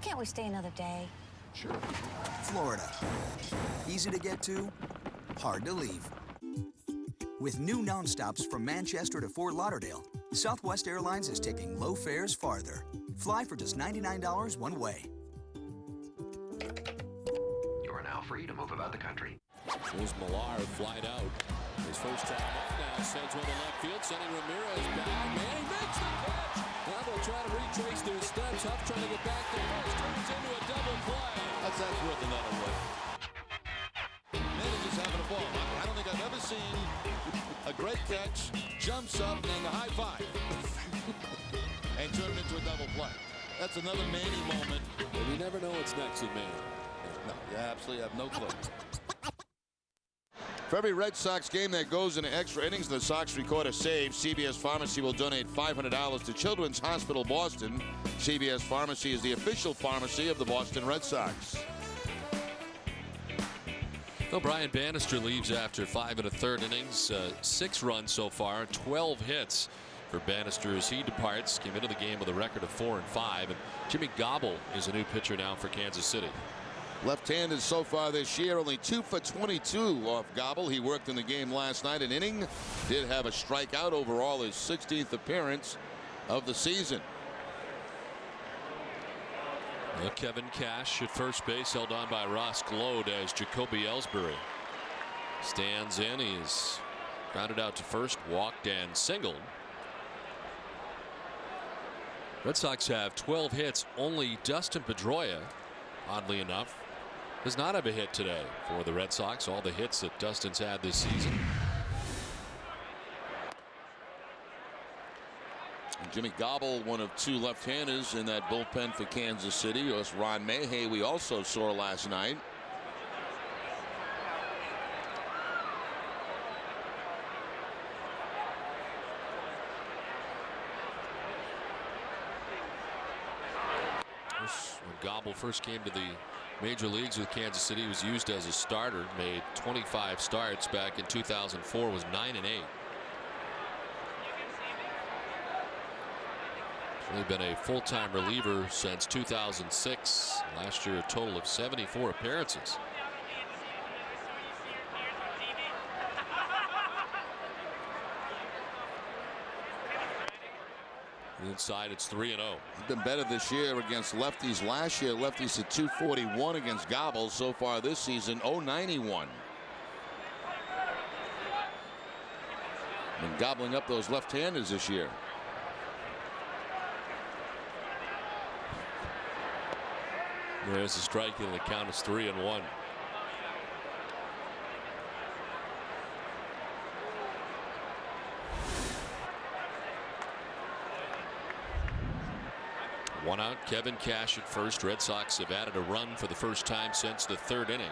Can't we stay another day? Sure. Florida. Easy to get to, hard to leave. With new nonstops from Manchester to Fort Lauderdale, Southwest Airlines is taking low fares farther. Fly for just $99 one way. You are now free to move about the country. There's Millar flied out. His first time up now sends one to left field. Sonny Ramirez back, and he makes the catch. Now they'll try to retrace their steps. Huff trying to get back to first. Turns into a double play. That's worth another one. Manages having a ball. I don't think I've ever seen a great catch, jumps up, and a high five. And turn it into a double play. That's another Manny moment. But you never know what's next with Manny. No, you absolutely have no clue. For every Red Sox game that goes into extra innings, the Sox record a save. CVS Pharmacy will donate $500 to Children's Hospital Boston. CVS Pharmacy is the official pharmacy of the Boston Red Sox. Well, Brian Bannister leaves after 5 1/3 innings. 6 runs so far, 12 hits for Bannister as he departs. Came into the game with a record of 4 and 5. And Jimmy Gobble is a new pitcher now for Kansas City. Left-handed so far this year, only 2 for 22 off Gobble. He worked in the game last night, an inning. Did have a strikeout overall, his 16th appearance of the season. Well, Kevin Cash at first base, held on by Ross Gload as Jacoby Ellsbury stands in. He's grounded out to first, walked and singled. Red Sox have 12 hits. Only Dustin Pedroia, oddly enough, does not have a hit today for the Red Sox. All the hits that Dustin's had this season. Jimmy Gobble, one of 2 left-handers in that bullpen for Kansas City. It was Ron Mayhay we also saw last night. When Gobble first came to the major leagues with Kansas City, he was used as a starter, made 25 starts back in 2004, was 9 and 8. Only been a full-time reliever since 2006. Last year, a total of 74 appearances. Inside, it's 3-0. He's been better this year against lefties. Last year, lefties hit .241 against gobbles. So far this season, .091. Been gobbling up those left-handers this year. There's a strike, and the count is 3-1. One out, Kevin Cash at first. Red Sox have added a run for the first time since the third inning.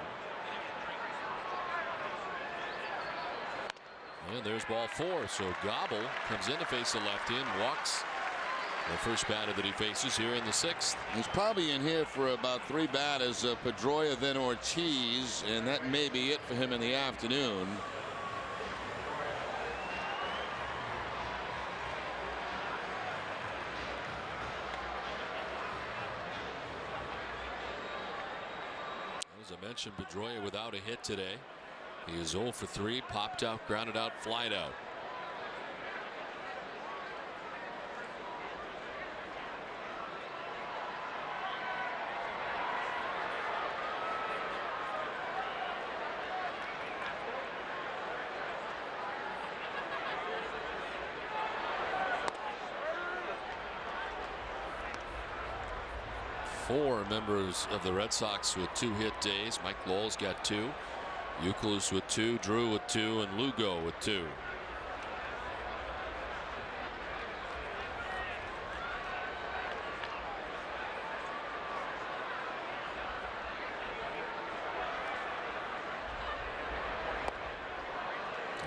And there's ball 4. So Gobble comes in to face the lefty and walks the first batter that he faces here in the 6th. He's probably in here for about 3 batters. Pedroia, then Ortiz, and that may be it for him in the afternoon. As I mentioned, Pedroia without a hit today. He is 0 for 3, popped out, grounded out, flied out. Four members of the Red Sox with 2 hit days. Mike Lowell's got 2. Youkilis with 2, Drew with 2, and Lugo with 2.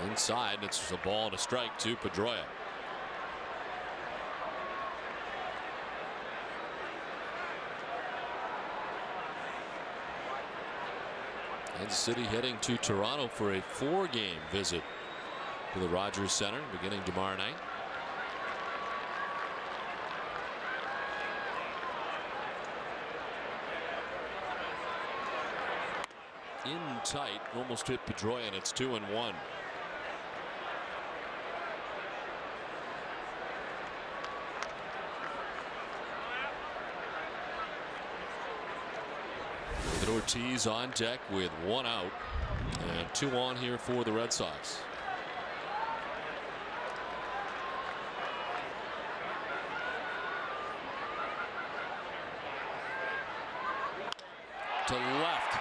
Inside, it's a ball and a strike to Pedroia. Kansas City heading to Toronto for a 4-game visit to the Rogers Center beginning tomorrow night. In tight, almost hit Pedroia, and it's 2-1. Ortiz on deck with 1 out and 2 on here for the Red Sox. To left.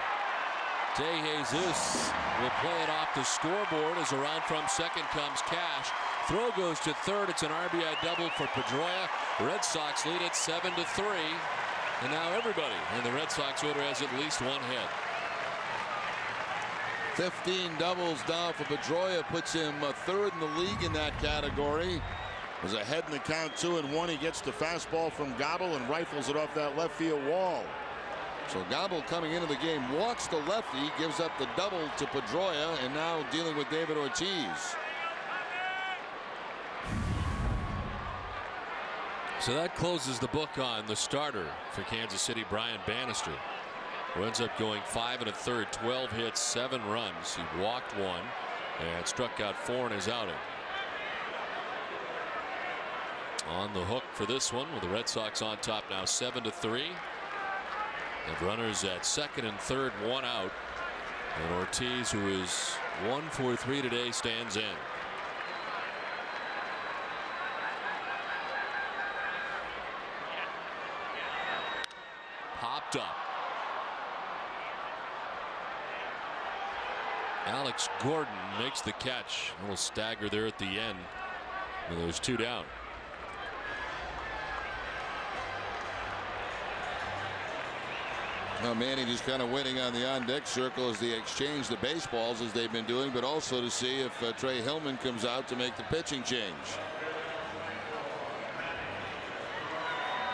De Jesus will play it off the scoreboard as around from second comes Cash. Throw goes to third. It's an RBI double for Pedroia. The Red Sox lead it 7-3. And now everybody in the Red Sox order has at least 1 hit. 15 doubles now for Pedroia, puts him 3rd in the league in that category. Was ahead in the count 2-1. He gets the fastball from Gobble and rifles it off that left field wall. So Gobble coming into the game walks the lefty, gives up the double to Pedroia, and now dealing with David Ortiz. So that closes the book on the starter for Kansas City, Brian Bannister, who ends up going 5 1/3, 12 hits, 7 runs. He walked 1 and struck out 4 in his outing. On the hook for this one with the Red Sox on top now 7-3. And runners at second and third, 1 out. And Ortiz, who is 1 for 3 today, stands in. Popped up. Alex Gordon makes the catch. A little stagger there at the end. And there's 2 down. Now Manny just kind of waiting on the on-deck circle as they exchange the baseballs as they've been doing, but also to see if Trey Hillman comes out to make the pitching change.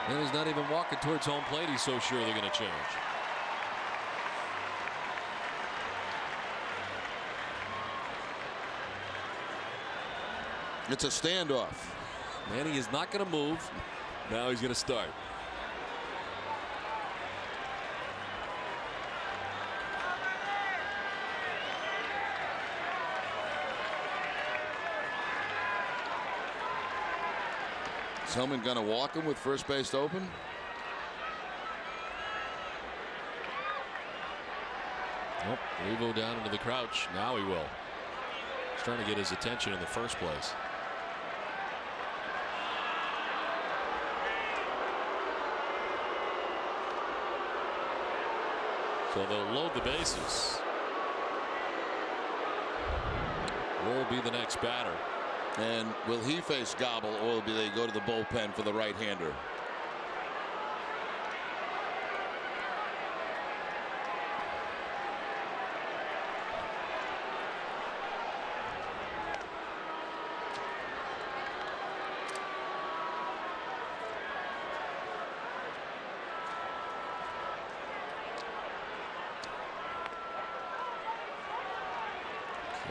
And he's not even walking towards home plate. He's so sure they're going to change. It's a standoff. Manny is not going to move. Now he's going to start. Is Hillman going to walk him with first base open? Nope. Revo down into the crouch. Now he will. He's trying to get his attention in the first place. So they'll load the bases. Will be the next batter. And will he face Gobble, or will they go to the bullpen for the right-hander?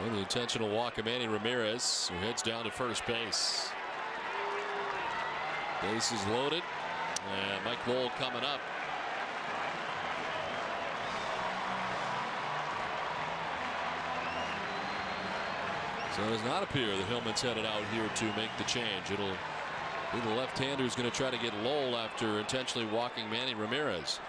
The intentional walk of Manny Ramirez, who heads down to first base. Bases loaded, and Mike Lowell coming up. So it does not appear that Hillman's headed out here to make the change. It'll be the left-hander who's going to try to get Lowell after intentionally walking Manny Ramirez.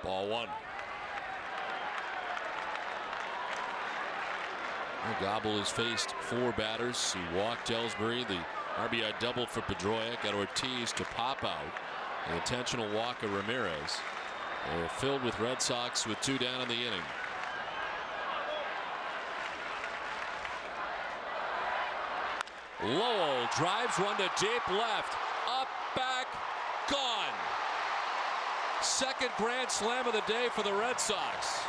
Ball one. Gobble has faced 4 batters. He walked Ellsbury. The RBI doubled for Pedroia. Got Ortiz to pop out. The intentional walk of Ramirez. They're filled with Red Sox with 2 down in the inning. Lowell drives one to deep left. Up, back, gone. Second grand slam of the day for the Red Sox.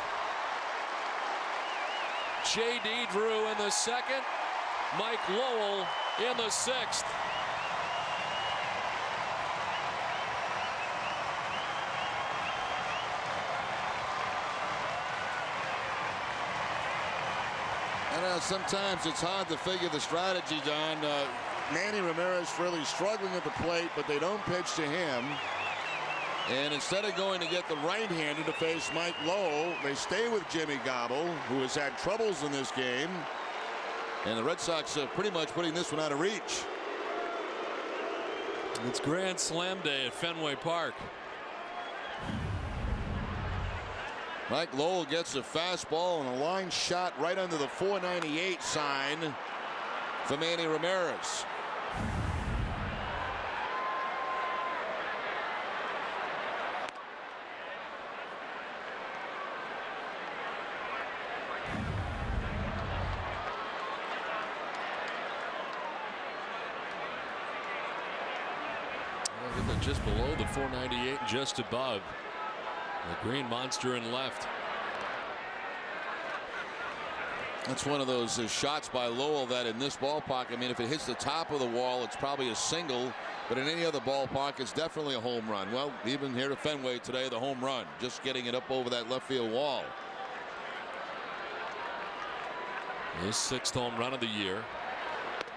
J.D. Drew in the second. Mike Lowell in the 6th. I know sometimes it's hard to figure the strategy, Don. Manny Ramirez really struggling at the plate, but they don't pitch to him. And instead of going to get the right-hander to face Mike Lowell, they stay with Jimmy Gobble, who has had troubles in this game. And the Red Sox are pretty much putting this one out of reach. It's Grand Slam Day at Fenway Park. Mike Lowell gets a fastball and a line shot right under the 498 sign for Manny Ramirez. Just below the 498, just above the green monster in left. That's one of those shots by Lowell that in this ballpark, I mean, if it hits the top of the wall, it's probably a single, but in any other ballpark, it's definitely a home run. Well, even here at Fenway today, the home run, just getting it up over that left field wall. His 6th home run of the year.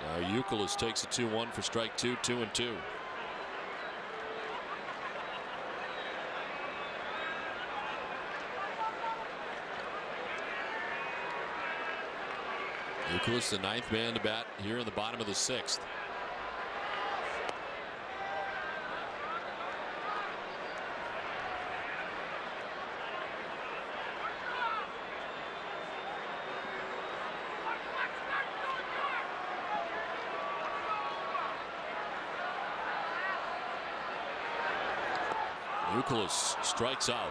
Now Youkilis takes a 2-1 for strike 2, 2-2. Youkilis, the 9th man to bat here in the bottom of the 6th. Youkilis strikes out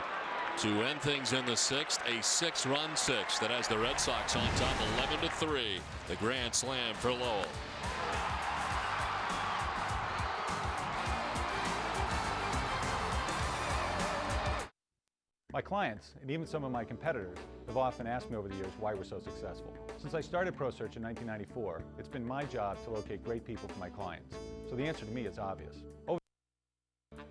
to end things in the 6th, a 6-run 6th that has the Red Sox on top 11-3. The grand slam for Lowell. My clients, and even some of my competitors, have often asked me over the years why we're so successful. Since I started ProSearch in 1994, it's been my job to locate great people for my clients. So the answer to me is obvious.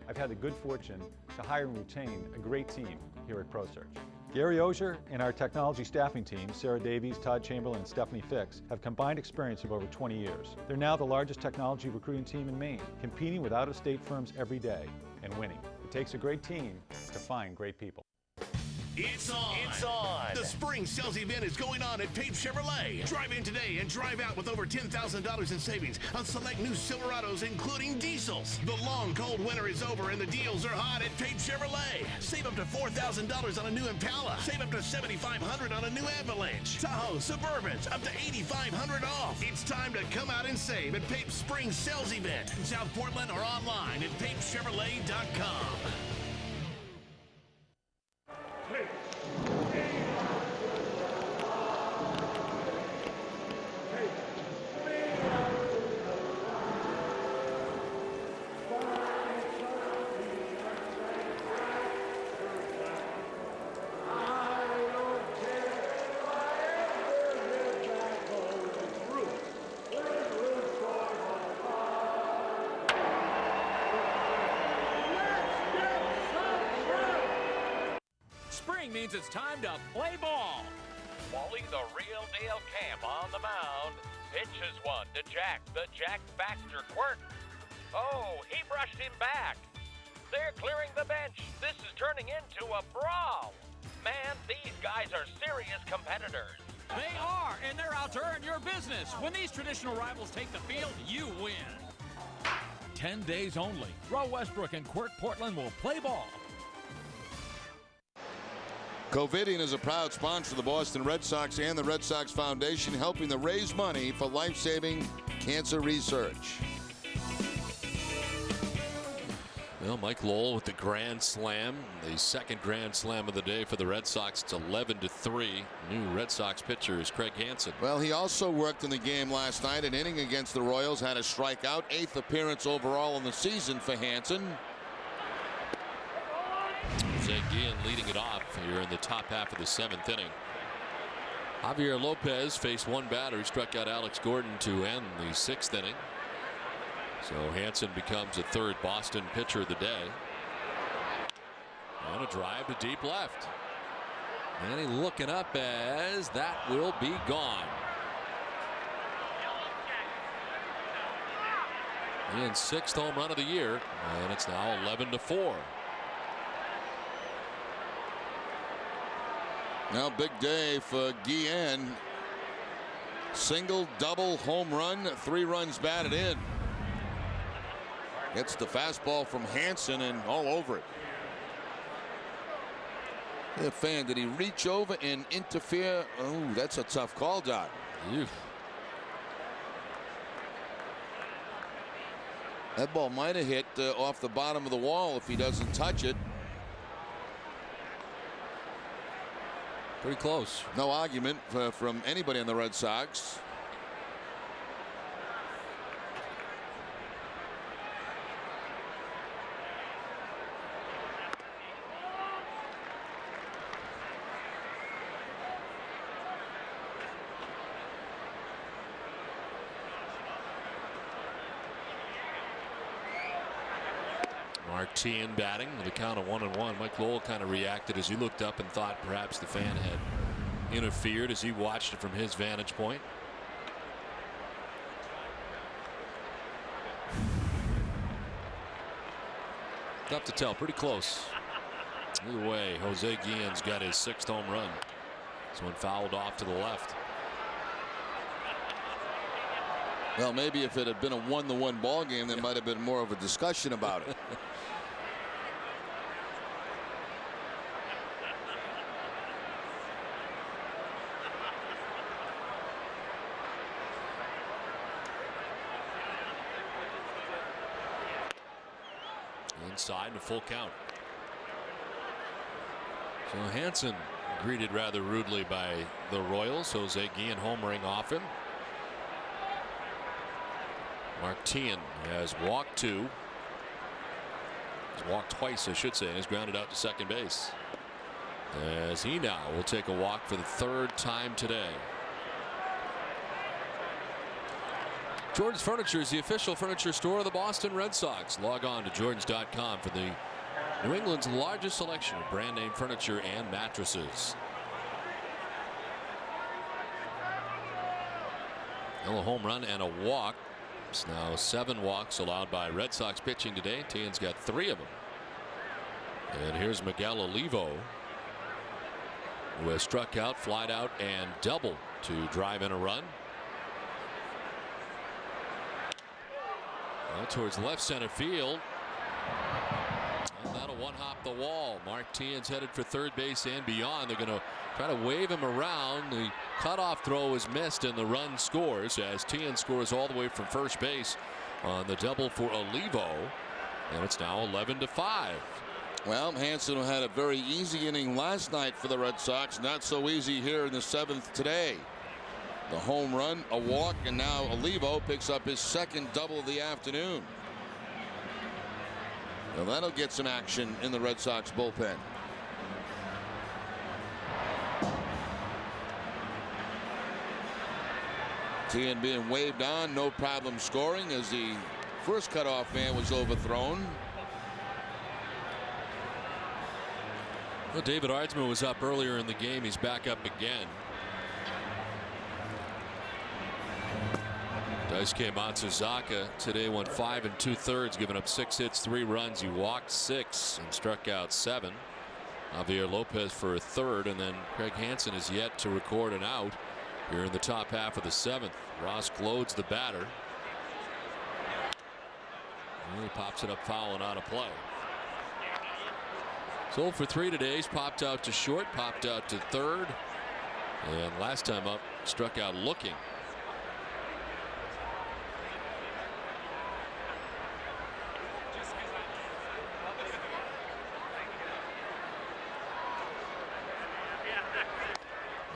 I've had the good fortune to hire and retain a great team here at ProSearch. Gary Osier and our technology staffing team, Sarah Davies, Todd Chamberlain, and Stephanie Fix, have combined experience of over 20 years. They're now the largest technology recruiting team in Maine, competing with out-of-state firms every day and winning. It takes a great team to find great people. It's on. It's on. The spring sales event is going on at Pape Chevrolet. Drive in today and drive out with over $10,000 in savings on select new Silverados, including diesels. The long, cold winter is over and the deals are hot at Pape Chevrolet. Save up to $4,000 on a new Impala. Save up to $7,500 on a new Avalanche. Tahoe, Suburbans, up to $8,500 off. It's time to come out and save at Pape's spring sales event in South Portland or online at papechevrolet.com. Spring means it's time to play ball. Wally the real deal Camp on the mound. Pitches one to Jack, the Jack Baxter quirt. Oh, he brushed him back. They're clearing the bench. This is turning into a brawl. Man, these guys are serious competitors. They are, and they're out to earn your business. When these traditional rivals take the field, you win. 10 days only. Roe Westbrook and Quirt Portland will play ball. Covidien is a proud sponsor of the Boston Red Sox and the Red Sox Foundation, helping to raise money for life-saving cancer research. Well, Mike Lowell with the grand slam, the second grand slam of the day for the Red Sox. It's 11-3. New Red Sox pitcher is Craig Hansen. Well, he also worked in the game last night. An inning against the Royals, had a strikeout. 8th appearance overall in the season for Hansen. Jose Guillen leading it off here in the top half of the 7th inning. Javier Lopez faced one batter who struck out Alex Gordon to end the 6th inning. So Hansen becomes the third Boston pitcher of the day. And a drive to deep left. And he looking up as that will be gone. Ian's 6th home run of the year, and it's now 11-4. Now big day for Guillen. Single, double, home run, 3 runs batted in. Gets the fastball from Hansen and all over it. The fan, did he reach over and interfere? Oh, that's a tough call, Doc. That ball might have hit off the bottom of the wall if he doesn't touch it. Pretty close. No argument from anybody on the Red Sox. Martin batting with a count of 1-1. Mike Lowell kind of reacted as he looked up and thought perhaps the fan had interfered as he watched it from his vantage point. Tough to tell. Pretty close. Either way, Jose Guillen's got his 6th home run. This one fouled off to the left. Well, maybe if it had been a 1-1 ball game, there might have been more of a discussion about it. Inside and a full count. So Hansen greeted rather rudely by the Royals. Jose Guillen homering off him. Martin has walked 2. He's walked twice, I should say, and has grounded out to second base. as he now will take a walk for the 3rd time today. Jordan's Furniture is the official furniture store of the Boston Red Sox. Log on to Jordans.com for the New England's largest selection of brand name furniture and mattresses. A home run and a walk. It's now 7 walks allowed by Red Sox pitching today. Tien's got 3 of them. And here's Miguel Olivo, who has struck out, flied out, and doubled to drive in a run. Well, towards left center field. And that'll one-hop the wall. Mark Tien's headed for 3rd base and beyond. They're going to try to wave him around. The cutoff throw is missed, and the run scores as Tien scores all the way from 1st base on the double for Olivo. And it's now 11-5. Well, Hanson had a very easy inning last night for the Red Sox. Not so easy here in the 7th today. The home run, a walk, and now Olivo picks up his 2nd double of the afternoon. Well, that'll get some action in the Red Sox bullpen. Tien being waved on, no problem scoring as the first cutoff man was overthrown. Well, David Ardsman was up earlier in the game. He's back up again. Daisuke Matsuzaka today went 5 2/3, giving up 6 hits, 3 runs. He walked 6 and struck out 7. Javier Lopez for a 3rd, and then Craig Hansen is yet to record an out here in the top half of the 7th. Ross Glodes the batter. And he pops it up foul and out of play. So for 3 today. He's popped out to short, popped out to 3rd, and last time up struck out looking.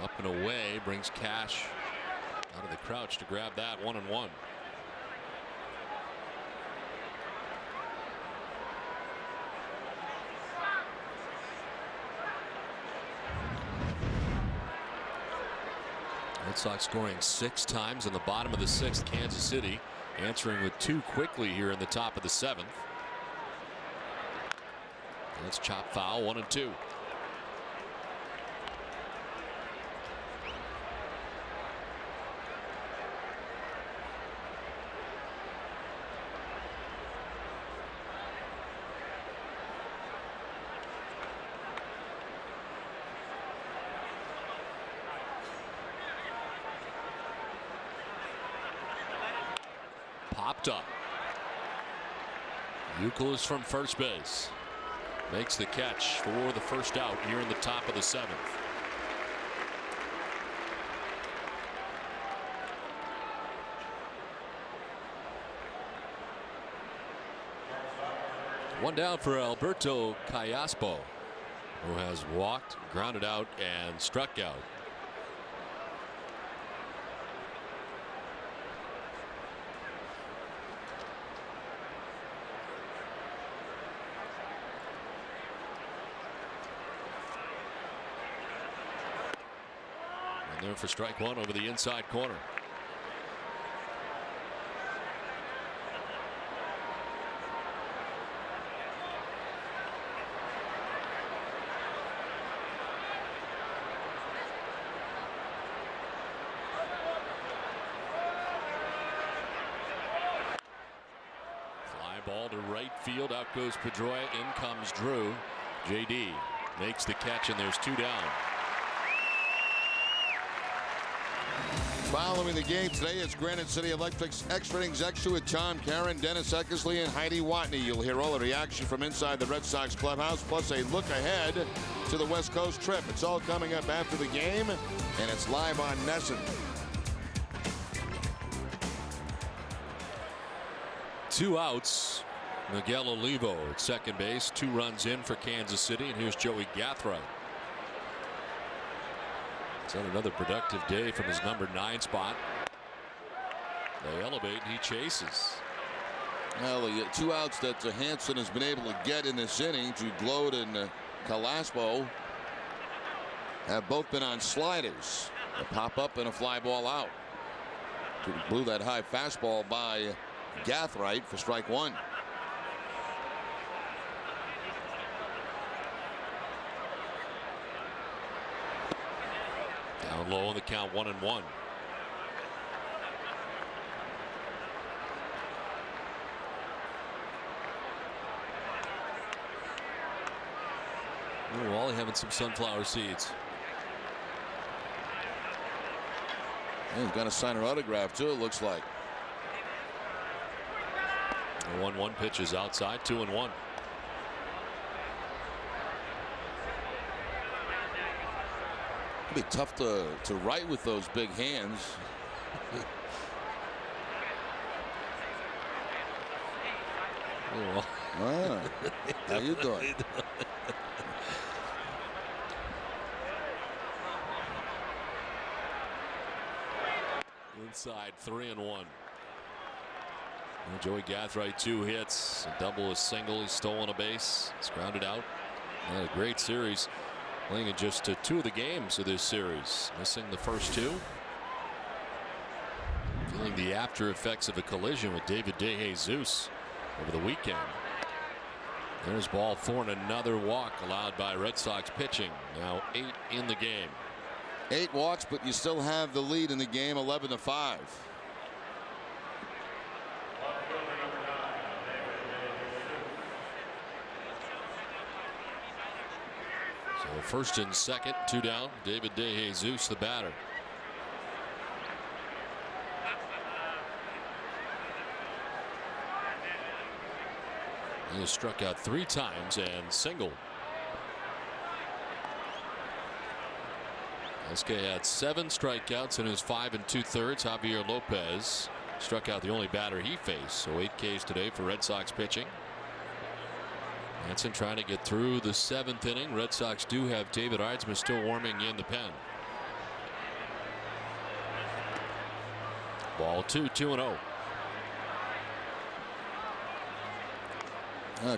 Up and away, brings Cash out of the crouch to grab that. 1-1. Red Sox scoring 6 times in the bottom of the 6th. Kansas City answering with 2 quickly here in the top of the 7th. That's chop foul. 1-2. Popped up. Youkilis from 1st base makes the catch for the 1st out here in the top of the 7th. One down for Alberto Callaspo, who has walked, grounded out, and struck out. There for strike 1 over the inside corner. Fly ball to right field. Out goes Pedroia. In comes Drew. JD makes the catch, and there's 2 down. Following the game today, it's Granite City Electric's Extra Innings Extra with Tom Caron, Dennis Eckersley, and Heidi Watney. You'll hear all the reaction from inside the Red Sox clubhouse, plus a look ahead to the West Coast trip. It's all coming up after the game, and it's live on NESN. 2 outs. Miguel Olivo at 2nd base. 2 runs in for Kansas City, and here's Joey Gathright. He's had another productive day from his number 9 spot. They elevate and he chases. Well, the 2 outs that Hansen has been able to get in this inning to Gload and Callaspo have both been on sliders. A pop up and a fly ball out. Blew that high fastball by Gathright for strike one. Down low on the count, 1-1. Oh, Wally having some sunflower seeds. Yeah, he's got to sign her autograph too, it looks like. The 1-1 pitch is outside, 2-1. It'd be tough to write with those big hands. Oh, how you doing? Inside, 3-1. Joey Gathright, 2 hits, a double, a single. He's stolen a base. He's grounded out. A great series. Playing in just 2 of the games of this series. Missing the first 2. Feeling the after effects of a collision with David DeJesus over the weekend. There's ball 4 and another walk allowed by Red Sox pitching. Now 8 in the game. 8 walks, but you still have the lead in the game, 11-5. So first and second, 2 down. David DeJesus, the batter. He has struck out 3 times and singled. SK had 7 strikeouts in his 5 2/3. Javier Lopez struck out the only batter he faced. So 8 Ks today for Red Sox pitching. Hanson trying to get through the 7th inning. Red Sox do have David Eidsman still warming in the pen. Ball 2, 2-0.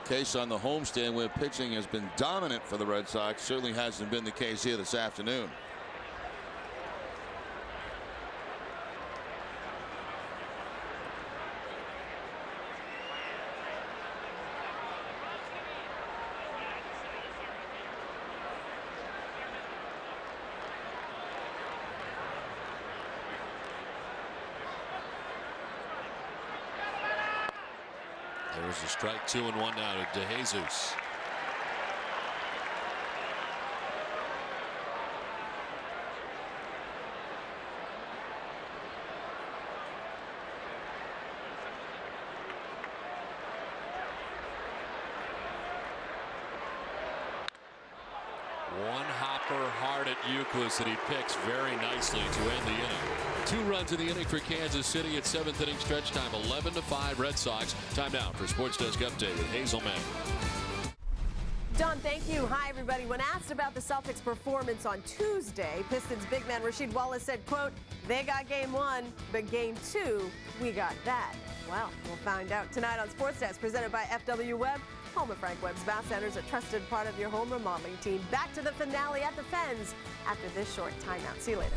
Case on the homestand where pitching has been dominant for the Red Sox. Certainly hasn't been the case here this afternoon. There's a strike, 2-1 now to DeJesus. One hopper hard at Youkilis that he picks very nicely to end the inning. 2 runs in the inning for Kansas City at 7th inning stretch time, 11-5 Red Sox. Time now for Sports Desk Update with Hazelman. Don, thank you. Hi, everybody. When asked about the Celtics' performance on Tuesday, Pistons big man Rasheed Wallace said, quote, "They got game 1, but game 2, we got that." Well, we'll find out tonight on Sports Desk, presented by FW Webb. Home of Frank Webb's Bath Centers, a trusted part of your home remodeling team. Back to the finale at the Fens after this short timeout. See you later.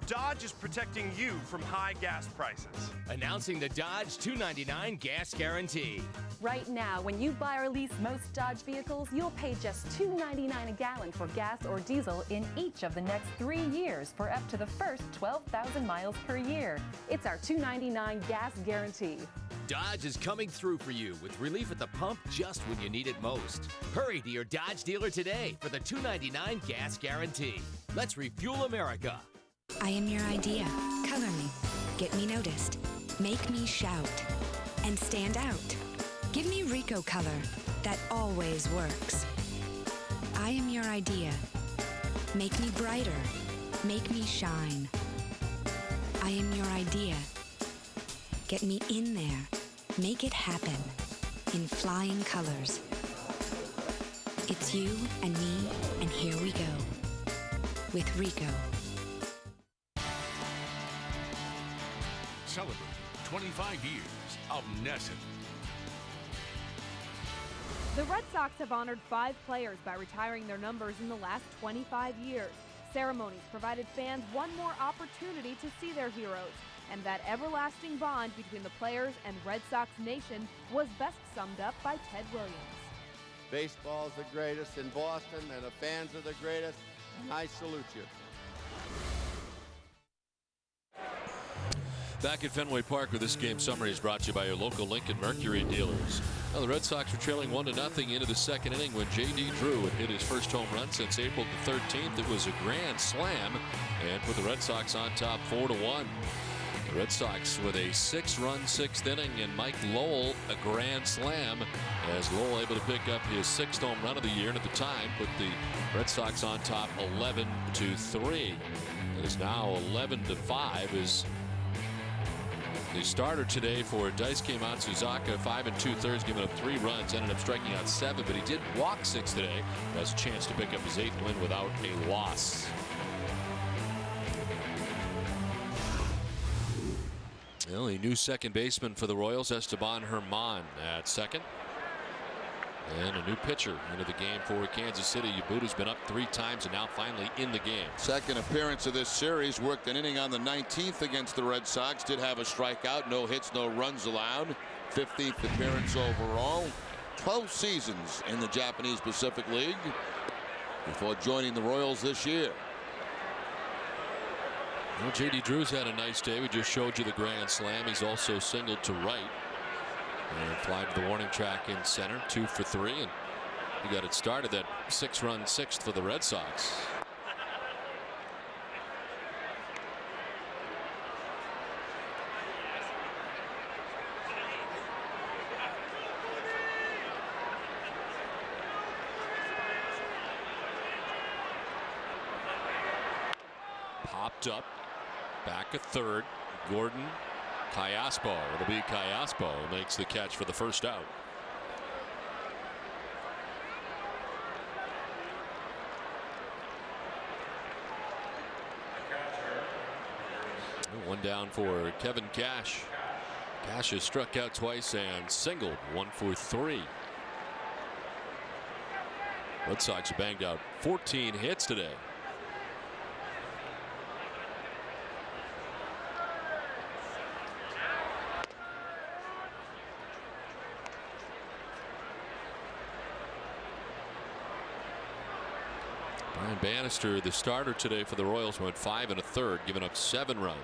Dodge is protecting you from high gas prices. Announcing the Dodge $2.99 gas guarantee. Right now, when you buy or lease most Dodge vehicles, you'll pay just $2.99 a gallon for gas or diesel in each of the next 3 years for up to the first 12,000 miles per year. It's our $2.99 gas guarantee. Dodge is coming through for you with relief at the pump just when you need it most. Hurry to your Dodge dealer today for the $2.99 gas guarantee. Let's refuel America. I am your idea. Color me. Get me noticed. Make me shout. And stand out. Give me Rico color that always works. I am your idea. Make me brighter. Make me shine. I am your idea. Get me in there. Make it happen. In flying colors. It's you and me, and here we go. With Rico. Celebrate 25 years of Nesson. The Red Sox have honored 5 players by retiring their numbers in the last 25 years. Ceremonies provided fans one more opportunity to see their heroes, and that everlasting bond between the players and Red Sox Nation was best summed up by Ted Williams. Baseball's the greatest in Boston, and the fans are the greatest, and I salute you. Back at Fenway Park, where this game summary is brought to you by your local Lincoln Mercury dealers. Now, the Red Sox were trailing 1-0 into the second inning when J.D. Drew had hit his first home run since April the 13th. It was a grand slam and put the Red Sox on top 4-1. The Red Sox with a 6-run 6th inning, and Mike Lowell a grand slam as Lowell able to pick up his 6th home run of the year, and at the time put the Red Sox on top 11-3. It is now 11-5 as the starter today for Daisuke Matsuzaka, 5 2/3, giving up 3 runs, ended up striking out 7, but he did walk 6 today. Has a chance to pick up his 8th win without a loss. Well, a new second baseman for the Royals, Esteban Herman at second. And a new pitcher into the game for Kansas City. Yabuta's been up 3 times and now finally in the game. Second appearance of this series, worked an inning on the 19th against the Red Sox. Did have a strikeout, no hits, no runs allowed. 15th appearance overall. 12 seasons in the Japanese Pacific League before joining the Royals this year. Well, J.D. Drew's had a nice day. We just showed you the grand slam. He's also singled to right. And fly to the warning track in center, 2 for 3, and he got it started. That 6-run 6th for the Red Sox. Popped up, back at third. Gordon Callaspo. It'll be Callaspo makes the catch for the first out. One down for Kevin Cash. Cash has struck out twice and singled, 1 for 3. Red Sox have banged out 14 hits today. Brian Bannister, the starter today for the Royals, went 5 1/3, giving up 7 runs.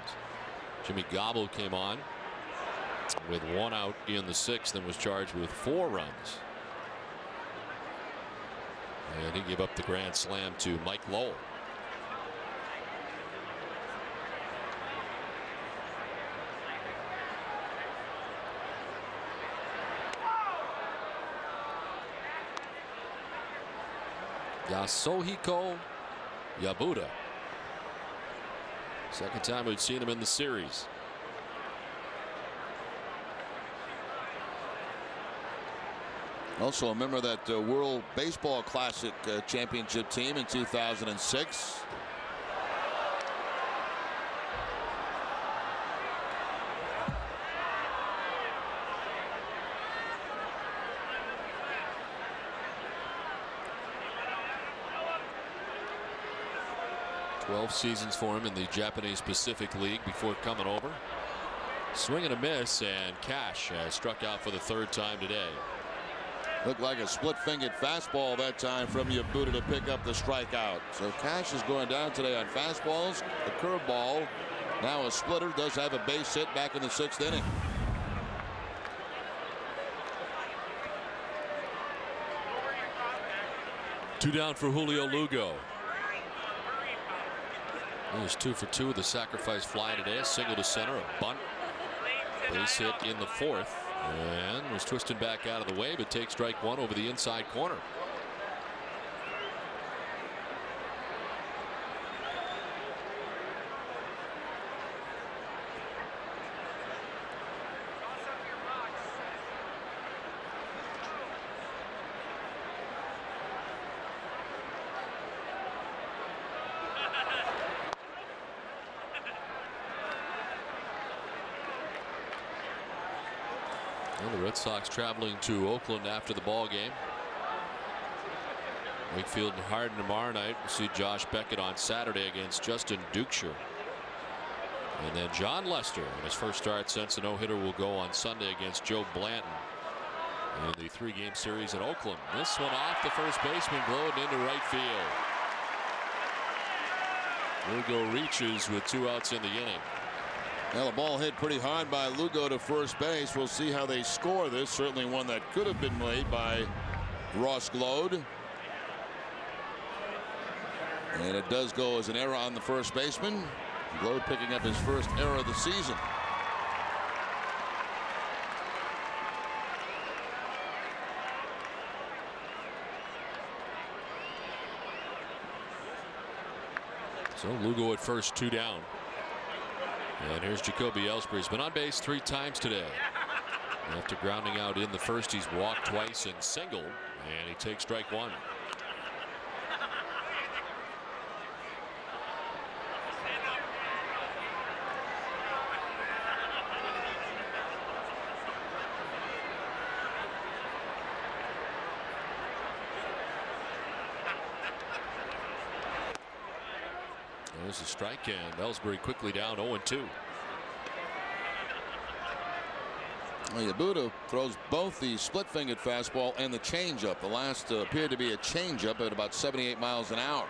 Jimmy Gobble came on with 1 out in the 6th and was charged with 4 runs. And he gave up the grand slam to Mike Lowell. Yasuhiko Yabuta. Second time we've seen him in the series. Also a member of that World Baseball Classic championship team in 2006. Seasons for him in the Japanese Pacific League before coming over. Swing and a miss, and Cash has struck out for the 3rd time today. Looked like a split-fingered fastball that time from Yabuta to pick up the strikeout. So Cash is going down today on fastballs, a curveball, now a splitter. Does have a base hit back in the 6th inning. Two down for Julio Lugo. He was 2 for 2 with the sacrifice fly today. A single to center, a bunt, base hit in the 4th, and was twisted back out of the way, but takes strike 1 over the inside corner. The Red Sox traveling to Oakland after the ball game. Wakefield and Hardin tomorrow night. We'll see Josh Beckett on Saturday against Justin Dukeshire. And then John Lester, in his first start since a no-hitter, will go on Sunday against Joe Blanton in the 3-game series at Oakland. This one off the first baseman, glowed into right field. Lugo reaches with 2 outs in the inning. Well, the ball hit pretty hard by Lugo to first base. We'll see how they score this. Certainly one that could have been made by Ross Glode. And it does go as an error on the first baseman. Glode picking up his first error of the season. So Lugo at first, 2 down. And here's Jacoby Ellsbury. He's been on base 3 times today. After grounding out in the first, he's walked twice and singled, and he takes strike 1. There's a strike, and Ellsbury quickly down 0-2. Well, Yabuda throws both the split-fingered fastball and the changeup. The last appeared to be a changeup at about 78 miles an hour.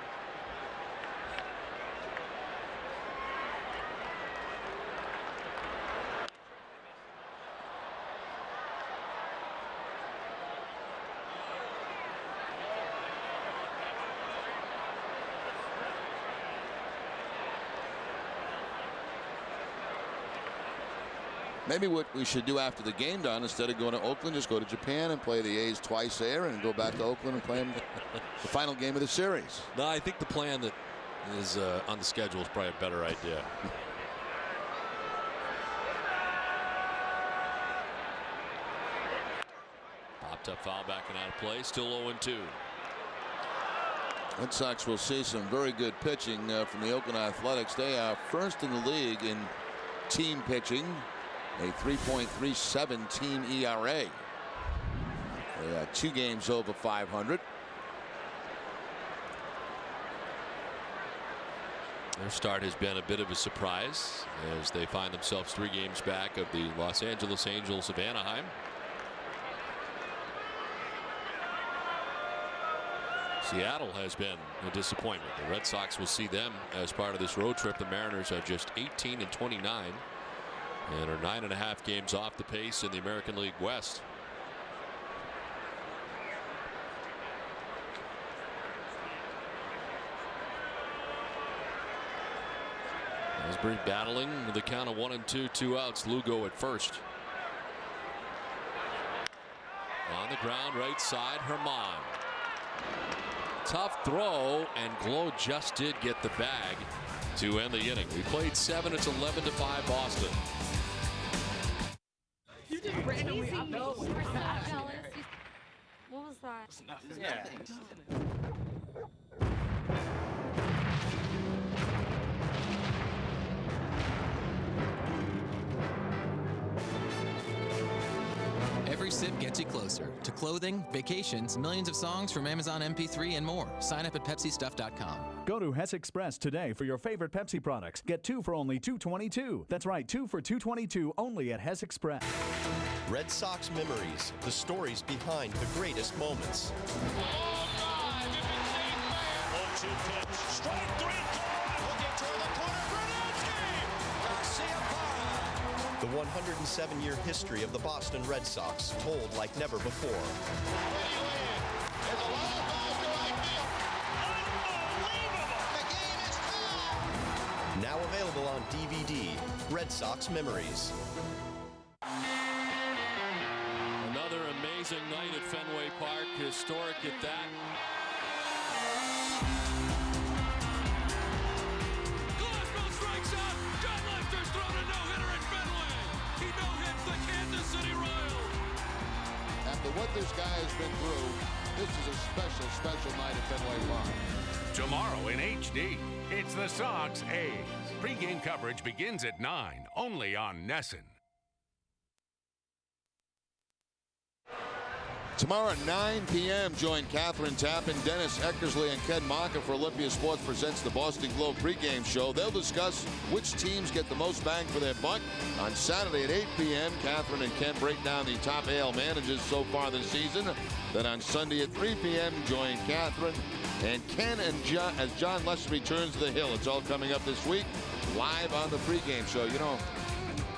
Maybe what we should do after the game, Don, instead of going to Oakland, just go to Japan and play the A's twice there and go back to Oakland and play them the final game of the series. No, I think the plan that is on the schedule is probably a better idea. Popped up foul back and out of play. Still 0-2. Red Sox will see some very good pitching from the Oakland Athletics. They are first in the league in team pitching. A 3.37 team ERA. They are 2 games over 500. Their start has been a bit of a surprise as they find themselves 3 games back of the Los Angeles Angels of Anaheim. Seattle has been a disappointment. The Red Sox will see them as part of this road trip. The Mariners are just 18-29. And are 9.5 games off the pace in the American League West. Ellsbury battling with the count of 1-2, 2 outs. Lugo at first. On the ground, right side, Herman. Tough throw, and Glow just did get the bag to end the inning. We played 7. It's 11-5 Boston. You just ran away. What was that? Yeah. Every sip gets you closer to clothing, vacations, millions of songs from Amazon MP3 and more. Sign up at PepsiStuff.com. Go to Hess Express today for your favorite Pepsi products. Get 2 for only $2.22. That's right, 2 for $2.22 only at Hess Express. Red Sox memories, the stories behind the greatest moments. The 107-year history of the Boston Red Sox, told like never before. Now available on DVD, Red Sox Memories. Another amazing night at Fenway Park, historic at that. Glasgow strikes out. John Lester's thrown a no-hitter at Fenway. He no-hits the Kansas City Royals. After what this guy has been through, this is a special, special night at Fenway Park. Tomorrow in HD, it's the Sox A's. Pre-game coverage begins at 9, only on NESN. Tomorrow at 9 p.m., join Catherine Tappan, Dennis Eckersley, and Ken Maka for Olympia Sports presents the Boston Globe pregame show. They'll discuss which teams get the most bang for their buck. On Saturday at 8 p.m., Catherine and Ken break down the top AL managers so far this season. Then on Sunday at 3 p.m., join Catherine and Ken and John as John Lester returns to the Hill. It's all coming up this week, live on the pregame show. You know,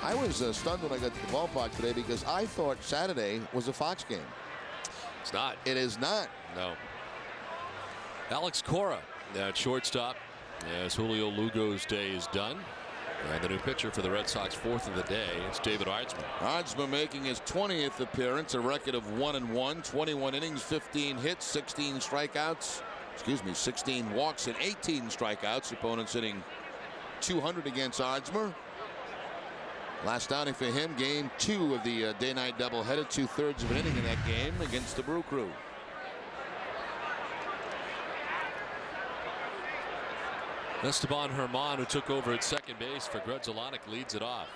I was stunned when I got to the ballpark today because I thought Saturday was a Fox game. It's not. It is not. No. Alex Cora at shortstop as Julio Lugo's day is done. And the new pitcher for the Red Sox, fourth of the day, it's David Ardsma. Ardsma making his 20th appearance, a record of 1-1, 21 innings, 15 hits, 16 strikeouts. 16 walks and 18 strikeouts. Opponents hitting 200 against Ardsma. Last outing for him, game 2 of the day-night doubleheader, 2/3 of an inning in that game against the Brew Crew. Esteban Herman, who took over at second base for Grudzielanek, leads it off.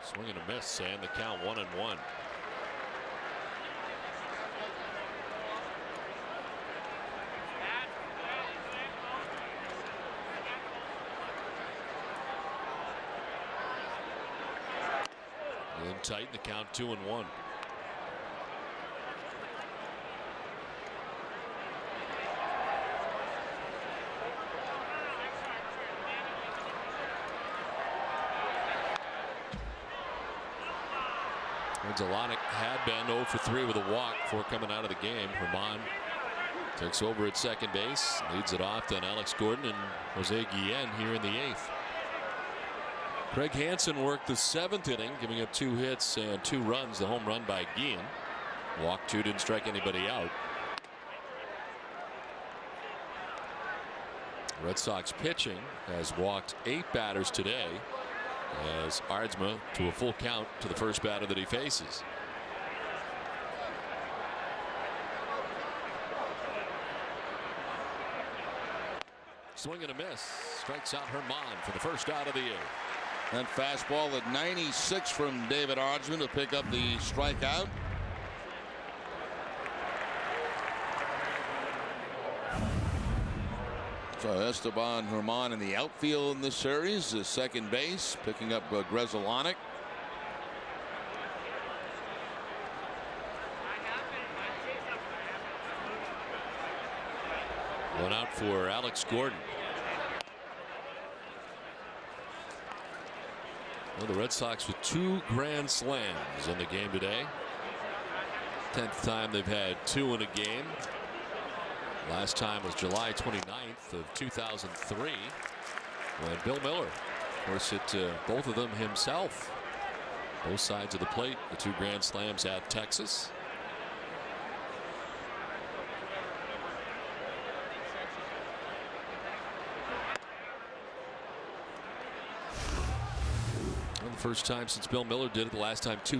Swing and a miss, and the count 1-1. In tight, the count 2-1. Grudzielanek had been 0 for 3 with a walk before coming out of the game. Herman takes over at second base, leads it off to Alex Gordon and Jose Guillen here in the 8th. Craig Hansen worked the 7th inning, giving up 2 hits and 2 runs. The home run by Guillen. Walked 2, didn't strike anybody out. Red Sox pitching has walked 8 batters today as Ardsma to a full count to the first batter that he faces. Swing and a miss. Strikes out Herman for the first out of the 8th. And fastball at 96 from David Ardsma to pick up the strikeout. So Esteban Herman in the outfield in this series, the second base, picking up Grudzielanek. One out for Alex Gordon. Well, the Red Sox with 2 grand slams in the game today. 10th time they've had 2 in a game. Last time was July 29th of 2003 when Bill Miller, of course, hit both of them himself. Both sides of the plate, the 2 grand slams at Texas. First time since Bill Miller did it. The last time 2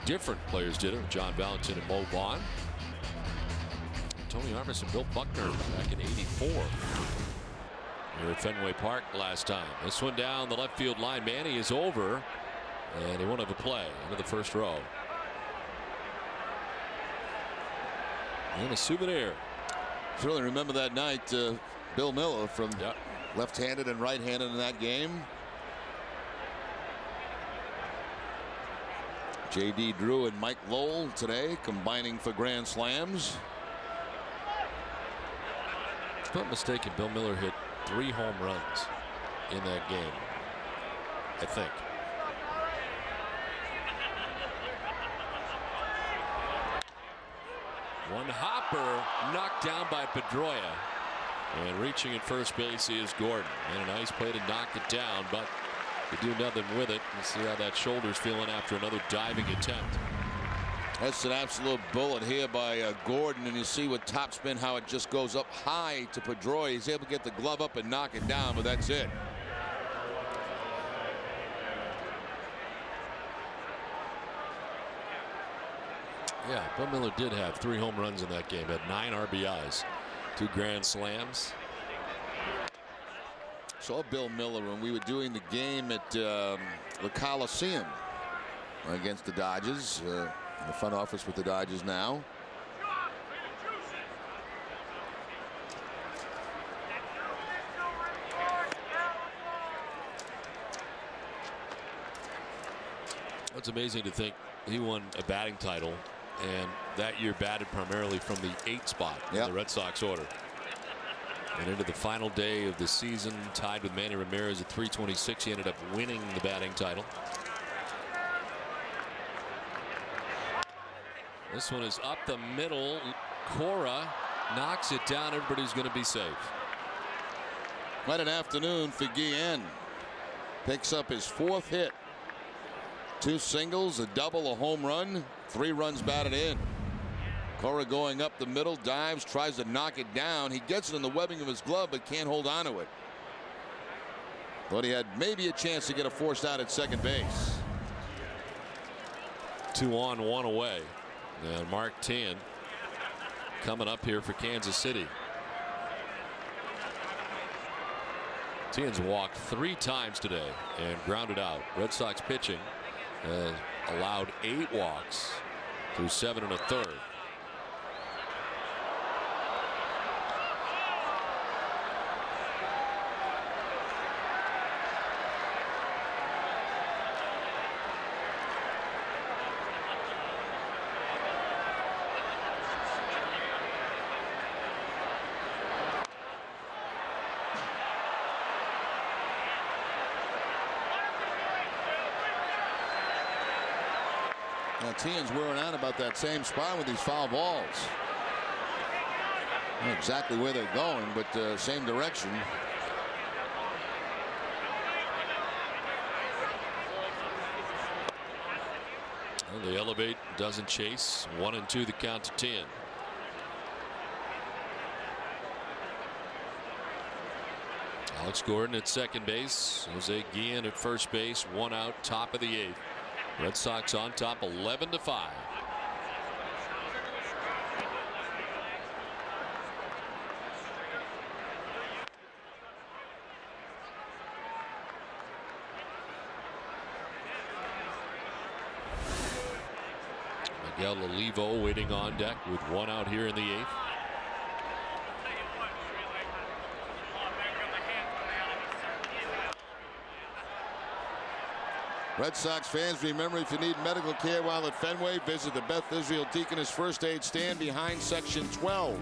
different players did it. John Valentin and Mo Vaughn. Tony Armas and Bill Buckner back in '84. Here at Fenway Park last time. This one down the left field line. Manny is over, and he won't have a play into the first row. And a souvenir. Certainly remember that night, Bill Miller from left-handed and right-handed in that game. J.D. Drew and Mike Lowell today combining for grand slams. If I'm not mistaken, Bill Miller hit 3 home runs in that game, I think. One hopper knocked down by Pedroia, and reaching at first base is Gordon. And a nice play to knock it down, but they do nothing with it. Let's see how that shoulder's feeling after another diving attempt. That's an absolute bullet here by Gordon, and you see with topspin how it just goes up high to Pedroia. He's able to get the glove up and knock it down, but that's it. Yeah, Bill Miller did have 3 home runs in that game, had 9 RBIs. 2 grand slams. Saw Bill Miller when we were doing the game at the Coliseum against the Dodgers. In the front office with the Dodgers now. It's amazing to think he won a batting title, and that year batted primarily from the 8th spot in the Red Sox order. And into the final day of the season, tied with Manny Ramirez at 326. He ended up winning the batting title. This one is up the middle. Cora knocks it down. Everybody's going to be safe. Quite an afternoon for Guillen. Picks up his 4th hit. 2 singles, a double, a home run, 3 runs batted in. Cora going up the middle, dives, tries to knock it down. He gets it in the webbing of his glove, but can't hold on to it. Thought he had maybe a chance to get a forced out at second base. 2 on, 1 away. And Mark Teahen coming up here for Kansas City. Teahen's walked 3 times today and grounded out. Red Sox pitching allowed 8 walks through 7 1/3. Teahen's wearing out about that same spot with these foul balls. Not exactly where they're going, but same direction. Well, they elevate, doesn't chase. 1 and 2 the count to Teahen. Alex Gordon at second base. Jose Guillen at first base. 1 out, top of the 8th. Red Sox on top 11-5. Miguel Olivo waiting on deck with 1 out here in the 8th. Red Sox fans, remember, if you need medical care while at Fenway, visit the Beth Israel Deaconess First Aid Stand behind Section 12.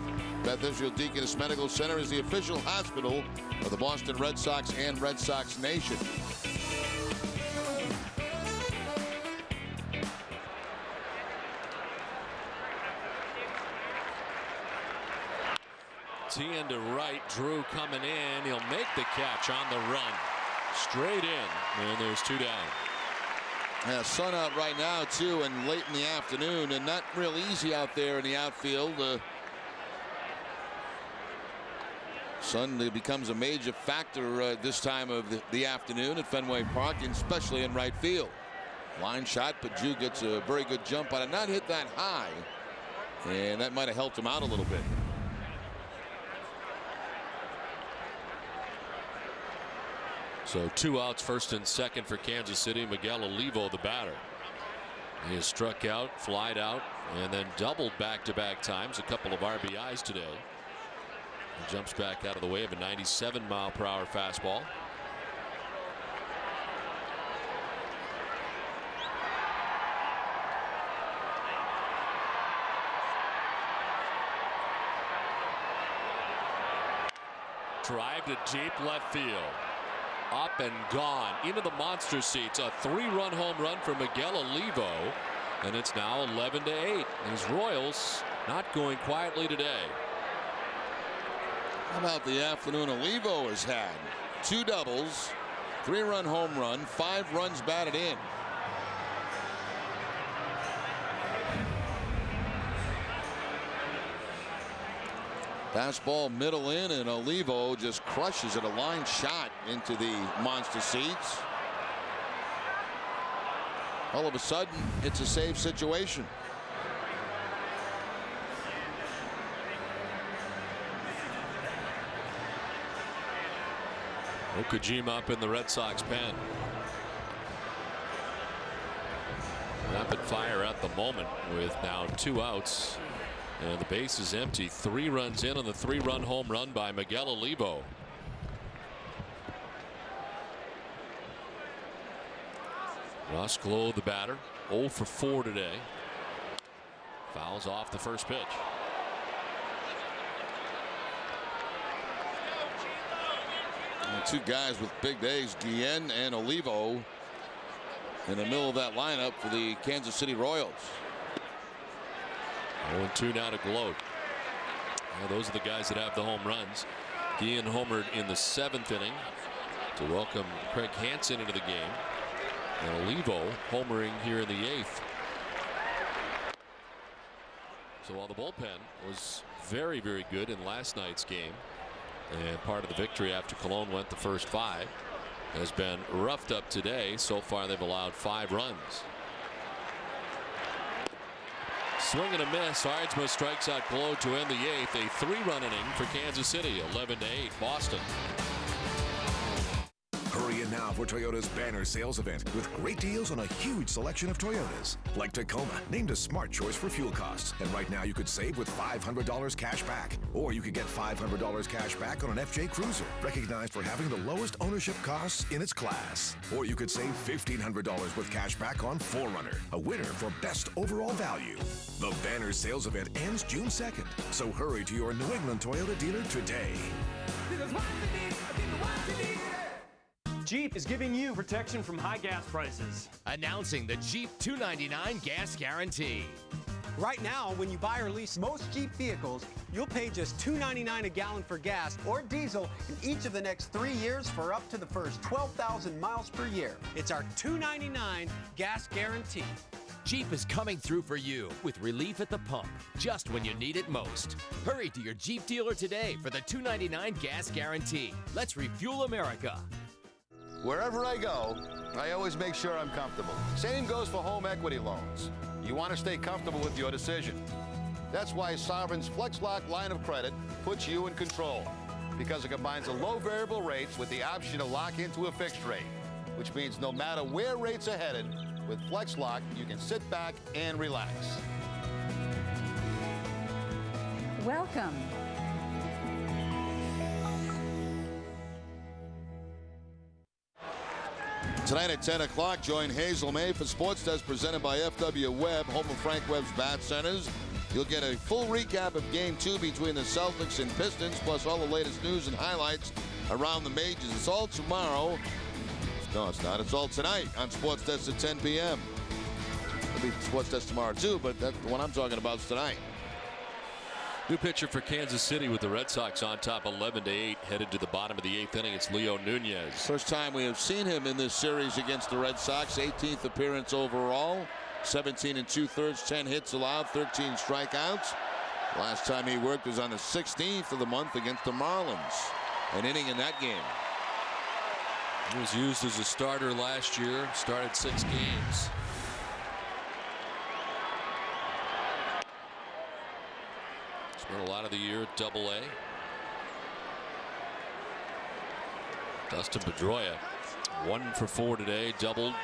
Beth Israel Deaconess Medical Center is the official hospital of the Boston Red Sox and Red Sox Nation. Teahen to right, Drew coming in. He'll make the catch on the run. Straight in, and there's 2 down. Yeah, sun out right now too, and late in the afternoon, and not real easy out there in the outfield. Sun becomes a major factor this time of the afternoon at Fenway Park, and especially in right field. Line shot, but Drew gets a very good jump on it. Not hit that high, and that might have helped him out a little bit. So 2 outs, first and second for Kansas City. Miguel Olivo, the batter. He has struck out, flied out, and then doubled back-to-back times. A couple of RBIs today. He jumps back out of the way of a 97-mile-per-hour fastball. Drive to deep left field. Up and gone into the monster seats. A 3-run home run for Miguel Olivo, and it's now 11-8. These Royals not going quietly today. How about the afternoon Olivo has had? 2 doubles, 3-run home run, 5 runs batted in. Fastball middle in, and Olivo just crushes it. A line shot into the monster seats. All of a sudden, it's a save situation. Okajima up in the Red Sox pen. Rapid fire at the moment with now 2 outs. And the base is empty. 3 runs in on the 3-run home run by Miguel Olivo. Ross Glow, the batter, 0 for 4 today. Fouls off the first pitch. And 2 guys with big days, Guillen and Olivo, in the middle of that lineup for the Kansas City Royals. 0-2 now to Glow. Well, those are the guys that have the home runs. Guillen homered in the 7th inning to welcome Craig Hansen into the game. And Olivo homering here in the 8th. So while the bullpen was very, very good in last night's game, and part of the victory after Cologne went the first 5, has been roughed up today. So far they've allowed 5 runs. Swing and a miss. Ardsma strikes out Glow to end the 8th. A 3-run inning for Kansas City. 11-8 Boston. Hurry in now for Toyota's banner sales event with great deals on a huge selection of Toyotas. Like Tacoma, named a smart choice for fuel costs. And right now you could save with $500 cash back. Or you could get $500 cash back on an FJ Cruiser, recognized for having the lowest ownership costs in its class. Or you could save $1,500 with cash back on 4Runner, a winner for best overall value. The banner sales event ends June 2nd. So hurry to your New England Toyota dealer today. Jeep is giving you protection from high gas prices. Announcing the Jeep $2.99 gas guarantee. Right now, when you buy or lease most Jeep vehicles, you'll pay just $2.99 a gallon for gas or diesel in each of the next 3 years for up to the first 12,000 miles per year. It's our $2.99 gas guarantee. Jeep is coming through for you with relief at the pump, just when you need it most. Hurry to your Jeep dealer today for the $2.99 gas guarantee. Let's refuel America. Wherever I go, I always make sure I'm comfortable. Same goes for home equity loans. You want to stay comfortable with your decision. That's why Sovereign's FlexLock line of credit puts you in control, because it combines a low variable rates with the option to lock into a fixed rate, which means no matter where rates are headed, with FlexLock, you can sit back and relax. Welcome. Tonight at 10 o'clock, join Hazel May for Sports Desk presented by FW Webb, home of Frank Webb's Bat Centers. You'll get a full recap of Game 2 between the Celtics and Pistons, plus all the latest news and highlights around the majors. It's all tomorrow. No, it's not. It's all tonight on Sports Desk at 10 p.m. It'll be Sports Desk tomorrow, too, but that's the one I'm talking about is tonight. New pitcher for Kansas City with the Red Sox on top 11-8, headed to the bottom of the 8th inning. It's Leo Nunez. First time we have seen him in this series against the Red Sox. 18th appearance overall. 17 2/3, 10 hits allowed, 13 strikeouts. Last time he worked was on the 16th of the month against the Marlins. An inning in that game. He was used as a starter last year, started 6 games. Spent a lot of the year at Double-A. Dustin Pedroia, 1 for 4 today, doubled.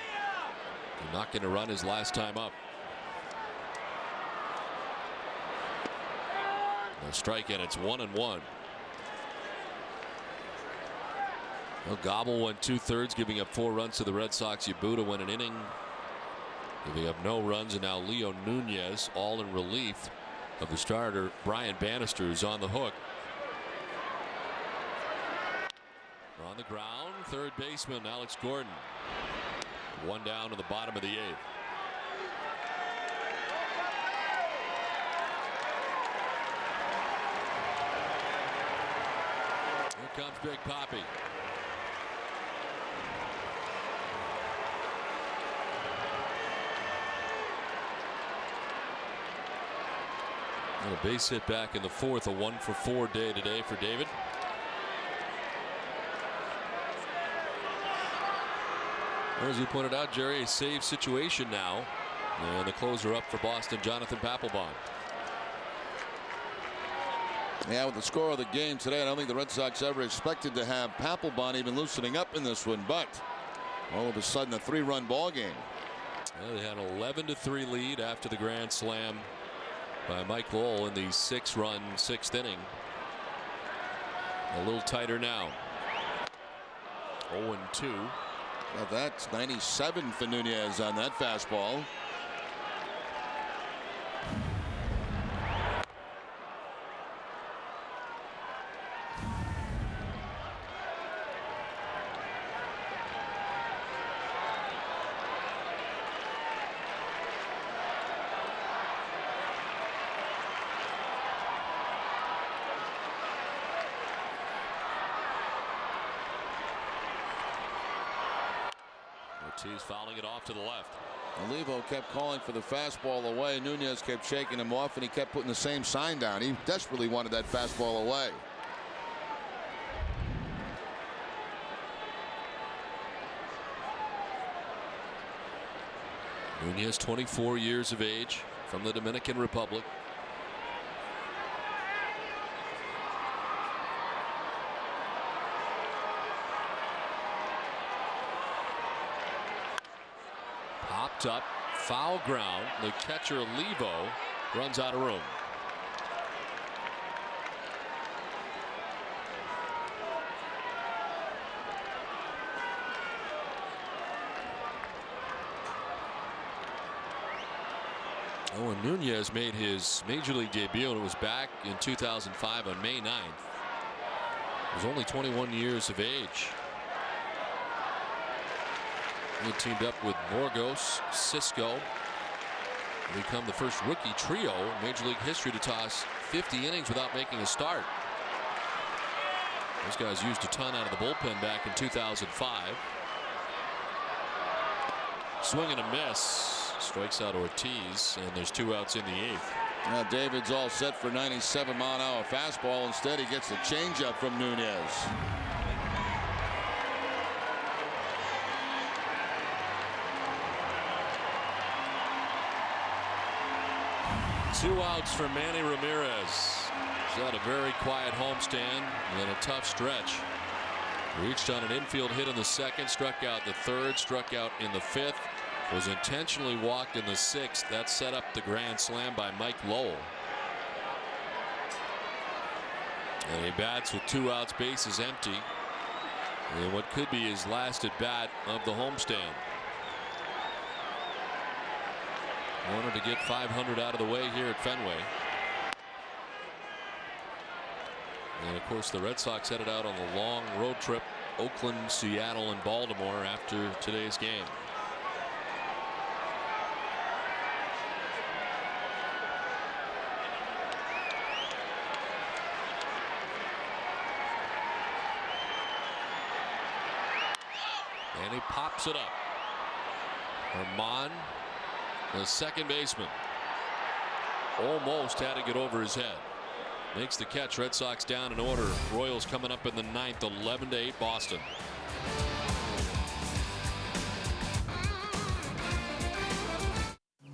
Not going to run his last time up. A strike and it's 1-1. Well, Gobble went 2/3, giving up 4 runs to the Red Sox. Yabuda went an inning, giving up no runs, and now Leo Nunez, all in relief of the starter Brian Bannister, who's on the hook. On the ground, third baseman Alex Gordon. 1 down to the bottom of the 8th. Here comes Big Papi. And a base hit back in the 4th, a 1 for 4 day today for David. As you pointed out, Jerry, a save situation now. And the closer up for Boston, Jonathan Papelbon. Yeah, with the score of the game today, I don't think the Red Sox ever expected to have Papelbon even loosening up in this one, but all of a sudden a 3-run ball game. Well, they had an 11-3 lead after the grand slam by Mike Lowell in the 6-run 6th inning. A little tighter now. 0-2. Now that's 97 for Nunez on that fastball. Ortiz fouling it off to the left. Olivo kept calling for the fastball away. Nunez kept shaking him off, and he kept putting the same sign down. He desperately wanted that fastball away. Nunez, 24 years of age, from the Dominican Republic. Popped up, foul ground. The catcher Olivo runs out of room. Oh, and Nunez made his major league debut, and it was back in 2005 on May 9th. He was only 21 years of age. He teamed up with Morgos, Cisco, and become the first rookie trio in Major League history to toss 50 innings without making a start. Those guys used a ton out of the bullpen back in 2005. Swing and a miss. Strikes out Ortiz, and there's 2 outs in the 8th. Now David's all set for 97-mile-an-hour fastball. Instead, he gets the changeup from Nunez. Two outs for Manny Ramirez. He's had a very quiet homestand and a tough stretch. Reached on an infield hit in the 2nd, struck out the 3rd, struck out in the 5th. Was intentionally walked in the 6th. That set up the grand slam by Mike Lowell. And he bats with 2 outs, bases empty. And what could be his last at bat of the homestand. Wanted to get 500 out of the way here at Fenway. And of course the Red Sox headed out on a long road trip. Oakland, Seattle, and Baltimore after today's game. And he pops it up. Herman, the second baseman, almost had to get over his head. Makes the catch. Red Sox down in order. Royals coming up in the 9th, 11-8 Boston.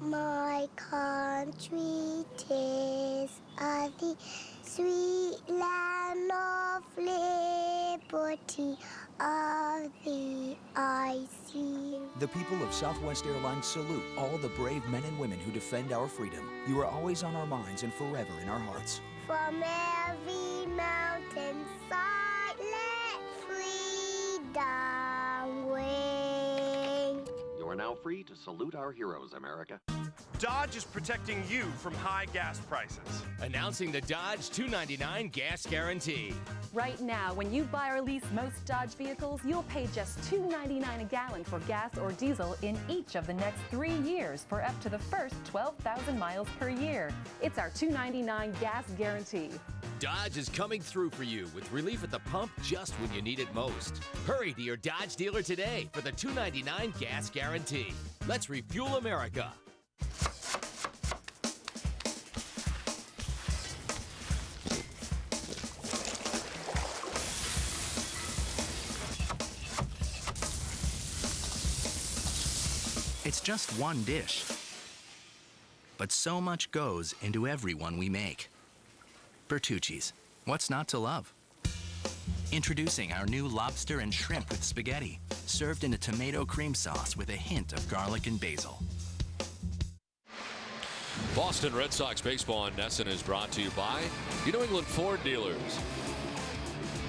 My country, 'tis of the sweet land of liberty, of the I see. The people of Southwest Airlines salute all the brave men and women who defend our freedom. You are always on our minds and forever in our hearts. From every mountain side, let freedom ring. You are now free to salute our heroes, America. Dodge is protecting you from high gas prices. Announcing the Dodge $2.99 gas guarantee. Right now, when you buy or lease most Dodge vehicles, you'll pay just $2.99 a gallon for gas or diesel in each of the next 3 years for up to the first 12,000 miles per year. It's our $2.99 gas guarantee. Dodge is coming through for you with relief at the pump just when you need it most. Hurry to your Dodge dealer today for the $2.99 gas guarantee. Let's refuel America. It's just one dish, but so much goes into every one we make. Bertucci's, What's not to love? Introducing our new lobster and shrimp with spaghetti, served in a tomato cream sauce with a hint of garlic and basil. Boston Red Sox baseball on NESN is brought to you by your New England Ford dealers,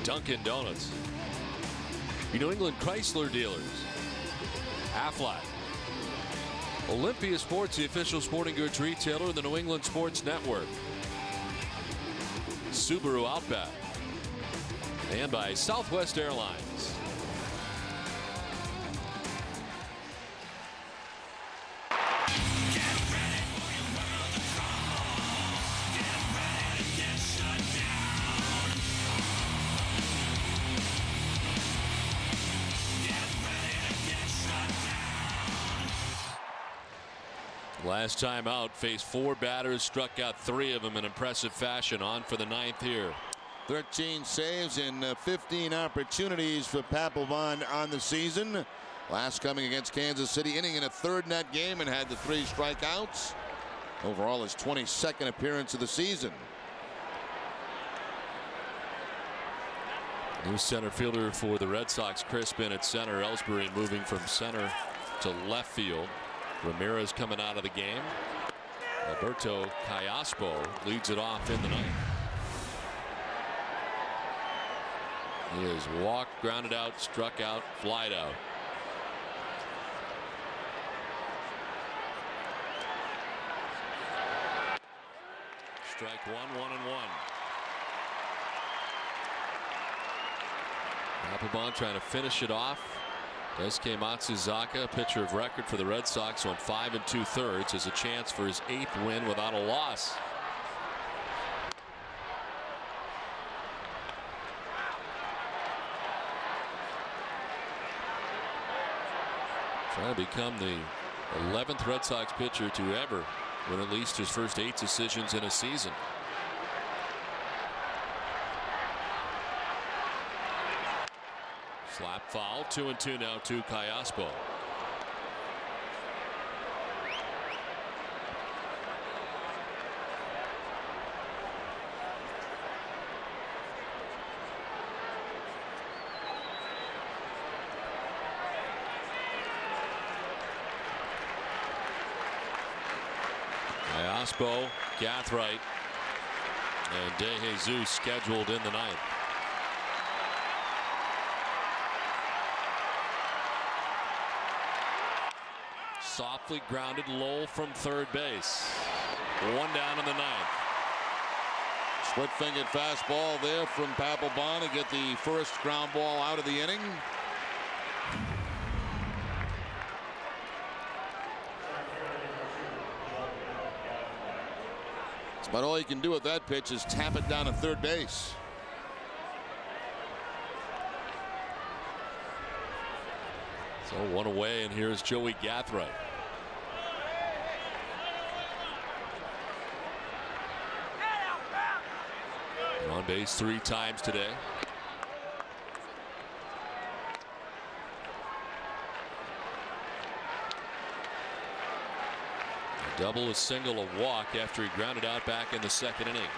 Dunkin' Donuts, your New England Chrysler dealers, Aflac, Olympia Sports, the official sporting goods retailer of the New England Sports Network, Subaru Outback, and by Southwest Airlines. Last time out, faced 4 batters, struck out 3 of them in impressive fashion. On for the 9th here. 13 saves and 15 opportunities for Papelbon on the season. Last coming against Kansas City, inning in a 3rd net game and had the 3 strikeouts. Overall, his 22nd appearance of the season. New center fielder for the Red Sox, Crispin at center. Ellsbury moving from center to left field. Ramirez coming out of the game. Alberto Callaspo leads it off in the 9th. He is walked, grounded out, struck out, flied out. Strike 1, 1-1. Papelbon trying to finish it off. Daisuke Matsuzaka, pitcher of record for the Red Sox, on 5 2/3, has a chance for his 8th win without a loss. Trying to become the 11th Red Sox pitcher to ever win at least his first 8 decisions in a season. Slap foul, 2-2 now to Callaspo. Callaspo, Gathright, and De Jesus scheduled in the 9th. Softly grounded Lowell from third base. 1 down in the 9th. Split-fingered fastball there from Papelbon to get the first ground ball out of the inning. That's about all you can do with that pitch is tap it down to third base. So 1 away, and here's Joey Gathright. On base 3 times today. A double, a single, a walk after he grounded out back in the 2nd inning.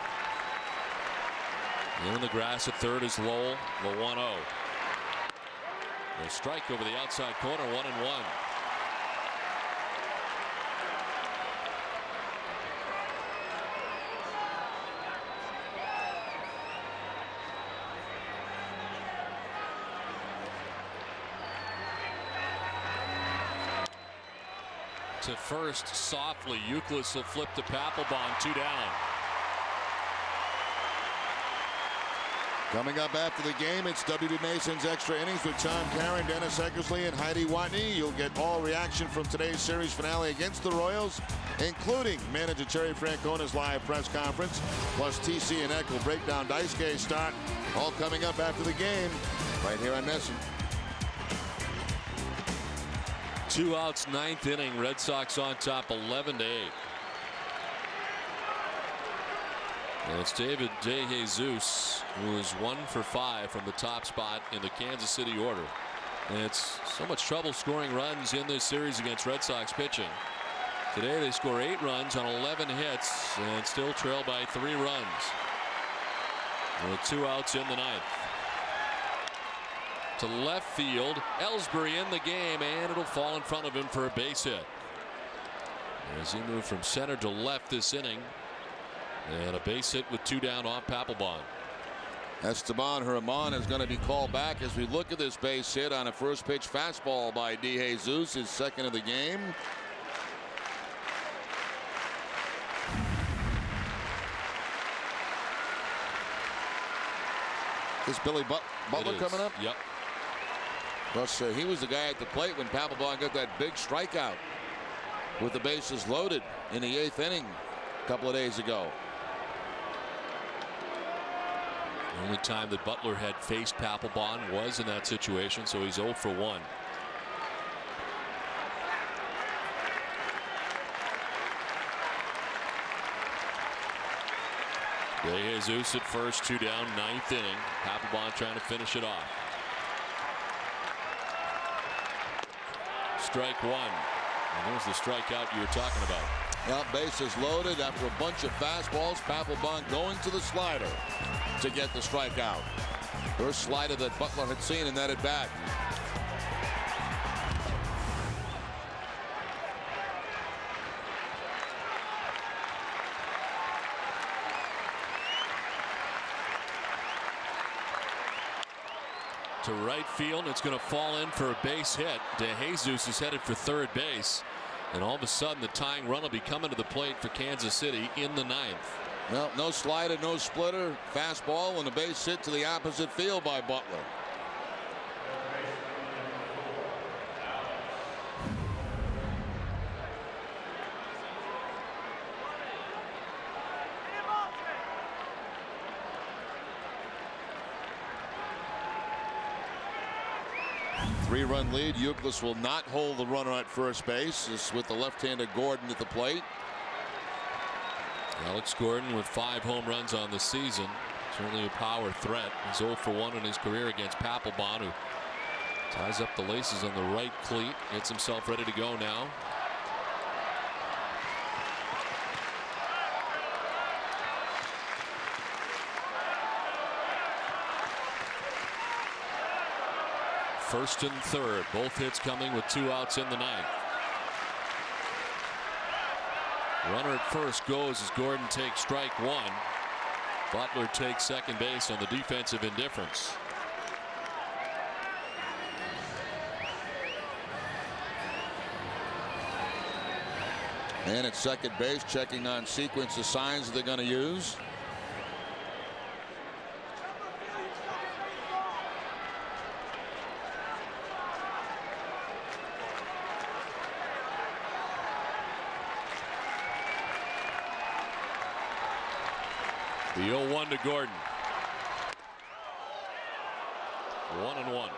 In the grass at third is Lowell, the 1-0. A strike over the outside corner, 1-1. To first softly. Youkilis will flip to Papelbon, 2 down. Coming up after the game, it's W.B. Mason's Extra Innings with Tom Caron, Dennis Eckersley, and Heidi Watney. You'll get all reaction from today's series finale against the Royals, including manager Terry Francona's live press conference. Plus, TC and Eck will break down Daisuke's start. All coming up after the game, right here on NESN. 2 outs, 9th inning. Red Sox on top, 11-8. And it's David De Jesus, who is 1 for 5 from the top spot in the Kansas City order. And it's so much trouble scoring runs in this series against Red Sox pitching. Today they score 8 runs on 11 hits and still trail by 3 runs. With 2 outs in the ninth. To left field, Ellsbury in the game, and it'll fall in front of him for a base hit. As he moved from center to left this inning, and a base hit with 2 down off Papelbon. Esteban Herman is going to be called back as we look at this base hit on a first pitch fastball by DeJesus, his second of the game. Is Billy Butler coming up? Yep. Plus, he was the guy at the plate when Papelbon got that big strikeout with the bases loaded in the 8th inning a couple of days ago. The only time that Butler had faced Papelbon was in that situation, so he's 0 for 1. DeJesus at first, 2 down, 9th inning. Papelbon trying to finish it off. Strike 1. And there's the strikeout you were talking about. Now bases loaded after a bunch of fastballs. Papelbon going to the slider to get the strikeout. First slider that Butler had seen in that at bat. To right field, it's going to fall in for a base hit. DeJesus is headed for third base, and all of a sudden the tying run will be coming to the plate for Kansas City in the 9th. Well, no slider, no splitter, fastball, and a base hit to the opposite field by Butler. Three-run lead. Youkilis will not hold the runner at first base. This with the left-handed Gordon at the plate. Alex Gordon with 5 home runs on the season. Certainly a power threat. He's 0 for 1 in his career against Papelbon, who ties up the laces on the right cleat. Gets himself ready to go now. First and third, both hits coming with 2 outs in the 9th. Runner at first goes as Gordon takes strike 1. Butler takes second base on the defensive indifference. And at second base, checking on sequence of signs they're going to use. The 0-1 to Gordon. 1-1.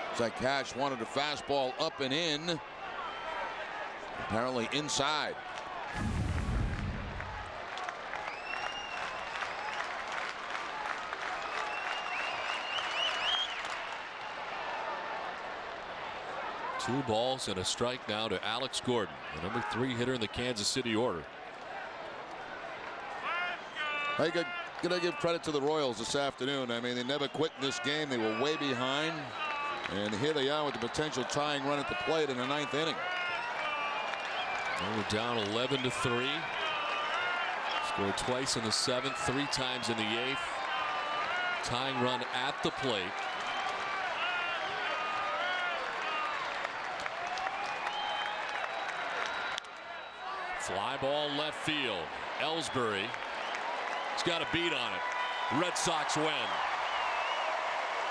It's like Cash wanted a fastball up and in. Apparently inside. Two balls and a strike now to Alex Gordon, the number 3 hitter in the Kansas City order. I gotta give credit to the Royals this afternoon. I mean, they never quit in this game. They were way behind, and here they are with the potential tying run at the plate in the 9th inning. Well, we're down 11-3. Scored twice in the 7th, 3 times in the 8th. Tying run at the plate. Fly ball left field. Ellsbury. He's got a beat on it. Red Sox win.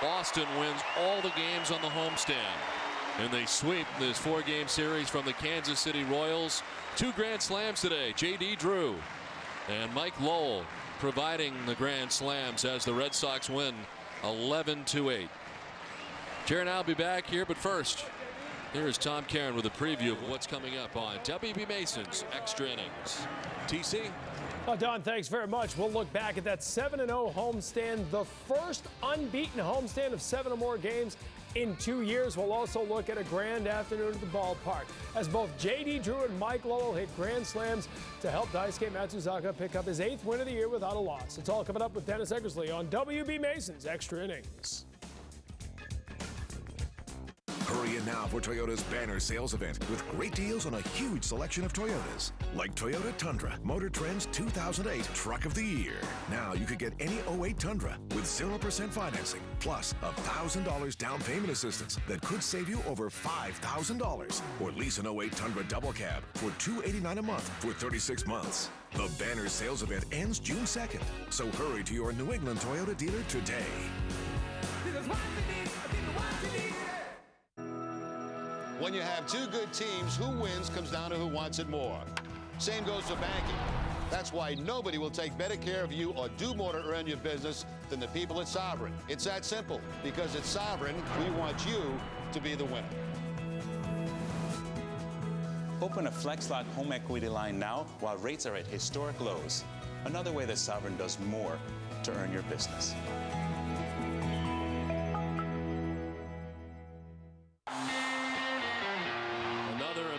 Boston wins all the games on the homestand. And they sweep this 4-game series from the Kansas City Royals. 2 grand slams today. J.D. Drew and Mike Lowell providing the grand slams as the Red Sox win 11-8. Jaron, I'll be back here, but first, Here's Tom Caron with a preview of what's coming up on WB Mason's Extra Innings. TC? Oh, Don, thanks very much. We'll look back at that 7-0 homestand, the first unbeaten homestand of 7 or more games in 2 years. We'll also look at a grand afternoon at the ballpark as both J.D. Drew and Mike Lowell hit grand slams to help Daisuke Matsuzaka pick up his 8th win of the year without a loss. It's all coming up with Dennis Eckersley on WB Mason's Extra Innings. Hurry in now for Toyota's banner sales event with great deals on a huge selection of Toyotas. Like Toyota Tundra, Motor Trend's 2008 Truck of the Year. Now you could get any 08 Tundra with 0% financing, plus $1,000 down payment assistance that could save you over $5,000. Or lease an 08 Tundra Double Cab for $289 a month for 36 months. The banner sales event ends June 2nd, so hurry to your New England Toyota dealer today. When you have two good teams, who wins comes down to who wants it more. Same goes for banking. That's why nobody will take better care of you or do more to earn your business than the people at Sovereign. It's that simple. Because at Sovereign, we want you to be the winner. Open a FlexLock home equity line now while rates are at historic lows. Another way that Sovereign does more to earn your business.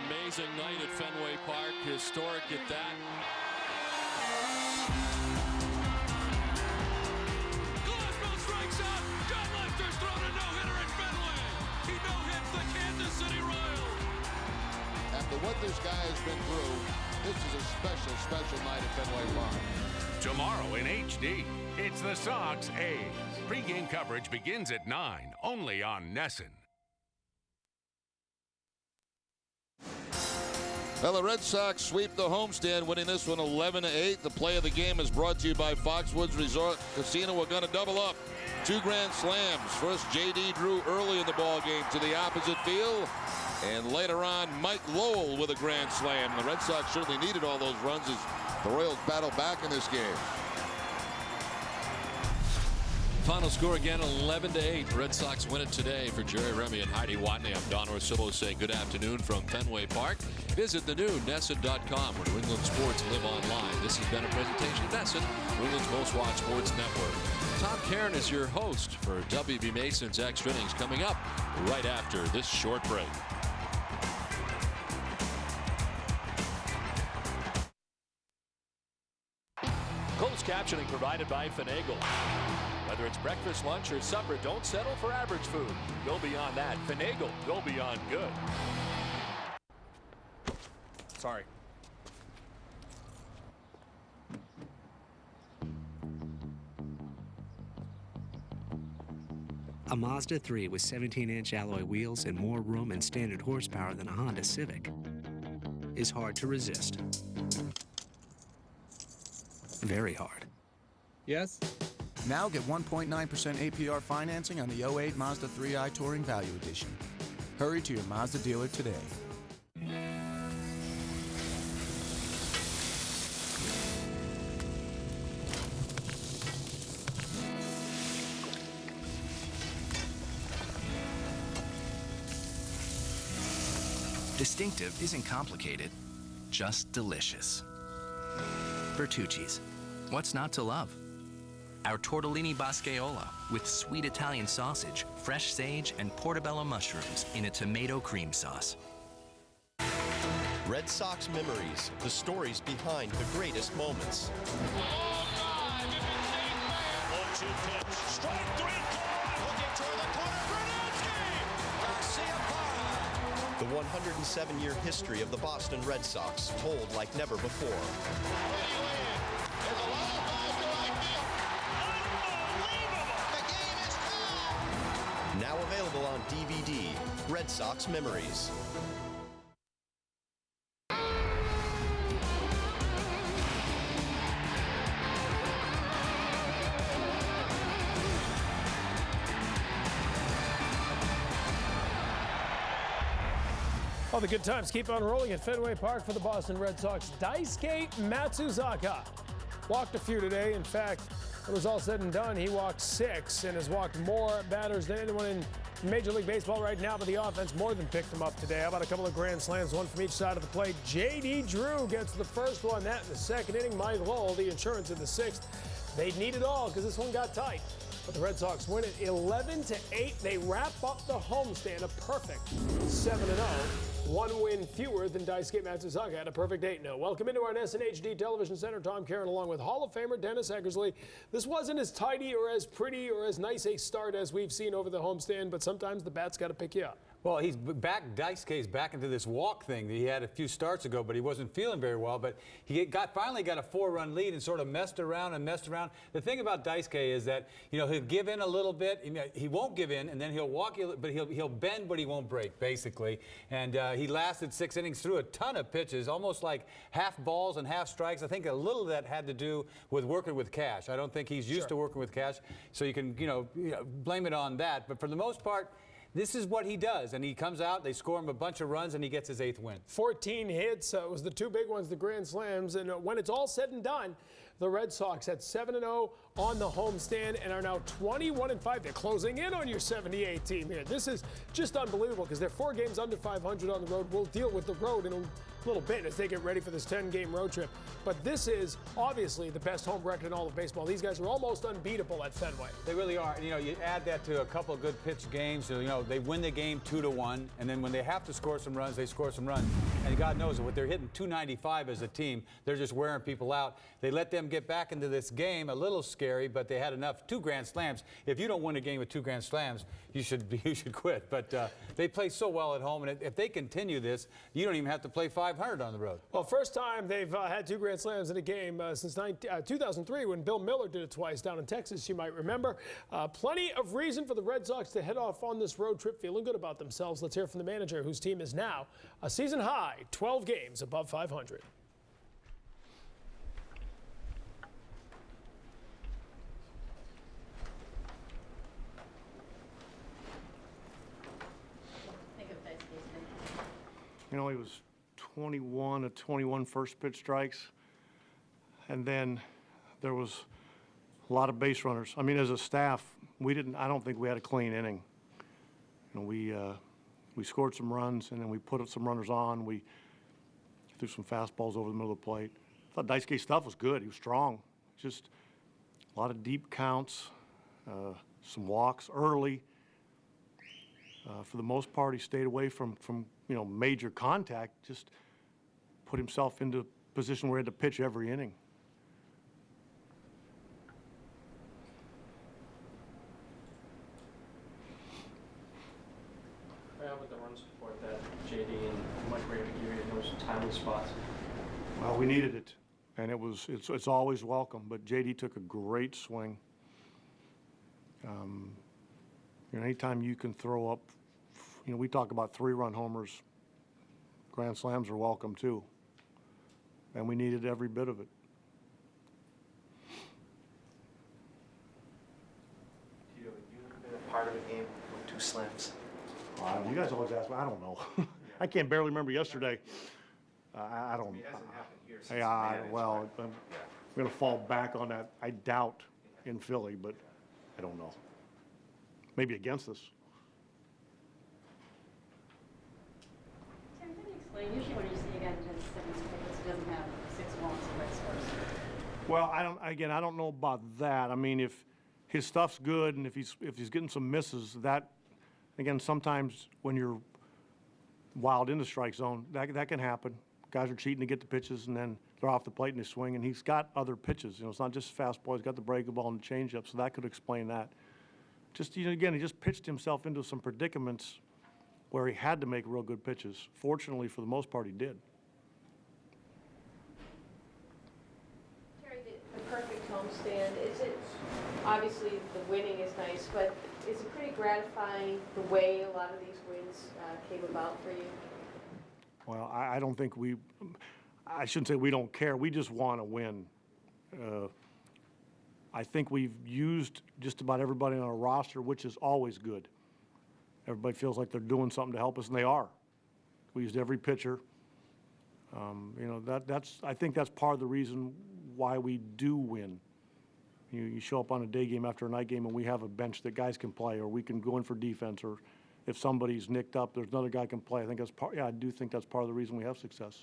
Amazing night at Fenway Park, historic at that. Glasgow strikes out. John Lester's thrown a no-hitter at Fenway. He no-hits the Kansas City Royals. After what this guy has been through, this is a special, special night at Fenway Park. Tomorrow in HD, it's the Sox A's. Pre-game coverage begins at 9, only on NESN. Well, the Red Sox sweep the homestand, winning this one 11-8. The play of the game is brought to you by Foxwoods Resort Casino. We're going to double up. 2 grand slams. First, J.D. Drew early in the ball game to the opposite field. And later on, Mike Lowell with a grand slam. The Red Sox certainly needed all those runs as the Royals battle back in this game. Final score again, 11-8. Red Sox win it today. For Jerry Remy and Heidi Watney, I'm Don Orsillo saying good afternoon from Fenway Park. Visit the new NESN.com where New England sports live online. This has been a presentation of NESN, New England's most watched sports network. Tom Caron is your host for WB Mason's Extra Innings, coming up right after this short break. Closed captioning provided by Finagle. Whether it's breakfast, lunch, or supper, don't settle for average food. Go beyond that. Finagle, go beyond good. Sorry. A Mazda 3 with 17-inch alloy wheels and more room and standard horsepower than a Honda Civic is hard to resist. Very hard. Yes? Now get 1.9% APR financing on the 08 Mazda 3i Touring Value Edition. Hurry to your Mazda dealer today. Distinctive isn't complicated, just delicious. Bertucci's. What's not to love? Our tortellini bascaola with sweet Italian sausage, fresh sage, and portobello mushrooms in a tomato cream sauce. Red Sox Memories, the stories behind the greatest moments. The 107-year history of the Boston Red Sox, told like never before. Now available on DVD, Red Sox Memories. Well, the good times keep on rolling at Fenway Park for the Boston Red Sox. Daisuke Matsuzaka walked a few today. In fact, When it was all said and done, he walked 6 and has walked more batters than anyone in Major League Baseball right now, but the offense more than picked him up today. How about a couple of grand slams, one from each side of the plate? J.D. Drew gets the first one, that in the second inning. Mike Lowell, the insurance in the 6th. They'd need it all because this one got tight. But the Red Sox win it 11-8. They wrap up the homestand, a perfect 7-0. One win fewer than Daisuke Matsuzaka had a perfect 8-0. Welcome into our SNHD Television Center. Tom Caron along with Hall of Famer Dennis Eckersley. This wasn't as tidy or as pretty or as nice a start as we've seen over the homestand, but sometimes the bat's got to pick you up. Well, he's back. Daisuke's back into this walk thing that he had a few starts ago, but he wasn't feeling very well. But he finally got a 4-run lead and sort of messed around. The thing about Daisuke is that he'll give in a little bit. He won't give in, and then he'll walk, but he'll bend, but he won't break, basically. And he lasted 6 innings, threw a ton of pitches, almost like half balls and half strikes. I think a little of that had to do with working with Cash. I don't think he's used to working with Cash, so you can blame it on that. But for the most part, this is what he does, and he comes out, they score him a bunch of runs, and he gets his 8th win. 14 hits, it was the 2 big ones, the grand slams, and when it's all said and done, the Red Sox at 7-0 on the homestand and are now 21-5. They're closing in on your 78 team here. This is just unbelievable because they're 4 games under 500 on the road. We'll deal with the road in a little bit as they get ready for this 10-game road trip. But this is obviously the best home record in all of baseball. These guys are almost unbeatable at Fenway. They really are. You add that to a couple of good pitch games. They win the game 2-1, and then when they have to score some runs, they score some runs. And God knows what they're hitting 295 as a team. They're just wearing people out. They let them get back into this game, a little scary, but they had enough 2 grand slams. If you don't win a game with 2 grand slams, you should quit. But they play so well at home, and if they continue this, you don't even have to play 500 on the road. Well, first time they've had 2 grand slams in a game since 2003 when Bill Miller did it twice down in Texas, you might remember. Plenty of reason for the Red Sox to head off on this road trip feeling good about themselves. Let's hear from the manager, whose team is now a season high 12 games above 500. He was 21 of 21 first pitch strikes, and then there was a lot of base runners. I mean, as a staff, I don't think we had a clean inning. We scored some runs, and then we put some runners on. We threw some fastballs over the middle of the plate. I thought Daisuke's stuff was good. He was strong. Just a lot of deep counts, some walks early. For the most part, he stayed away from major contact, just put himself into a position where he had to pitch every inning. How about the run support that JD and Mike were able to give you in those timely spots? Well, we needed it, and it's always welcome, but JD took a great swing. Anytime you can throw up, we talk about 3-run homers. Grand slams are welcome too, and we needed every bit of it. You've been a part of a game with 2 slams. You guys always ask me. I don't know. I can't barely remember yesterday. I don't. It hasn't happened here since Well, I'm going to fall back on that. I doubt in Philly, but I don't know. Maybe against us. Usually when you see a guy that has 7 strikeouts, he doesn't have 6 walks or red scores. Well, I don't know about that. I mean, if his stuff's good and if he's getting some misses, that, again, sometimes when you're wild in the strike zone, that can happen. Guys are cheating to get the pitches, and then they're off the plate and they swing, and he's got other pitches. It's not just fastball. He's got the breakable and the changeup, so that could explain that. Just, again, he just pitched himself into some predicaments where he had to make real good pitches. Fortunately, for the most part, he did. Terry, the perfect homestand, is it, obviously the winning is nice, but is it pretty gratifying the way a lot of these wins came about for you? Well, I don't think I shouldn't say we don't care. We just want to win. I think we've used just about everybody on our roster, which is always good. Everybody feels like they're doing something to help us, and they are. We used every pitcher. I think that's part of the reason why we do win. You show up on a day game after a night game and we have a bench that guys can play, or we can go in for defense, or if somebody's nicked up, there's another guy can play. I think that's part. Yeah, I do think that's part of the reason we have success.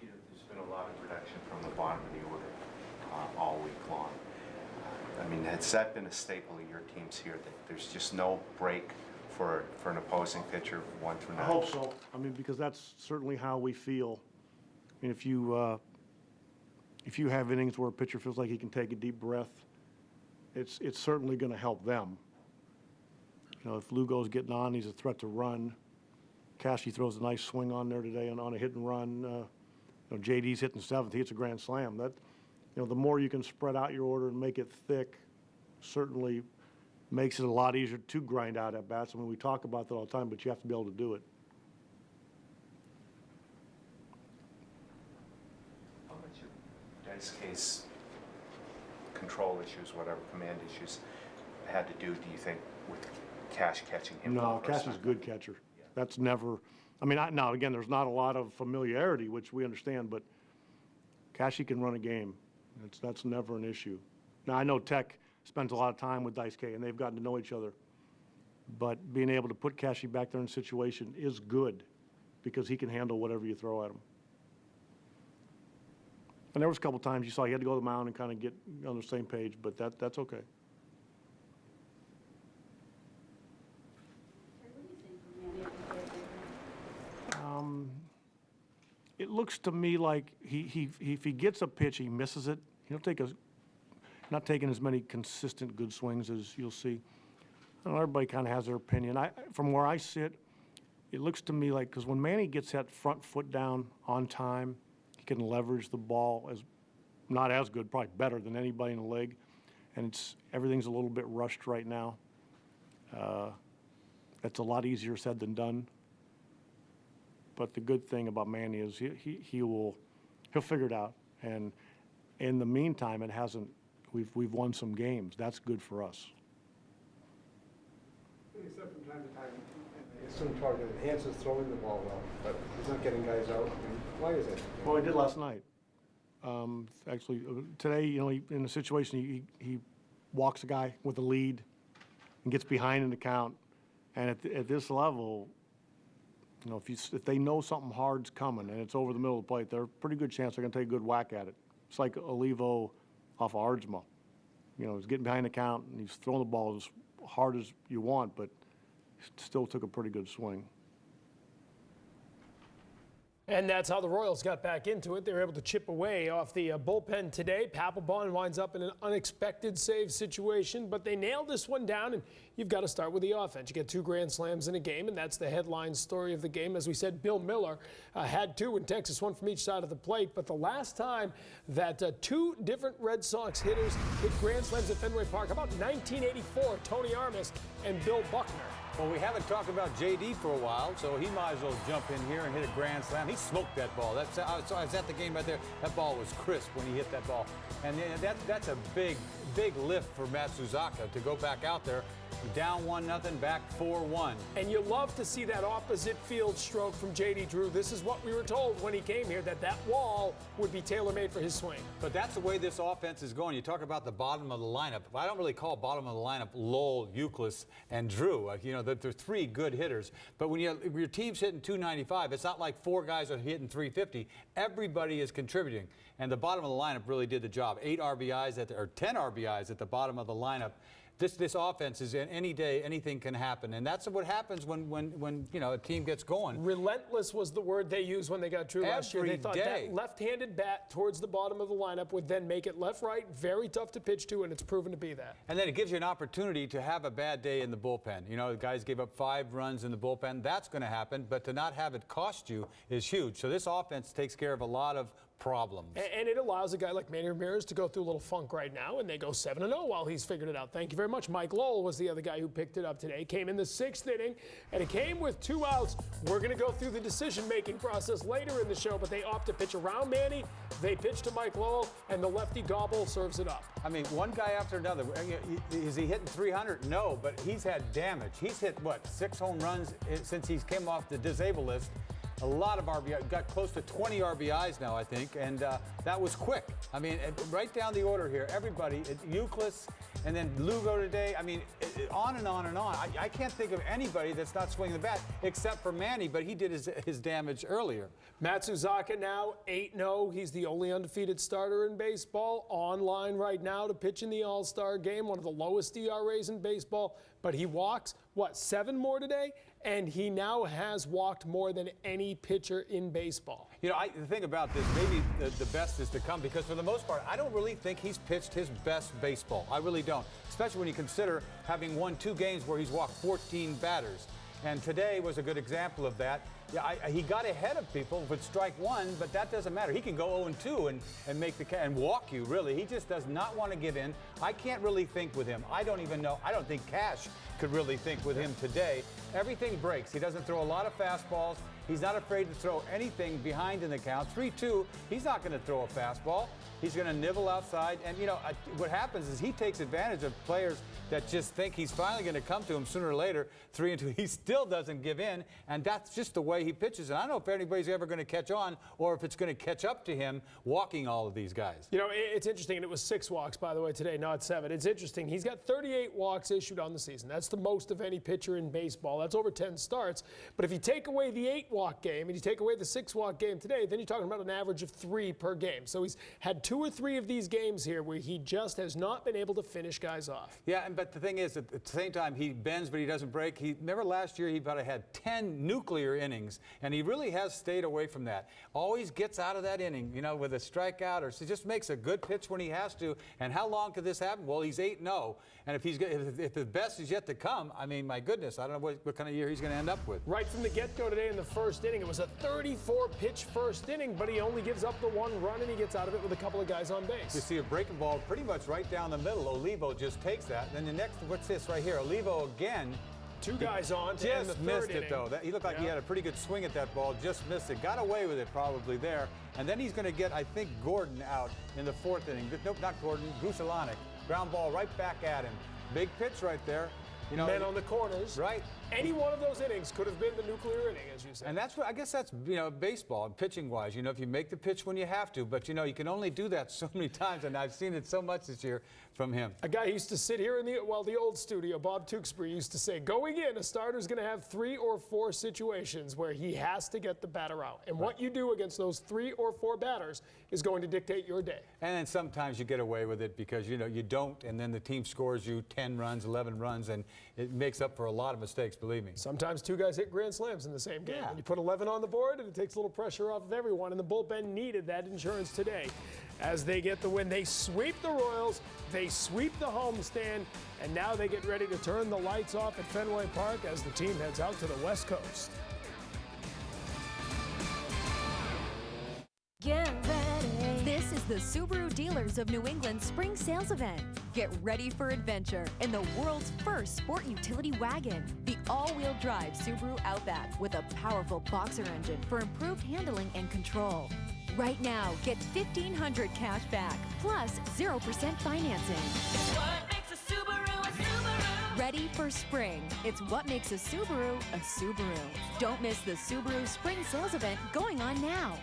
Peter, there's been a lot of production from the bottom of the order all week long. I mean, has that been a staple of your teams here, that there's just no break for an opposing pitcher 1 through 9? I hope so. I mean, because that's certainly how we feel. I mean, if you have innings where a pitcher feels like he can take a deep breath, it's certainly going to help them. You know, if Lugo's getting on, he's a threat to run. Cashy throws a nice swing on there today on a hit and run. You know, JD's hitting 7th. He hits a grand slam. That, you know, the more you can spread out your order and make it thick, certainly makes it a lot easier to grind out at bats. I mean, we talk about that all the time, but you have to be able to do it. How much of Dice K's control issues, whatever, command issues, had to do you think, with Cash catching him? No, Cash is a good catcher. Yeah. That's never, I mean, now again, there's not a lot of familiarity, which we understand, but Cashy can run a game. That's never an issue. Now, I know Tech spends a lot of time with Dice K, and they've gotten to know each other. But being able to put Cashy back there in a situation is good, because he can handle whatever you throw at him. And there was a couple times you saw he had to go to the mound and kind of get on the same page, but that's okay. It looks to me like if he gets a pitch, he misses it. He'll take not taking as many consistent good swings as you'll see. I don't know, everybody kind of has their opinion. From where I sit, it looks to me like, because when Manny gets that front foot down on time, he can leverage the ball not as good, probably better than anybody in the league. And everything's a little bit rushed right now. That's a lot easier said than done. But the good thing about Manny is he'll figure it out. And in the meantime, we've won some games. That's good for us. He said from time to time, and assume target, Hanson's throwing the ball well, but he's not getting guys out. Why is that? Well, he did last night. Actually, today, you know, in a situation, he walks a guy with a lead and gets behind in the count. And at this level, you know, if they know something hard's coming and it's over the middle of the plate, they're a pretty good chance they're going to take a good whack at it. It's like Olivo off of Ardsma. You know, he's getting behind the count and he's throwing the ball as hard as you want, but still took a pretty good swing. And that's how the Royals got back into it. They were able to chip away off the bullpen today. Papelbon winds up in an unexpected save situation, but they nailed this one down, and you've got to start with the offense. You get 2 grand slams in a game, and that's the headline story of the game. As we said, Bill Miller had 2 in Texas, 1 from each side of the plate, but the last time that 2 different Red Sox hitters hit grand slams at Fenway Park, about 1984, Tony Armas and Bill Buckner. Well, we haven't talked about JD for a while, so he might as well jump in here and hit a grand slam. He smoked that ball. I was at the game right there. That ball was crisp when he hit that ball. And that's a big lift for Matsuzaka to go back out there, down 1-0, back 4-1. And you love to see that opposite field stroke from JD Drew. This is what we were told when he came here, that wall would be tailor-made for his swing. But that's the way this offense is going. You talk about the bottom of the lineup. I don't really call bottom of the lineup Lowell, Youkilis, and Drew. You know, they're 3 good hitters. But when your team's hitting 295, it's not like 4 guys are hitting 350. Everybody is contributing. And the bottom of the lineup really did the job. 8 RBIs or 10 RBIs at the bottom of the lineup. This offense is any day, anything can happen. And that's what happens when you know, a team gets going. Relentless was the word they used when they got Drew last year. They thought that left-handed bat towards the bottom of the lineup would then make it left-right, very tough to pitch to, and it's proven to be that. And then it gives you an opportunity to have a bad day in the bullpen. You know, the guys gave up 5 runs in the bullpen. That's going to happen, but to not have it cost you is huge. So this offense takes care of a lot of problems. And it allows a guy like Manny Ramirez to go through a little funk right now, and they go 7-0 while he's figured it out. Thank you very much. Mike Lowell was the other guy who picked it up today. Came in the 6th inning, and it came with 2 outs. We're going to go through the decision-making process later in the show, but they opt to pitch around Manny. They pitch to Mike Lowell, and the lefty Gobble serves it up. I mean, one guy after another. Is he hitting 300? No, but he's had damage. He's hit, what, 6 home runs since he came off the disabled list. a lot of RBI, got close to 20 RBIs now, I think, and that was quick. I mean, right down the order here, everybody, Euclid, and then Lugo today. I mean, on and on and on. I can't think of anybody that's not swinging the bat except for Manny, but he did his damage earlier. Matsuzaka now 8-0. He's the only undefeated starter in baseball. Online right now to pitch in the All-Star game, one of the lowest ERAs in baseball. But he walks, what, 7 more today? And he now has walked more than any pitcher in baseball. You know, the thing about this, maybe the best is to come, because for the most part, I don't really think he's pitched his best baseball. I really don't, especially when you consider having won 2 games where he's walked 14 batters. And today was a good example of that. Yeah, he got ahead of people with strike 1, but that doesn't matter. He can go 0-2 and make and walk you, really. He just does not want to give in. I can't really think with him. I don't even know. I don't think Cash could really think with him today. Everything breaks. He doesn't throw a lot of fastballs. He's not afraid to throw anything behind in the count. 3-2, he's not going to throw a fastball. He's going to nibble outside. And, you know, what happens is he takes advantage of players that just think he's finally going to come to him sooner or later. 3-2, he still doesn't give in, and that's just the way he pitches. And I don't know if anybody's ever going to catch on or if it's going to catch up to him walking all of these guys. You know, it's interesting, and it was 6 walks, by the way, today, not 7. It's interesting. He's got 38 walks issued on the season. That's the most of any pitcher in baseball. That's over 10 starts. But if you take away the 8-walk game and you take away the 6-walk game today, then you're talking about an average of 3 per game. So he's had 2 or 3 of these games here where he just has not been able to finish guys off. Yeah, but the thing is, at the same time, he bends, but he doesn't break. Remember last year, he about had 10 nuclear innings, and he really has stayed away from that. Always gets out of that inning, you know, with a strikeout, or he just makes a good pitch when he has to. And how long could this happen? Well, he's 8-0, and if the best is yet to come, I mean, my goodness, I don't know what kind of year he's going to end up with. Right from the get-go today in the first inning, it was a 34-pitch first inning, but he only gives up the 1 run, and he gets out of it with a couple of guys on base. You see a breaking ball pretty much right down the middle. Olivo just takes that. Then the next, what's this right here? Olivo again. 2 guys on to end the just third missed inning. it, though. He looked like he had a pretty good swing at that ball, just missed it. Got away with it probably there. And then he's going to get, I think, Gordon out in the 4th inning. Nope, not Gordon, Grusalonic. Ground ball right back at him. Big pitch right there. You know, men on the corners. Right. Any one of those innings could have been the nuclear inning, as you said. And that's what, I guess that's, you know, baseball, pitching-wise. You know, if you make the pitch when you have to, but, you know, you can only do that so many times, and I've seen it so much this year from him. A guy used to sit here in the old studio, Bob Tewksbury, used to say, going in, a starter's going to have 3 or 4 situations where he has to get the batter out. And what you do against those 3 or 4 batters is going to dictate your day. And then sometimes you get away with it because, you know, you don't, and then the team scores you 10 runs, 11 runs, and it makes up for a lot of mistakes, believe me. Sometimes 2 guys hit grand slams in the same game. And you put 11 on the board, and it takes a little pressure off of everyone, and the bullpen needed that insurance today. As they get the win, they sweep the Royals, they sweep the homestand, and now they get ready to turn the lights off at Fenway Park as the team heads out to the West Coast. Get ready. This is the Subaru Dealers of New England Spring Sales Event. Get ready for adventure in the world's first sport utility wagon, the all-wheel drive Subaru Outback with a powerful boxer engine for improved handling and control. Right now, get $1,500 cash back, plus 0% financing. It's what makes a Subaru a Subaru. Ready for spring. It's what makes a Subaru a Subaru. Don't miss the Subaru Spring Sales Event going on now.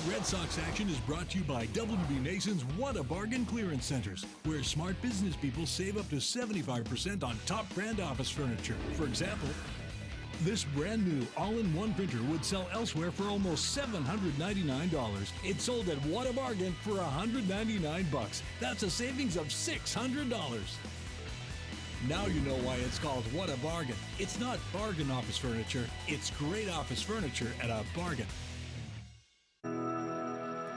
Red Sox Action is brought to you by W.B. Mason's What a Bargain Clearance Centers, where smart business people save up to 75% on top brand office furniture. For example, this brand new all-in-one printer would sell elsewhere for almost $799. It's sold at What a Bargain for $199. That's a savings of $600. Now you know why it's called What a Bargain. It's not bargain office furniture, it's great office furniture at a bargain.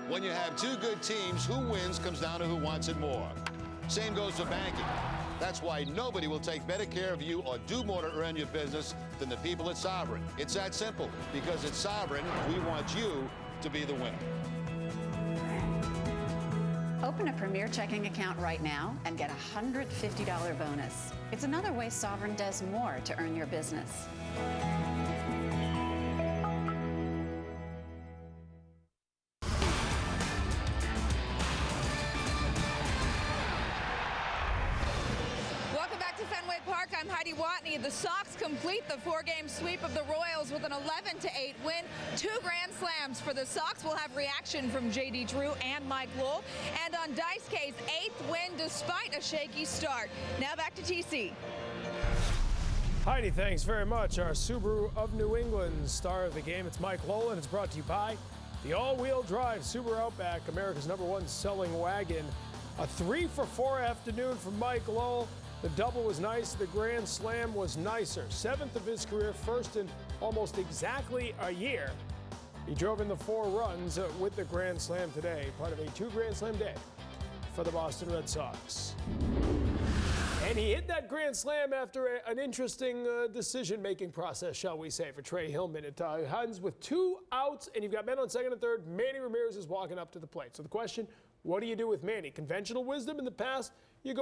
When you have 2 good teams, who wins comes down to who wants it more. Same goes for banking. That's why nobody will take better care of you or do more to earn your business than the people at Sovereign. It's that simple. Because at Sovereign, we want you to be the winner. Open a Premier checking account right now and get a $150 bonus. It's another way Sovereign does more to earn your business. Heidi Watney. The Sox complete the 4-game sweep of the Royals with an 11-8 win. 2 grand slams for the Sox. We'll have reaction from J.D. Drew and Mike Lowell. And on Dice K's 8th win despite a shaky start. Now back to TC. Heidi, thanks very much. Our Subaru of New England star of the game. It's Mike Lowell, and it's brought to you by the all-wheel drive Subaru Outback, America's #1 selling wagon. A 3-for-4 afternoon for Mike Lowell. The double was nice. The grand slam was nicer. 7th of his career, first in almost exactly a year. He drove in the 4 runs with the grand slam today, part of a 2 grand slam day for the Boston Red Sox. And he hit that grand slam after an interesting decision-making process, shall we say, for Trey Hillman. It ends with 2 outs, and you've got men on second and third. Manny Ramirez is walking up to the plate. So the question, what do you do with Manny? Conventional wisdom in the past, you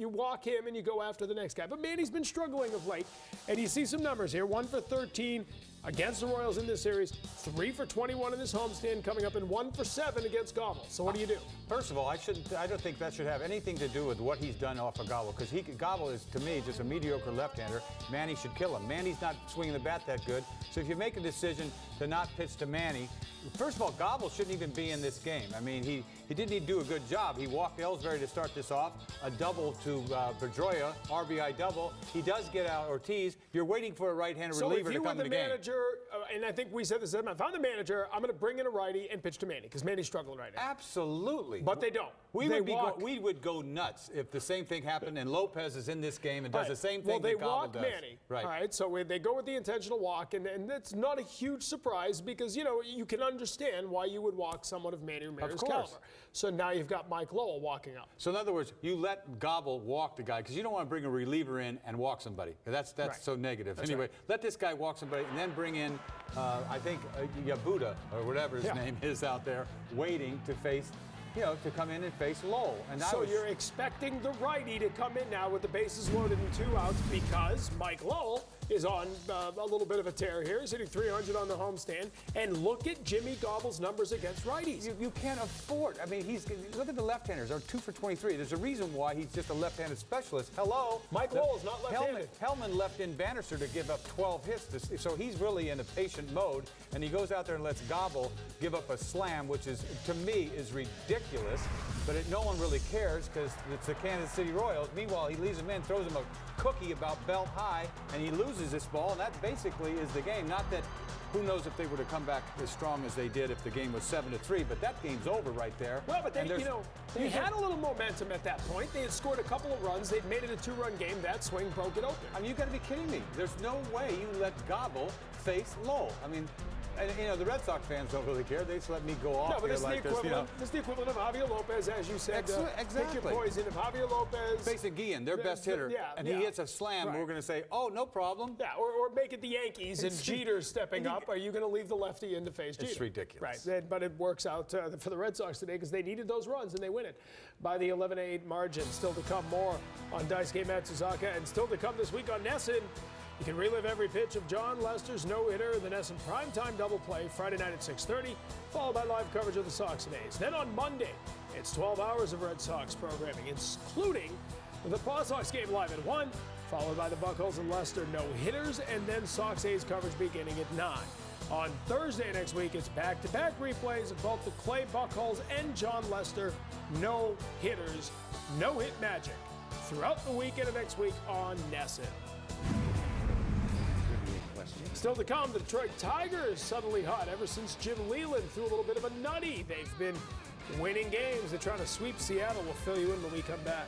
walk him and you go after the next guy. But Manny's been struggling of late, and you see some numbers here. 1 for 13 against the Royals in this series, 3 for 21 in this homestand coming up, and 1 for 7 against Gobble. So what do you do? First of all, I don't think that should have anything to do with what he's done off of Gobble, because Gobble is, to me, just a mediocre left-hander. Manny should kill him. Manny's not swinging the bat that good. So if you make a decision to not pitch to Manny, first of all, Gobble shouldn't even be in this game. I mean, he didn't even do a good job. He walked Ellsbury to start this off, a double to Pedroia, RBI double. He does get out Ortiz. You're waiting for a right-handed reliever to come in the game. So if you were the manager, and I think we said this, if I'm the manager, I'm going to bring in a righty and pitch to Manny, because Manny's struggling right now. Absolutely. But they don't. We would go nuts if the same thing happened and Lopez is in this game and does the same thing that Gobble does. Well, they walk Manny. Right. All right, so they go with the intentional walk, and that's not a huge surprise because, you can understand why you would walk someone of Manny Ramirez's caliber. So now you've got Mike Lowell walking up. So in other words, you let Gobble walk the guy because you don't want to bring a reliever in and walk somebody. That's right. So negative. That's anyway, let this guy walk somebody and then bring in, I think, Yabuda or whatever his name is out there, waiting to face, to come in and face Lowell. And so you're expecting the righty to come in now with the bases loaded and 2 outs because Mike Lowell is on a little bit of a tear here. He's hitting 300 on the homestand. And look at Jimmy Gobble's numbers against righties. You can't afford. I mean, look at the left-handers. They're 2 for 23. There's a reason why he's just a left-handed specialist. Hello. Mike Lowell's not left-handed. Hellman left in Bannister to give up 12 hits. So he's really in a patient mode. And he goes out there and lets Gobble give up a slam, which is, to me, is ridiculous. But no one really cares because it's the Kansas City Royals. Meanwhile, he leaves him in, throws him a cookie about belt high, and he loses this ball, and that basically is the game. Not that, who knows if they were to come back as strong as they did if the game was 7-3, but that game's over right there. Well, but they had a little momentum at that point. They had scored a couple of runs. They'd made it a 2-run game. That swing broke it open. I mean, you got to be kidding me. There's no way you let Gobble face Lowell. I mean, and the Red Sox fans don't really care. They just let me go off. No, but this is the equivalent of Javier Lopez, as you said. Exactly. Pick your poison. If Javier Lopez facing Guillen, their best hitter, he hits a slam, we're going to say, oh, no problem. Yeah, or make it the Yankees and Jeter's stepping up. Are you going to leave the lefty in to face Jeter? It's ridiculous. Right, but it works out for the Red Sox today because they needed those runs and they win it by the 11-8 margin. Still to come more on Daisuke Matsuzaka, and still to come this week on NESN. You can relive every pitch of John Lester's no-hitter in the NESN primetime double play Friday night at 6:30, followed by live coverage of the Sox and A's. Then on Monday, it's 12 hours of Red Sox programming, including the Paw Sox game live at 1, followed by the Buchholz and Lester no-hitters, and then Sox A's coverage beginning at 9. On Thursday next week, it's back-to-back replays of both the Clay Buchholz and John Lester no-hitters, no-hit magic throughout the weekend of next week on NESN. Still to come, the Detroit Tigers suddenly hot ever since Jim Leyland threw a little bit of a nutty. They've been winning games. They're trying to sweep Seattle. We'll fill you in when we come back.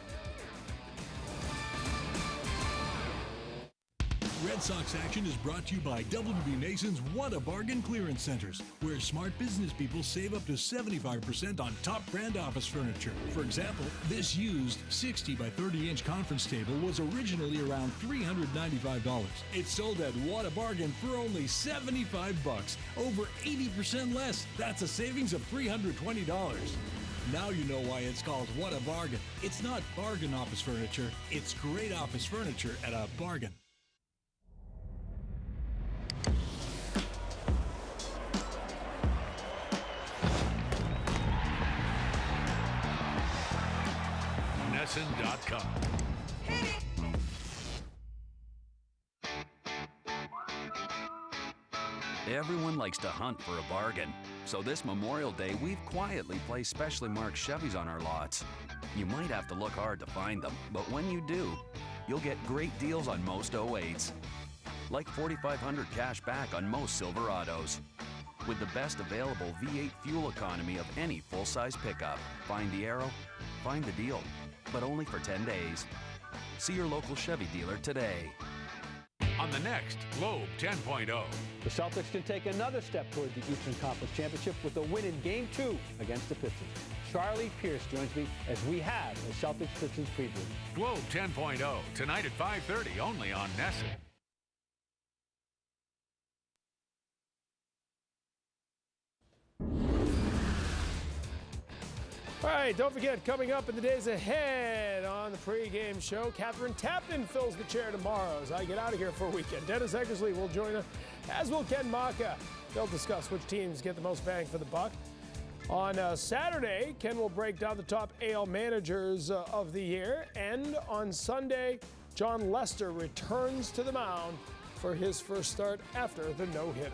Red Sox action is brought to you by WB Mason's What a Bargain Clearance Centers, where smart business people save up to 75% on top brand office furniture. For example, this used 60 by 30 inch conference table was originally around $395. It's sold at What a Bargain for only $75, over 80% less. That's a savings of $320. Now you know why it's called What a Bargain. It's not bargain office furniture, it's great office furniture at a bargain. NESN.com. everyone likes to hunt for a bargain. So this Memorial Day, we've quietly placed specially marked Chevys on our lots. You might have to look hard to find them, but when you do, you'll get great deals on most 08s. Like $4,500 cash back on most Silverados. With the best available V8 fuel economy of any full-size pickup. Find the arrow, find the deal, but only for 10 days. See your local Chevy dealer today. On the next Globe 10.0. The Celtics can take another step toward the Eastern Conference Championship with a win in Game 2 against the Pistons. Charlie Pierce joins me as we have a Celtics-Pistons preview. Globe 10.0, tonight at 5:30, only on NESN. All right, don't forget, coming up in the days ahead on the pregame show, Catherine Tappan fills the chair tomorrow as I get out of here for a weekend. Dennis Eckersley will join us, as will Ken Maka. They'll discuss which teams get the most bang for the buck. On Saturday, Ken will break down the top AL managers of the year. And on Sunday, John Lester returns to the mound for his first start after the no-hitter.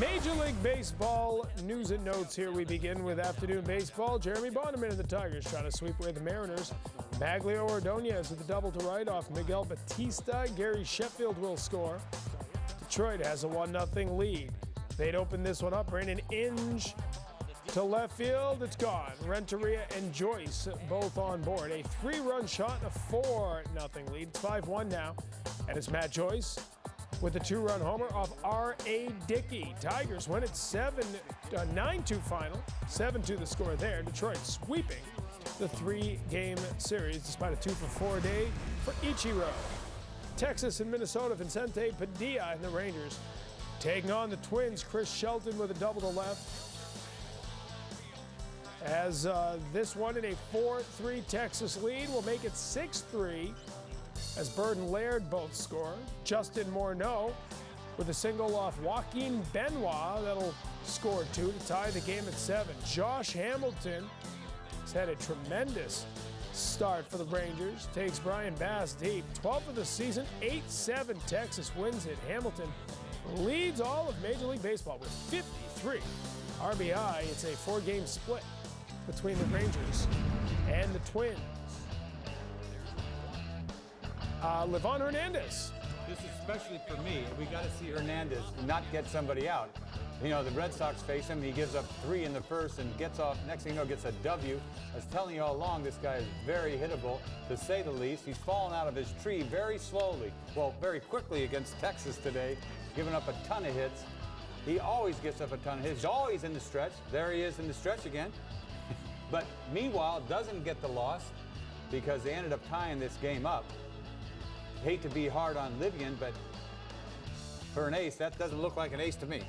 Major League Baseball news and notes here. We begin with afternoon baseball. Jeremy Bonderman and the Tigers trying to sweep away the Mariners. Maglio Ordonez with a double to right off Miguel Batista. Gary Sheffield will score. Detroit has a 1-0 lead. They'd open this one up. Brandon Inge to left field. It's gone. Renteria and Joyce both on board. A 3-run shot and a 4-0 lead. It's 5-1 now. And it's Matt Joyce with a 2-run homer off R.A. Dickey. Tigers win it 9-2 final. 7-2 the score there. Detroit sweeping the 3-game series despite a 2-for-4 day for Ichiro. Texas and Minnesota, Vicente Padilla and the Rangers taking on the Twins. Chris Shelton with a double to left. As this one in a 4-3 Texas lead will make it 6-3 as Bird and Laird both score. Justin Morneau with a single off Joaquin Benoit that'll score 2 to tie the game at 7. Josh Hamilton has had a tremendous start for the Rangers. Takes Brian Bass deep. 12th of the season, 8-7 Texas wins it. Hamilton leads all of Major League Baseball with 53 RBI. It's a 4-game split between the Rangers and the Twins. Livan Hernandez. This is especially for me. We got to see Hernandez not get somebody out. You know, the Red Sox face him. He gives up 3 in the first and gets off. Next thing you know, gets a W. I was telling you all along, this guy is very hittable, to say the least. He's fallen out of his tree very slowly. Well, very quickly against Texas today, giving up a ton of hits. He always gets up a ton of hits. He's always in the stretch. There he is in the stretch again. But meanwhile, doesn't get the loss because they ended up tying this game up. Hate to be hard on Livian, but for an ace, that doesn't look like an ace to me.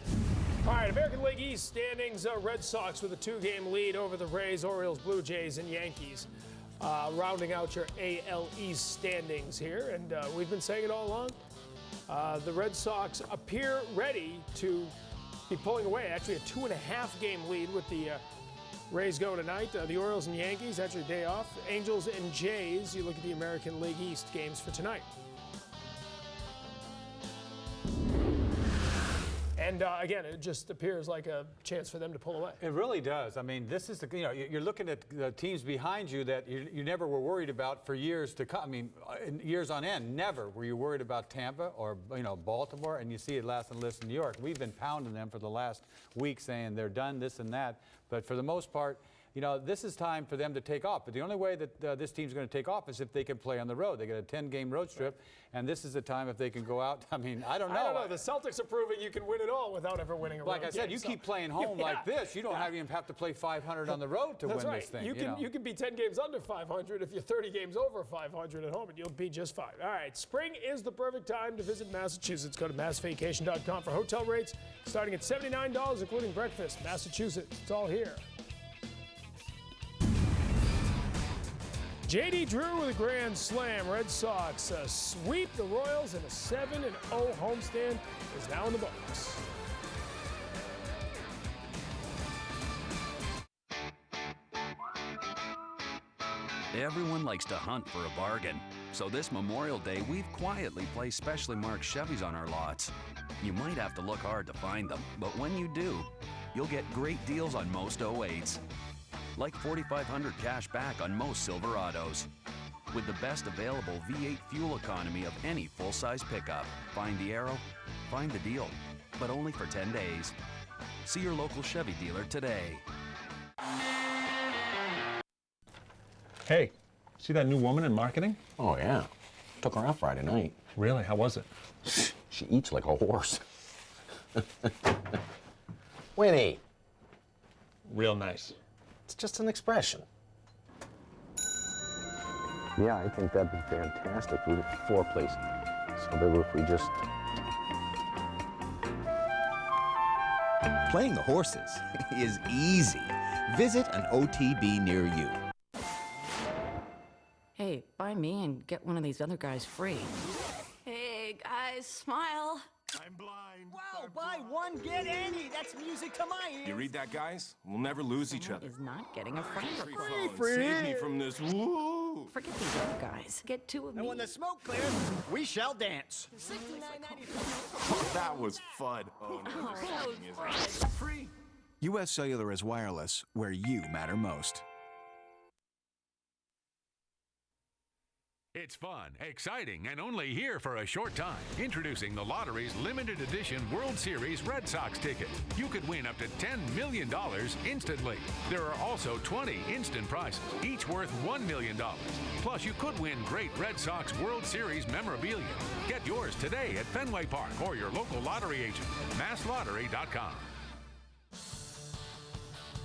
All right, American League East standings. Red Sox with a 2-game lead over the Rays, Orioles, Blue Jays, and Yankees. Rounding out your AL East standings here. And we've been saying it all along. The Red Sox appear ready to be pulling away. Actually, a 2.5-game lead with the Rays go tonight. The Orioles and Yankees, that's your day off. Angels and Jays, you look at the American League East games for tonight. And again, it just appears like a chance for them to pull away. It really does. I mean, this is the, you know, you're looking at the teams behind you that you never were worried about for years to come. I mean, years on end, never were you worried about Tampa or, you know, Baltimore, and you see it last and list in New York. We've been pounding them for the last week saying they're done, this and that. But for the most part, you know, this is time for them to take off. But the only way that this team's going to take off is if they can play on the road. They get a 10-game road trip, and this is the time if they can go out. I mean, I don't know. I don't know. The Celtics are proving you can win it all without ever winning a road game. Like I said, you keep playing home like this, you don't even have to play 500 on the road to win this thing. You can be 10 games under 500 if you're 30 games over 500 at home, and you'll be just fine. All right, spring is the perfect time to visit Massachusetts. Go to massvacation.com for hotel rates starting at $79, including breakfast. Massachusetts, it's all here. J.D. Drew with a grand slam. Red Sox sweep the Royals, and a 7-0 homestand is now in the books. Everyone likes to hunt for a bargain. So this Memorial Day, we've quietly placed specially marked Chevys on our lots. You might have to look hard to find them, but when you do, you'll get great deals on most 08s. Like $4,500 cash back on most Silverados. With the best available V8 fuel economy of any full-size pickup. Find the arrow, find the deal, but only for 10 days. See your local Chevy dealer today. Hey, see that new woman in marketing? Oh, yeah. Took her out Friday night. Really? How was it? She eats like a horse. Winnie. Real nice. It's just an expression. Yeah, I think that'd be fantastic. We've got 4 places. So maybe if we just... Playing the horses is easy. Visit an OTB near you. Hey, buy me and get one of these other guys free. Hey, guys, smile. I'm blind. Wow, buy one, get any. That's music to my ears. You read that, guys? We'll never lose each other. Is not getting a friend Free, request. Save me from this. Woo! Forget these other guys. Get 2 of me. And when the smoke clears, we shall dance. Oh, that was fun. Oh, no, this thing is free. U.S. Cellular is wireless, where you matter most. It's fun, exciting, and only here for a short time. Introducing the lottery's limited edition World Series Red Sox ticket. You could win up to $10 million instantly. There are also 20 instant prizes, each worth $1 million. Plus, you could win great Red Sox World Series memorabilia. Get yours today at Fenway Park or your local lottery agent. MassLottery.com.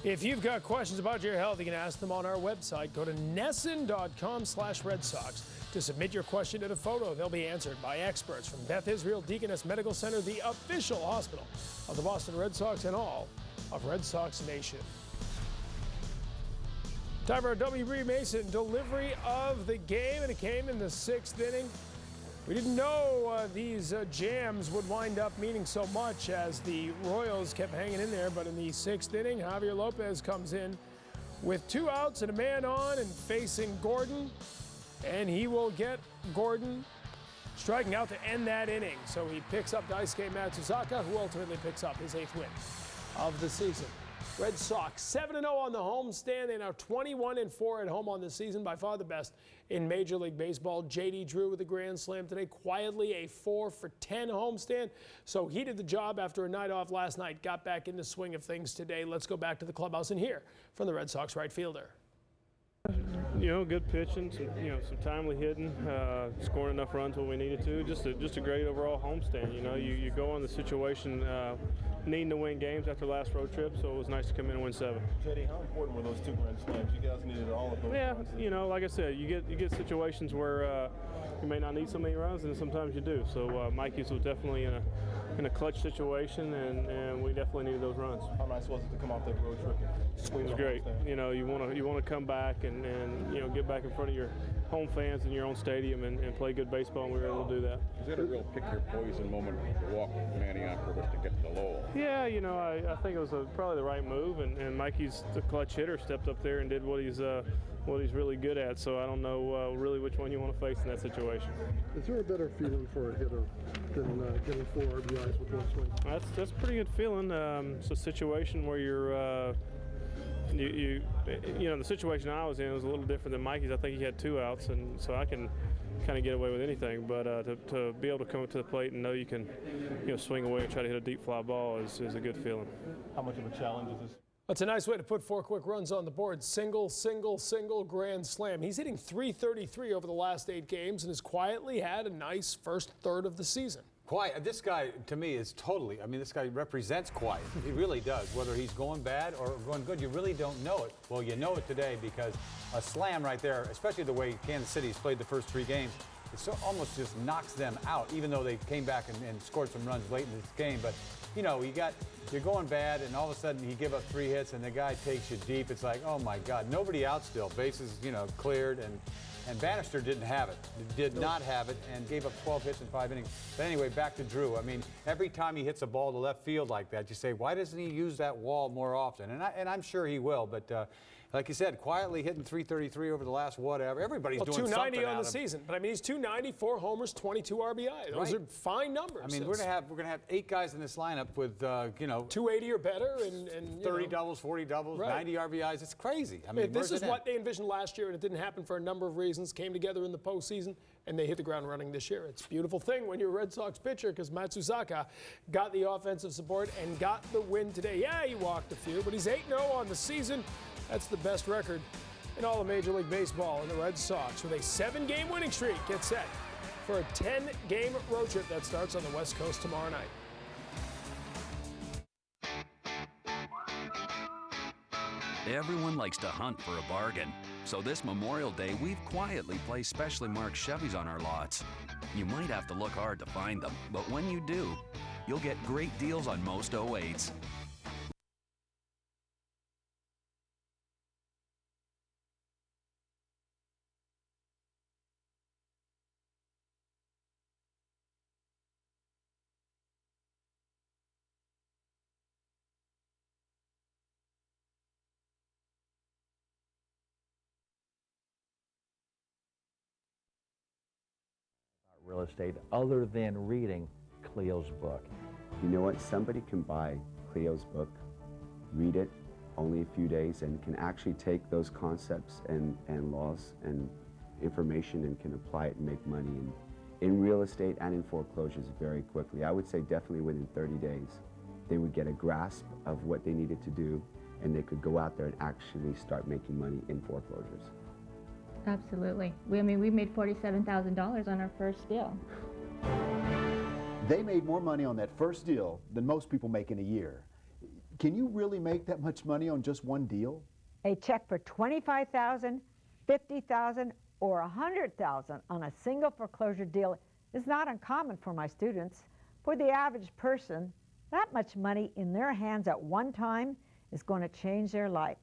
If you've got questions about your health, you can ask them on our website. Go to NESN.com/Red Sox to submit your question and a photo. They'll be answered by experts from Beth Israel Deaconess Medical Center, the official hospital of the Boston Red Sox and all of Red Sox Nation. Time for our W.B. Mason delivery of the game, and it came in the 6th inning. We didn't know these jams would wind up meaning so much as the Royals kept hanging in there, but in the 6th inning, Javier Lopez comes in with 2 outs and a man on and facing Gordon, and he will get Gordon striking out to end that inning. So he picks up Daisuke Matsuzaka, who ultimately picks up his 8th win of the season. Red Sox 7-0 on the homestand. They are now 21-4 at home on the season, by far the best in Major League Baseball. J.D. Drew with a grand slam today, quietly a 4-for-10 homestand. So he did the job after a night off last night, got back in the swing of things today. Let's go back to the clubhouse and hear from the Red Sox right fielder. You know, good pitching, some timely hitting, scoring enough runs when we needed to. Just a great overall homestand. You know, you go on the situation needing to win games after the last road trip, so it was nice to come in and win 7. JD, how important were those 2 grand slams? You guys needed all of those. Yeah, you know, like I said, you get situations where you may not need so many runs, and sometimes you do. So Mikey's was definitely in a clutch situation, and we definitely needed those runs. How nice was it to come off that road trip? It was great. You know, you want to come back and you know, get back in front of your home fans in your own stadium and play good baseball, and we were able to do that. Is that a real pick your poison moment to walk Manny Oprovich to get to Lowell? Yeah, you know, I think it was probably the right move, and Mikey's the clutch hitter, stepped up there and did what he's really good at. So I don't know really which one you want to face in that situation. Is there a better feeling for a hitter than getting 4 RBIs with one swing? That's a pretty good feeling. It's a situation where you're you know, the situation I was in was a little different than Mikey's. I think he had 2 outs, and so I can kind of get away with anything. But to be able to come up to the plate and know you can, swing away and try to hit a deep fly ball is a good feeling. How much of a challenge is this? That's a nice way to put 4 quick runs on the board. Single, single, single, grand slam. He's hitting .333 over the last 8 games and has quietly had a nice first third of the season. Quiet. This guy, to me, is totally, this guy represents quiet. He really does. Whether he's going bad or going good, you really don't know it. Well, you know it today because a slam right there, especially the way Kansas City's played the first 3 games, it almost just knocks them out, even though they came back and scored some runs late in this game. But, you're going bad, and all of a sudden you give up 3 hits, and the guy takes you deep. It's like, oh, my God, nobody out still. Bases, cleared, and Bannister didn't have it, did not have it, and gave up 12 hits in 5 innings. But anyway, back to Drew. Every time he hits a ball to left field like that, you say, why doesn't he use that wall more often? And I'm sure he will, but like you said, quietly hitting 333 over the last whatever. Everybody's doing something 290 on out the of season. But I mean, he's 290, 4 homers, 22 RBI. Those Right. are fine numbers. I mean, we're gonna have 8 guys in this lineup with 280 or better, and 30 doubles, 40 doubles, Right. 90 RBIs. It's crazy. I mean, this where's is it what end? they envisioned last year, and it didn't happen for a number of reasons. Came together in the postseason, and they hit the ground running this year. It's a beautiful thing when you're a Red Sox pitcher, because Matsusaka got the offensive support and got the win today. Yeah, he walked a few, but he's 8-0 on the season. That's the best record in all of Major League Baseball. And the Red Sox, with a 7-game winning streak, get set for a 10-game road trip that starts on the West Coast tomorrow night. Everyone likes to hunt for a bargain. So this Memorial Day, we've quietly placed specially marked Chevys on our lots. You might have to look hard to find them, but when you do, you'll get great deals on most 08s. Real estate other than reading Cleo's book. You know what? Somebody can buy Cleo's book, read it only a few days, and can actually take those concepts and laws and information and can apply it and make money in real estate and in foreclosures very quickly. I would say definitely within 30 days, they would get a grasp of what they needed to do, and they could go out there and actually start making money in foreclosures. Absolutely. We made $47,000 on our first deal. They made more money on that first deal than most people make in a year. Can you really make that much money on just one deal? A check for $25,000, $50,000, or $100,000 on a single foreclosure deal is not uncommon for my students. For the average person, that much money in their hands at one time is going to change their life.